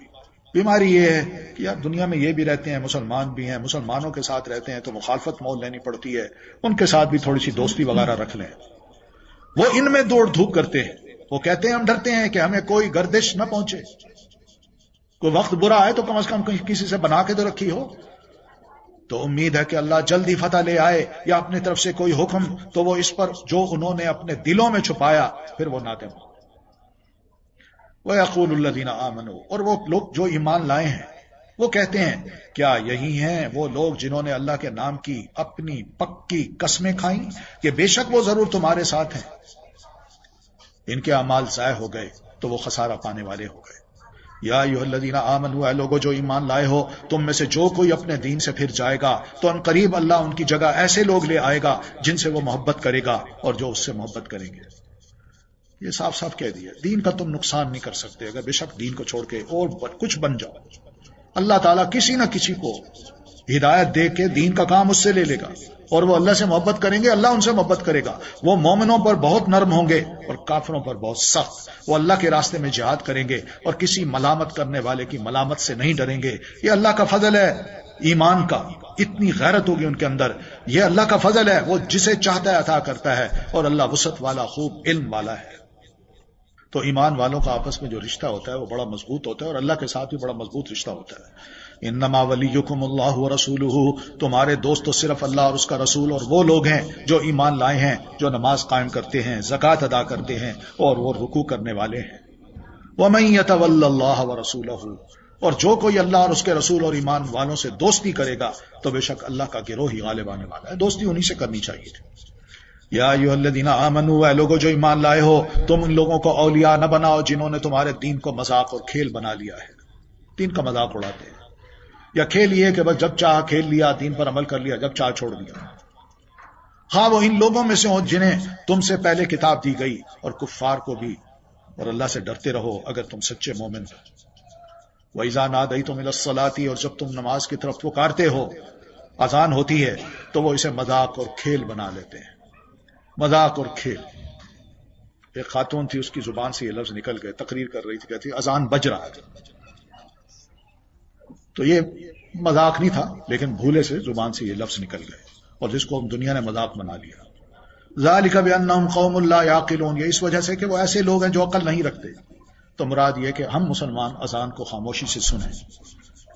بیماری یہ ہے کہ یار دنیا میں یہ بھی رہتے ہیں، مسلمان بھی ہیں، مسلمانوں کے ساتھ رہتے ہیں تو مخالفت مول لینی پڑتی ہے، ان کے ساتھ بھی تھوڑی سی دوستی وغیرہ رکھ لیں۔ وہ ان میں دوڑ دھوپ کرتے ہیں، وہ کہتے ہیں ہم ڈرتے ہیں کہ ہمیں کوئی گردش نہ پہنچے، کوئی وقت برا ہے تو کم از کم کسی سے بنا کے تو رکھی ہو، تو امید ہے کہ اللہ جلدی فتح لے آئے یا اپنی طرف سے کوئی حکم، تو وہ اس پر جو انہوں نے اپنے دلوں میں چھپایا پھر وہ نادم ہو۔ وَيَقُولُ الَّذِينَ آمَنُوا، اور وہ لوگ جو ایمان لائے ہیں وہ کہتے ہیں کیا یہی ہیں وہ لوگ جنہوں نے اللہ کے نام کی اپنی پکی قسمیں کھائیں کہ بے شک وہ ضرور تمہارے ساتھ ہیں، ان کے اعمال ضائع ہو گئے تو وہ خسارہ پانے والے ہو گئے۔ یا ایھا الذین آمنوا، اے لوگو جو ایمان لائے ہو تم میں سے جو کوئی اپنے دین سے پھر جائے گا تو ان قریب اللہ ان کی جگہ ایسے لوگ لے آئے گا جن سے وہ محبت کرے گا اور جو اس سے محبت کریں گے۔ یہ صاف صاف کہہ دیا، دین کا تم نقصان نہیں کر سکتے اگر بے شک دین کو چھوڑ کے اور کچھ بن جاؤ۔ اللہ تعالیٰ کسی نہ کسی کو ہدایت دے کے دین کا کام اس سے لے لے گا، اور وہ اللہ سے محبت کریں گے، اللہ ان سے محبت کرے گا۔ وہ مومنوں پر بہت نرم ہوں گے اور کافروں پر بہت سخت۔ وہ اللہ کے راستے میں جہاد کریں گے اور کسی ملامت کرنے والے کی ملامت سے نہیں ڈریں گے۔ یہ اللہ کا فضل ہے ایمان کا، اتنی غیرت ہوگی ان کے اندر۔ یہ اللہ کا فضل ہے، وہ جسے چاہتا ہے عطا کرتا ہے، اور اللہ وسعت والا خوب علم والا ہے۔ تو ایمان والوں کا آپس میں جو رشتہ ہوتا ہے وہ بڑا مضبوط ہوتا ہے، اور اللہ کے ساتھ بھی بڑا مضبوط رشتہ ہوتا ہے۔ انما ولیکم اللہ ورسولہ، تمہارے دوست تو صرف اللہ اور اس کا رسول اور وہ لوگ ہیں جو ایمان لائے ہیں، جو نماز قائم کرتے ہیں، زکوٰۃ ادا کرتے ہیں، اور وہ رکوع کرنے والے ہیں۔ ومن یتول اللہ ورسولہ، اور جو کوئی اللہ اور اس کے رسول اور ایمان والوں سے دوستی کرے گا تو بے شک اللہ کا گروہ ہی غالب آنے والا ہے۔ دوستی انہی سے کرنی چاہیے تھی۔ یا ایھا الذین آمنوا، اے لوگو جو ایمان لائے ہو تم ان لوگوں کو اولیاء نہ بناؤ جنہوں نے تمہارے دین کو مذاق اور کھیل بنا لیا ہے۔ دین کا مذاق اڑاتے ہیں، یا کھیل یہ کہ بس جب چاہ کھیل لیا، دین پر عمل کر لیا، جب چاہ چھوڑ دیا۔ ہاں وہ ان لوگوں میں سے ہوں جنہیں تم سے پہلے کتاب دی گئی، اور کفار کو بھی، اور اللہ سے ڈرتے رہو اگر تم سچے مومن ہو۔ وَإِذَا نَادَيْتُمْ إِلَى الصَّلَاةِ، اور جب تم نماز کی طرف پکارتے ہو، اذان ہوتی ہے تو وہ اسے مذاق اور کھیل بنا لیتے ہیں۔ مذاق اور کھیل۔ ایک خاتون تھی، اس کی زبان سے یہ لفظ نکل گئے، تقریر کر رہی تھی، کہتی اذان بج رہا ہے، تو یہ مذاق نہیں تھا لیکن بھولے سے زبان سے یہ لفظ نکل گئے، اور جس کو دنیا نے مذاق بنا لیا۔ ذالک بانہم قوم لا یعقلون، یہ اس وجہ سے کہ وہ ایسے لوگ ہیں جو عقل نہیں رکھتے۔ تو مراد یہ کہ ہم مسلمان اذان کو خاموشی سے سنیں،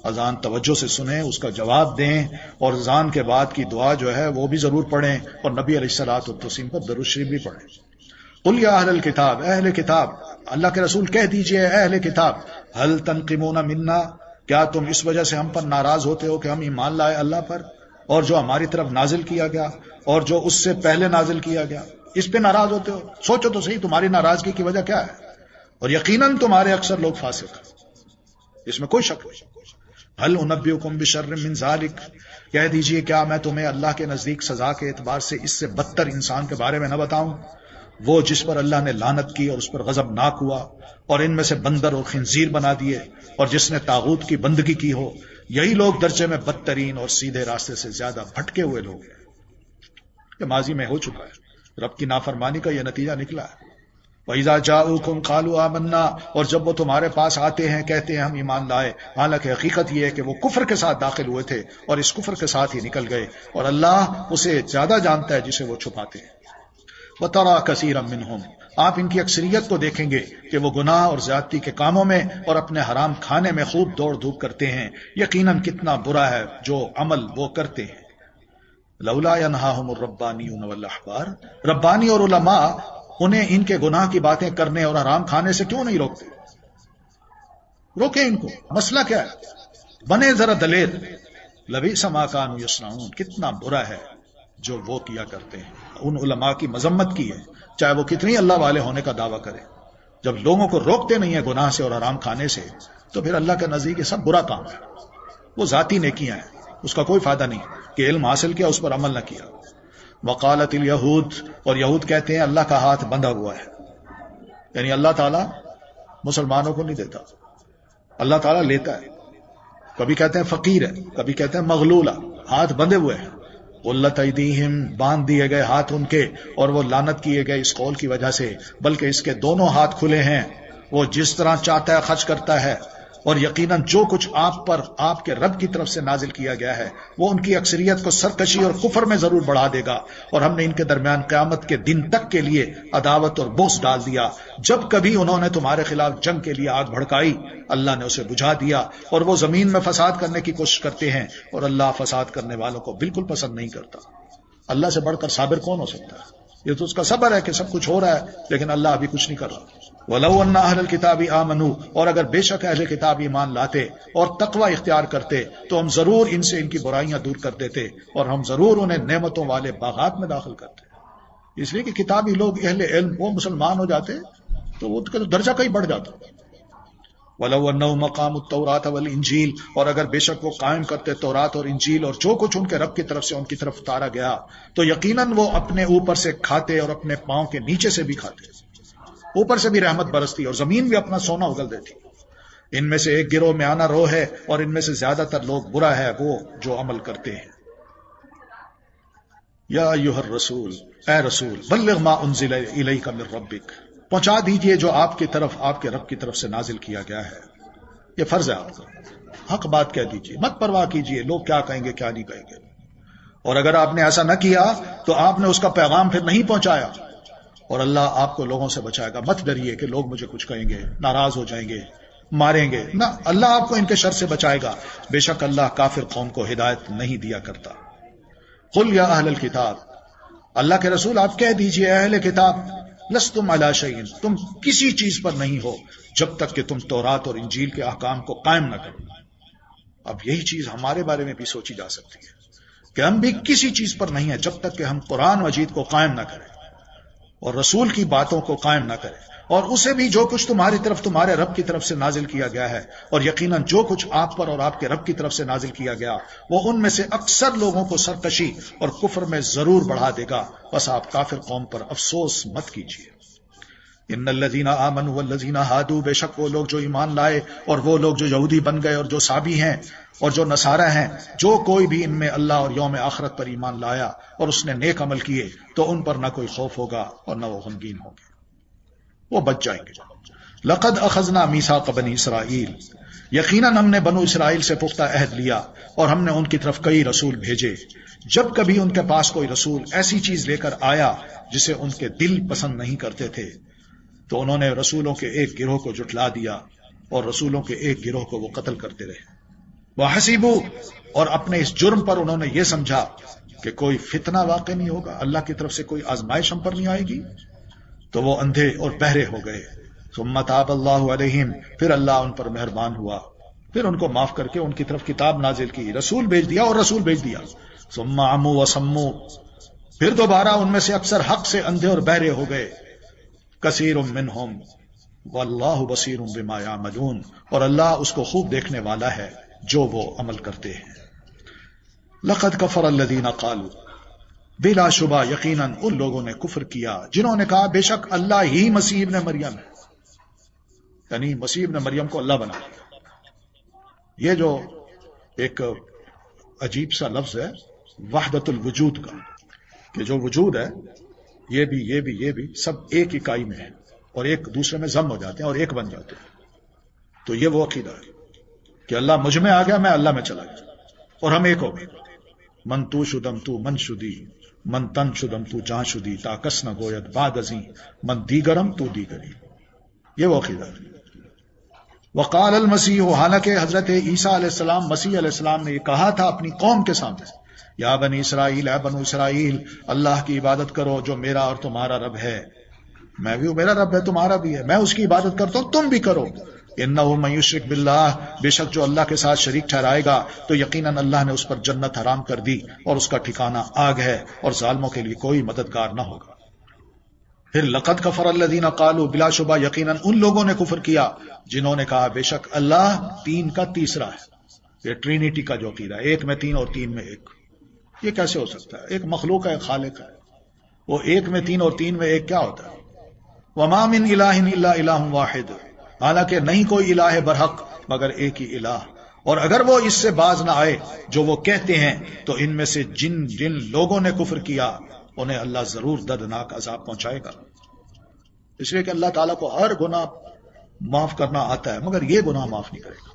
اذان توجہ سے سنیں، اس کا جواب دیں، اور اذان کے بعد کی دعا جو ہے وہ بھی ضرور پڑھیں، اور نبی علیہ الصلوۃ والتسلیم پر درود شریف بھی پڑھیں۔ قل یا اہل الکتاب، اہل کتاب، اللہ کے رسول کہہ دیجئے اے اہل کتاب، هل تنقمون منا، کیا تم اس وجہ سے ہم پر ناراض ہوتے ہو کہ ہم ایمان لائے اللہ پر، اور جو ہماری طرف نازل کیا گیا اور جو اس سے پہلے نازل کیا گیا، اس پہ ناراض ہوتے ہو؟ سوچو تو صحیح تمہاری ناراضگی کی وجہ کیا ہے، اور یقیناً تمہارے اکثر لوگ فاسق ہیں، اس میں کوئی شک نہیں۔ هل انبئکم بشر من ذلک، کہہ دیجئے کیا میں تمہیں اللہ کے نزدیک سزا کے اعتبار سے اس سے بدتر انسان کے بارے میں نہ بتاؤں، وہ جس پر اللہ نے لعنت کی اور اس پر غضب ناک ہوا، اور ان میں سے بندر اور خنزیر بنا دیے، اور جس نے طاغوت کی بندگی کی ہو۔ یہی لوگ درجے میں بدترین اور سیدھے راستے سے زیادہ بھٹکے ہوئے لوگ ہیں۔ یہ ماضی میں ہو چکا ہے، رب کی نافرمانی کا یہ نتیجہ نکلا ہے۔ وَإِذَا جَاءُوكُمْ قَالُوا آمَنَّا، اور جب وہ تمہارے پاس آتے ہیں کہتے ہیں ہم ایمان لائے، حالانکہ حقیقت یہ ہے کہ وہ کفر کے ساتھ داخل ہوئے تھے اور اس کفر کے ساتھ ہی نکل گئے، اور اللہ اسے زیادہ جانتا ہے جسے وہ چھپاتے ہیں۔ وَتَرَى كَثِيرًا مِّنْهُمْ، آپ ان کی اکثریت کو دیکھیں گے کہ وہ گناہ اور زیادتی کے کاموں میں اور اپنے حرام کھانے میں خوب دوڑ دھوپ کرتے ہیں، یقیناً کتنا برا ہے جو عمل وہ کرتے ہیں۔ لولا ينهاهم الربانیون والاحبار، ربانی اور علماء انہیں ان کے گناہ کی باتیں کرنے اور حرام کھانے سے کیوں نہیں روکتے؟ روکیں ان کو، مسئلہ کیا ہے؟ بنے ذرا دلیر۔ لبئس ما كانوا يصنعون، کتنا برا ہے جو وہ کیا کرتے ہیں۔ ان علماء کی مذمت کی ہے، چاہے وہ کتنی اللہ والے ہونے کا دعویٰ کرے، جب لوگوں کو روکتے نہیں ہیں گناہ سے اور حرام کھانے سے تو پھر اللہ کے نزدیک یہ سب برا کام ہے، وہ ذاتی نیکیاں ہیں۔ اس کا کوئی فائدہ نہیں کہ علم حاصل کیا اس پر عمل نہ کیا. وقالت الیہود، اور یہود کہتے ہیں اللہ کا ہاتھ بندھا ہوا ہے، یعنی اللہ تعالیٰ مسلمانوں کو نہیں دیتا، اللہ تعالیٰ لیتا ہے. کبھی کہتے ہیں فقیر ہے، کبھی کہتے ہیں مغلولہ، ہاتھ بندھے ہوئے ہیں. غلت ایدیہم، باندھ دیے گئے ہاتھ ان کے، اور وہ لعنت کیے گئے اس قول کی وجہ سے، بلکہ اس کے دونوں ہاتھ کھلے ہیں، وہ جس طرح چاہتا ہے خرچ کرتا ہے. اور یقیناً جو کچھ آپ پر آپ کے رب کی طرف سے نازل کیا گیا ہے وہ ان کی اکثریت کو سرکشی اور کفر میں ضرور بڑھا دے گا، اور ہم نے ان کے درمیان قیامت کے دن تک کے لیے عداوت اور بغض ڈال دیا. جب کبھی انہوں نے تمہارے خلاف جنگ کے لیے آگ بھڑکائی اللہ نے اسے بجھا دیا، اور وہ زمین میں فساد کرنے کی کوشش کرتے ہیں، اور اللہ فساد کرنے والوں کو بالکل پسند نہیں کرتا. اللہ سے بڑھ کر صابر کون ہو سکتا ہے؟ یہ تو اس کا صبر ہے کہ سب کچھ ہو رہا ہے لیکن اللہ ابھی کچھ نہیں کر رہا. وَلَوْ أَنَّ أَهْلَ الْكِتَابِ آمَنُوا، اور اگر بے شک اہل کتاب ایمان لاتے اور تقوی اختیار کرتے تو ہم ضرور ان سے ان کی برائیاں دور کر دیتے، اور ہم ضرور انہیں نعمتوں والے باغات میں داخل کرتے. اس لیے کہ کتابی لوگ اہل علم وہ مسلمان ہو جاتے تو وہ درجہ کہیں بڑھ جاتا. وَلَوْ أَنَّهُمْ أَقَامُوا التَّوْرَاةَ وَالْإِنْجِيلَ، اور اگر بے شک وہ قائم کرتے تورات اور انجیل اور جو کچھ ان کے رب کی طرف سے ان کی طرف اتارا گیا، تو یقیناً وہ اپنے اوپر سے کھاتے اور اپنے پاؤں کے نیچے سے بھی کھاتے، اوپر سے بھی رحمت برستی اور زمین بھی اپنا سونا اگل دیتی. ان میں سے ایک گروہ میں آنا رو ہے، اور ان میں سے زیادہ تر لوگ برا ہے وہ جو عمل کرتے ہیں. یا ایھا الرسول، اے رسول، بلغ ما انزل الیک من ربک، پہنچا دیجئے جو آپ کی طرف آپ کے رب کی طرف سے نازل کیا گیا ہے. یہ فرض ہے آپ کا، حق بات کہہ دیجئے، مت پرواہ کیجئے لوگ کیا کہیں گے کیا نہیں کہیں گے. اور اگر آپ نے ایسا نہ کیا تو آپ نے اس کا پیغام پھر نہیں پہنچایا، اور اللہ آپ کو لوگوں سے بچائے گا. مت ڈریے کہ لوگ مجھے کچھ کہیں گے، ناراض ہو جائیں گے، ماریں گے، نہ، اللہ آپ کو ان کے شر سے بچائے گا. بے شک اللہ کافر قوم کو ہدایت نہیں دیا کرتا. قل یا اہل الکتاب، اللہ کے رسول آپ کہہ دیجئے اے اہل کتاب، لستم علی شیء، تم کسی چیز پر نہیں ہو جب تک کہ تم تورات اور انجیل کے احکام کو قائم نہ کرو. اب یہی چیز ہمارے بارے میں بھی سوچی جا سکتی ہے کہ ہم بھی کسی چیز پر نہیں ہیں جب تک کہ ہم قرآن مجید کو قائم نہ کریں اور رسول کی باتوں کو قائم نہ کریں، اور اسے بھی جو کچھ تمہاری طرف تمہارے رب کی طرف سے نازل کیا گیا ہے، اور یقیناً جو کچھ آپ پر اور آپ کے رب کی طرف سے نازل کیا گیا وہ ان میں سے اکثر لوگوں کو سرکشی اور کفر میں ضرور بڑھا دے گا. بس آپ کافر قوم پر افسوس مت کیجیے. ان الذین آمنوا والذین ہادوا، بے شک وہ لوگ جو ایمان لائے اور وہ لوگ جو یہودی بن گئے اور جو صابی ہیں اور جو نصارہ ہیں، جو کوئی بھی ان میں اللہ اور یوم آخرت پر ایمان لایا اور اس نے نیک عمل کیے تو ان پر نہ کوئی خوف ہوگا اور نہ وہ غمگین ہوں گے، وہ بچ جائیں گے. لقد اخذنا میثاق بنی اسرائیل، یقیناً ہم نے بنو اسرائیل سے پختہ عہد لیا اور ہم نے ان کی طرف کئی رسول بھیجے. جب کبھی ان کے پاس کوئی رسول ایسی چیز لے کر آیا جسے ان کے دل پسند نہیں کرتے تھے تو انہوں نے رسولوں کے ایک گروہ کو جھٹلا دیا اور رسولوں کے ایک گروہ کو وہ قتل کرتے رہے. وَحَسِبُوا، اور اپنے اس جرم پر انہوں نے یہ سمجھا کہ کوئی فتنہ واقع نہیں ہوگا، اللہ کی طرف سے کوئی آزمائش ہم پر نہیں آئے گی، تو وہ اندھے اور بہرے ہو گئے. ثم تاب اللہ علیہم، پھر اللہ ان پر مہربان ہوا، پھر ان کو معاف کر کے ان کی طرف کتاب نازل کی، رسول بھیج دیا اور رسول بھیج دیا. ثم عموا وصموا، پھر دوبارہ ان میں سے اکثر حق سے اندھے اور بہرے ہو گئے. کثیر منہم واللہ بصیر بما یعملون، اور اللہ اس کو خوب دیکھنے والا ہے جو وہ عمل کرتے ہیں. لقد کفر الذین قالوا، بلا شبہ یقیناً ان لوگوں نے کفر کیا جنہوں نے کہا بے شک اللہ ہی مسیح ابن مریم ہے، یعنی مسیح ابن مریم کو اللہ بنا. یہ جو ایک عجیب سا لفظ ہے وحدت الوجود کا، کہ جو وجود ہے یہ بھی یہ بھی یہ بھی سب ایک اکائی میں ہے اور ایک دوسرے میں ضم ہو جاتے ہیں اور ایک بن جاتے ہیں. تو یہ وہ عقیدہ ہے کہ اللہ مجھ میں آ گیا، میں اللہ میں چلا گیا اور ہم ایک ہو گئے. من تو شدم تو من شدی، من تن شدم تو جان شدی، تا کس نہ گوید بعد ازیں، من دیگرم تو دیگری. یہ وہ عقیدہ ہے. وقال المسیح، حالانکہ حضرت عیسیٰ علیہ السلام مسیح علیہ السلام نے یہ کہا تھا اپنی قوم کے سامنے، یا بنی اسرائیل، اے بنو اسرائیل، اللہ کی عبادت کرو جو میرا اور تمہارا رب ہے. میں بھی ہوں، میرا رب ہے، تمہارا بھی ہے، میں اس کی عبادت کرتا ہوں، تم بھی کرو. انہ من یشرک باللہ، بے شک جو اللہ کے ساتھ شریک ٹھہرائے گا تو یقیناً اللہ نے اس پر جنت حرام کر دی اور اس کا ٹھکانہ آگ ہے اور ظالموں کے لیے کوئی مددگار نہ ہوگا. پھر لقد کفر الذین قالوا، بلا شبہ یقیناً ان لوگوں نے کفر کیا جنہوں نے کہا بے شک اللہ تین کا تیسرا ہے. یہ ٹرینیٹی کا جو عقیدہ ہے، ایک میں تین اور تین میں ایک، یہ کیسے ہو سکتا ہے؟ ایک مخلوق ہے، ایک خالق ہے، وہ ایک میں تین اور تین میں ایک کیا ہوتا ہے؟ وما من الہ الا الہ واحد، حالانکہ نہیں کوئی الہ برحق مگر ایک ہی الہ، اور اگر وہ اس سے باز نہ آئے جو وہ کہتے ہیں تو ان میں سے جن لوگوں نے کفر کیا انہیں اللہ ضرور دردناک عذاب پہنچائے گا، اس لیے کہ اللہ تعالیٰ کو ہر گناہ معاف کرنا آتا ہے مگر یہ گناہ معاف نہیں کرے گا۔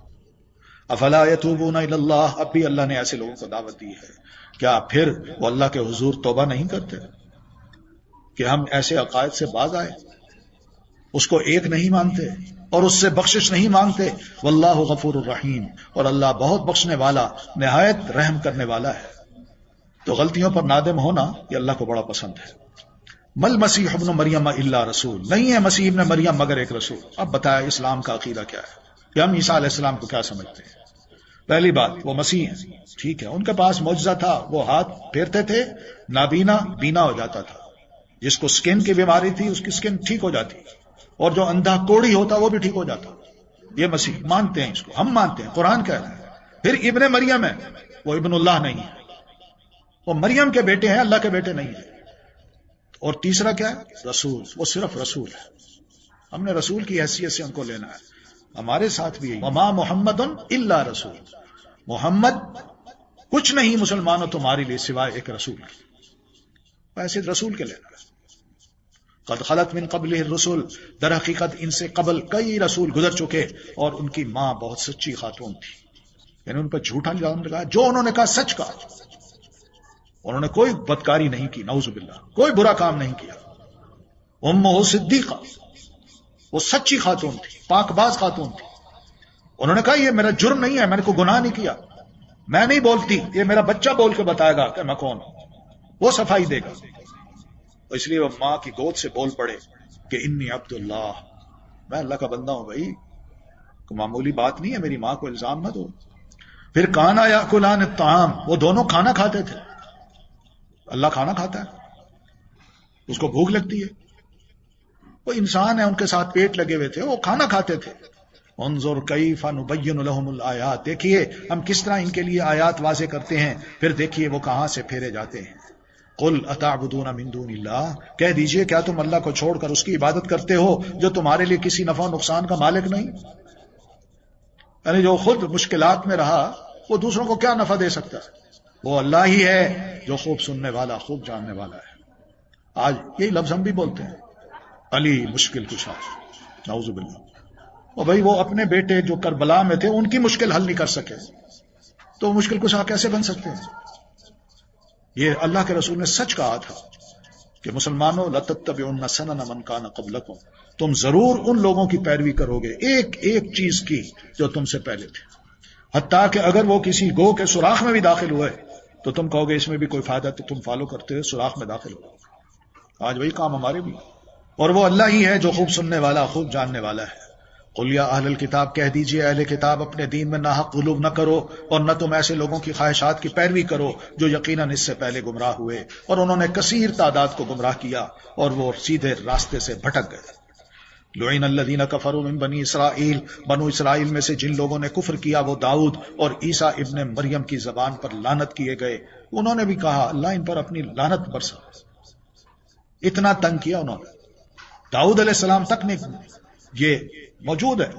افلا یتوبون الی اللہ، اب بھی اللہ نے ایسے لوگوں کو دعوت دی ہے، کیا پھر وہ اللہ کے حضور توبہ نہیں کرتے کہ ہم ایسے عقائد سے باز آئے، اس کو ایک نہیں مانتے اور اس سے بخشش نہیں مانگتے؟ واللہ غفور الرحیم، اور اللہ بہت بخشنے والا نہایت رحم کرنے والا ہے۔ تو غلطیوں پر نادم ہونا یہ اللہ کو بڑا پسند ہے۔ مل مسیح ابن مریم الا رسول، نہیں ہے مسیح ابن مریم مگر ایک رسول۔ اب بتایا اسلام کا عقیدہ کیا ہے کہ ہم عیسیٰ علیہ السلام کو کیا سمجھتے ہیں؟ پہلی بات، وہ مسیح ہیں، ٹھیک ہے، ان کے پاس معجزہ تھا، وہ ہاتھ پھیرتے تھے، نابینا بینا ہو جاتا تھا، جس کو سکن کی بیماری تھی اس کی سکن ٹھیک ہو جاتی، اور جو اندھا کوڑی ہوتا وہ بھی ٹھیک ہو جاتا۔ یہ مسیح مانتے ہیں، اس کو ہم مانتے ہیں، قرآن کہہ رہا ہے۔ پھر ابن مریم ہے، وہ ابن اللہ نہیں ہے، وہ مریم کے بیٹے ہیں، اللہ کے بیٹے نہیں ہیں۔ اور تیسرا کیا ہے؟ رسول، وہ صرف رسول ہے، ہم نے رسول کی حیثیت سے ان کو لینا ہے۔ ہمارے ساتھ بھی وما محمد الا رسول، محمد کچھ نہیں مسلمانوں تمہارے لیے سوائے ایک رسول کی، ایسے رسول کے لینا ہے۔ قد خلت من قبلہ الرسل، در حقیقت ان سے قبل کئی رسول گزر چکے، اور ان کی ماں بہت سچی خاتون تھی، یعنی ان پر جھوٹا الزام لگایا، جو انہوں نے کہا سچ کہا، انہوں نے کوئی بدکاری نہیں کی، نعوذ باللہ کوئی برا کام نہیں کیا۔ امہ صدیقہ، وہ سچی خاتون تھی، پاک باز خاتون تھی، انہوں نے کہا یہ میرا جرم نہیں ہے، میں نے کوئی گناہ نہیں کیا، میں نہیں بولتی، یہ میرا بچہ بول کے بتائے گا کہ میں کون ہوں، وہ صفائی دے گا۔ اس لیے وہ ماں کی گود سے بول پڑے کہ انی عبداللہ، میں اللہ کا بندہ ہوں۔ بھائی کوئی معمولی بات نہیں ہے، میری ماں کو الزام مت دو۔ پھر کانا یاکلان الطعام، وہ دونوں کھانا کھاتے تھے، اللہ کھانا کھاتا ہے، اس کو بھوک لگتی ہے، وہ انسان ہے، ان کے ساتھ پیٹ لگے ہوئے تھے، وہ کھانا کھاتے تھے۔ انظر کیف نبین لهم الآیات، دیکھیے ہم کس طرح ان کے لیے آیات واضح کرتے ہیں، پھر دیکھیے وہ کہاں سے پھیرے جاتے ہیں۔ قل اتعبدون من دون اللہ، کہہ دیجئے کیا تم اللہ کو چھوڑ کر اس کی عبادت کرتے ہو جو تمہارے لیے کسی نفع و نقصان کا مالک نہیں؟ یعنی جو خود مشکلات میں رہا وہ دوسروں کو کیا نفع دے سکتا ہے؟ وہ اللہ ہی ہے جو خوب سننے والا، خوب جاننے والا ہے۔ آج یہی لفظ ہم بھی بولتے ہیں، علی مشکل کشا، نعوذ باللہ۔ اور بھائی وہ اپنے بیٹے جو کربلا میں تھے ان کی مشکل حل نہیں کر سکے تو مشکل کشا کیسے بن سکتے ہیں؟ یہ اللہ کے رسول نے سچ کہا تھا کہ مسلمانوں لَتَتَّبِعُنَّ سَنَنَ مَنْ كَانَ قَبْلَكُمْ، تم ضرور ان لوگوں کی پیروی کرو گے ایک ایک چیز کی جو تم سے پہلے تھے، حتیٰ کہ اگر وہ کسی گو کے سوراخ میں بھی داخل ہوئے تو تم کہو گے اس میں بھی کوئی فائدہ، تو تم فالو کرتے ہوئے سوراخ میں داخل ہو۔ آج وہی کام ہمارے بھی، اور وہ اللہ ہی ہے جو خوب سننے والا، خوب جاننے والا ہے۔ قل یا اہل الکتاب، کہہ دیجئے اہل کتاب اپنے دین میں ناحق غلو نہ کرو، اور نہ تم ایسے لوگوں کی خواہشات کی پیروی کرو جو یقیناً اس سے پہلے گمراہ ہوئے، اور انہوں نے کثیر تعداد کو گمراہ کیا اور وہ سیدھے راستے سے بھٹک گئے۔ لعن الذین کفروا من بنی اسرائیل، بنو اسرائیل میں سے جن لوگوں نے کفر کیا وہ داؤد اور عیسیٰ ابن مریم کی زبان پر لعنت کیے گئے۔ انہوں نے بھی کہا اللہ ان پر اپنی لعنت برسا، اتنا تنگ کیا انہوں نے۔ داؤد علیہ السلام تک نے، یہ موجود ہے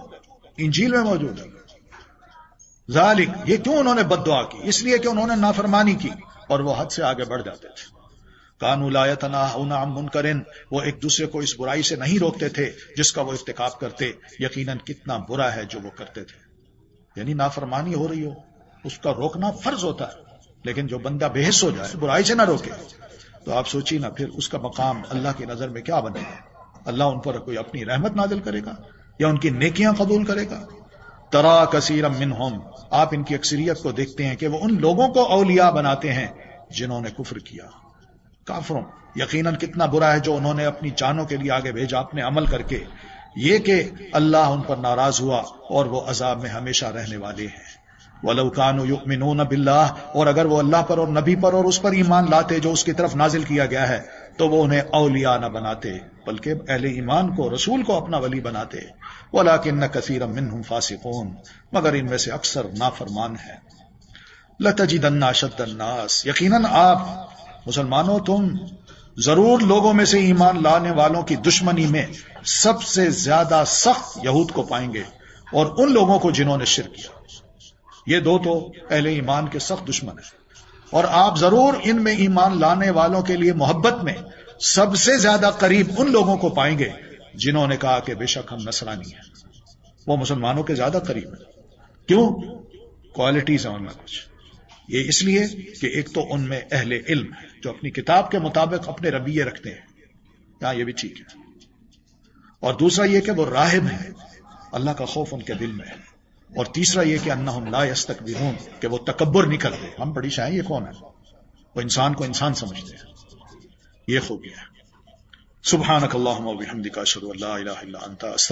انجیل میں موجود ہے۔ ذالک، یہ کیوں انہوں نے بد دعا کی؟ اس لیے کہ انہوں نے نافرمانی کی اور وہ حد سے آگے بڑھ جاتے تھے۔ کانوا لا یتناہون عن منکر، وہ ایک دوسرے کو اس برائی سے نہیں روکتے تھے جس کا وہ ارتکاب کرتے، یقیناً کتنا برا ہے جو وہ کرتے تھے۔ یعنی نافرمانی ہو رہی ہو اس کا روکنا فرض ہوتا ہے، لیکن جو بندہ بے حس ہو جائے برائی سے نہ روکے تو آپ سوچیے نا پھر اس کا مقام اللہ کی نظر میں کیا بنے گا؟ اللہ ان پر کوئی اپنی رحمت نازل کرے گا یا ان کی نیکیاں قبول کرے گا؟ ترا کثیرا منہم، آپ ان کی اکثریت کو دیکھتے ہیں کہ وہ ان لوگوں کو اولیاء بناتے ہیں جنہوں نے کفر کیا۔ کافروں، یقیناً کتنا برا ہے جو انہوں نے اپنی جانوں کے لیے آگے بھیجا اپنے عمل کر کے، یہ کہ اللہ ان پر ناراض ہوا اور وہ عذاب میں ہمیشہ رہنے والے ہیں۔ وَلَوْ كَانُوا يُؤْمِنُونَ بِاللَّهِ، اور اگر وہ اللہ پر اور نبی پر اور اس پر ایمان لاتے جو اس کی طرف نازل کیا گیا ہے، تو وہ انہیں اولیاء نہ بناتے بلکہ اہل ایمان کو رسول کو اپنا ولی بناتے. وَلَٰكِنَّ كَثِيرًا مِّنْهُمْ فَاسِقُونَ مگر ان میں سے اکثر نافرمان ہیں. لَتَجِدَنَّ أَشَدَّ النَّاسِ یقیناً آپ مسلمانوں تم ضرور لوگوں میں سے ایمان لانے والوں کی دشمنی میں سب سے زیادہ سخت یہود کو پائیں گے اور ان لوگوں کو جنہوں نے شرک کیا. یہ دو تو اہل ایمان کے سخت دشمن ہیں، اور آپ ضرور ان میں ایمان لانے والوں کے لیے محبت میں سب سے زیادہ قریب ان لوگوں کو پائیں گے جنہوں نے کہا کہ بے شک ہم نصرانی ہیں. وہ مسلمانوں کے زیادہ قریب ہیں. کیوں؟ کوالٹیز ہیں ان میں کچھ. یہ اس لیے کہ ایک تو ان میں اہل علم ہے جو اپنی کتاب کے مطابق اپنے رویے رکھتے ہیں، یہاں یہ بھی ٹھیک ہے. اور دوسرا یہ کہ وہ راہب ہیں، اللہ کا خوف ان کے دل میں ہے. اور تیسرا یہ کہ انہم لا یستکبرون کہ وہ تکبر نہیں کرتے. ہم بڑی شاہیں یہ کون ہے؟ وہ انسان کو انسان سمجھتے ہیں. یہ خوبی ہے. سبحانک اللہم و بحمدک اشہد ان لا الہ الا انت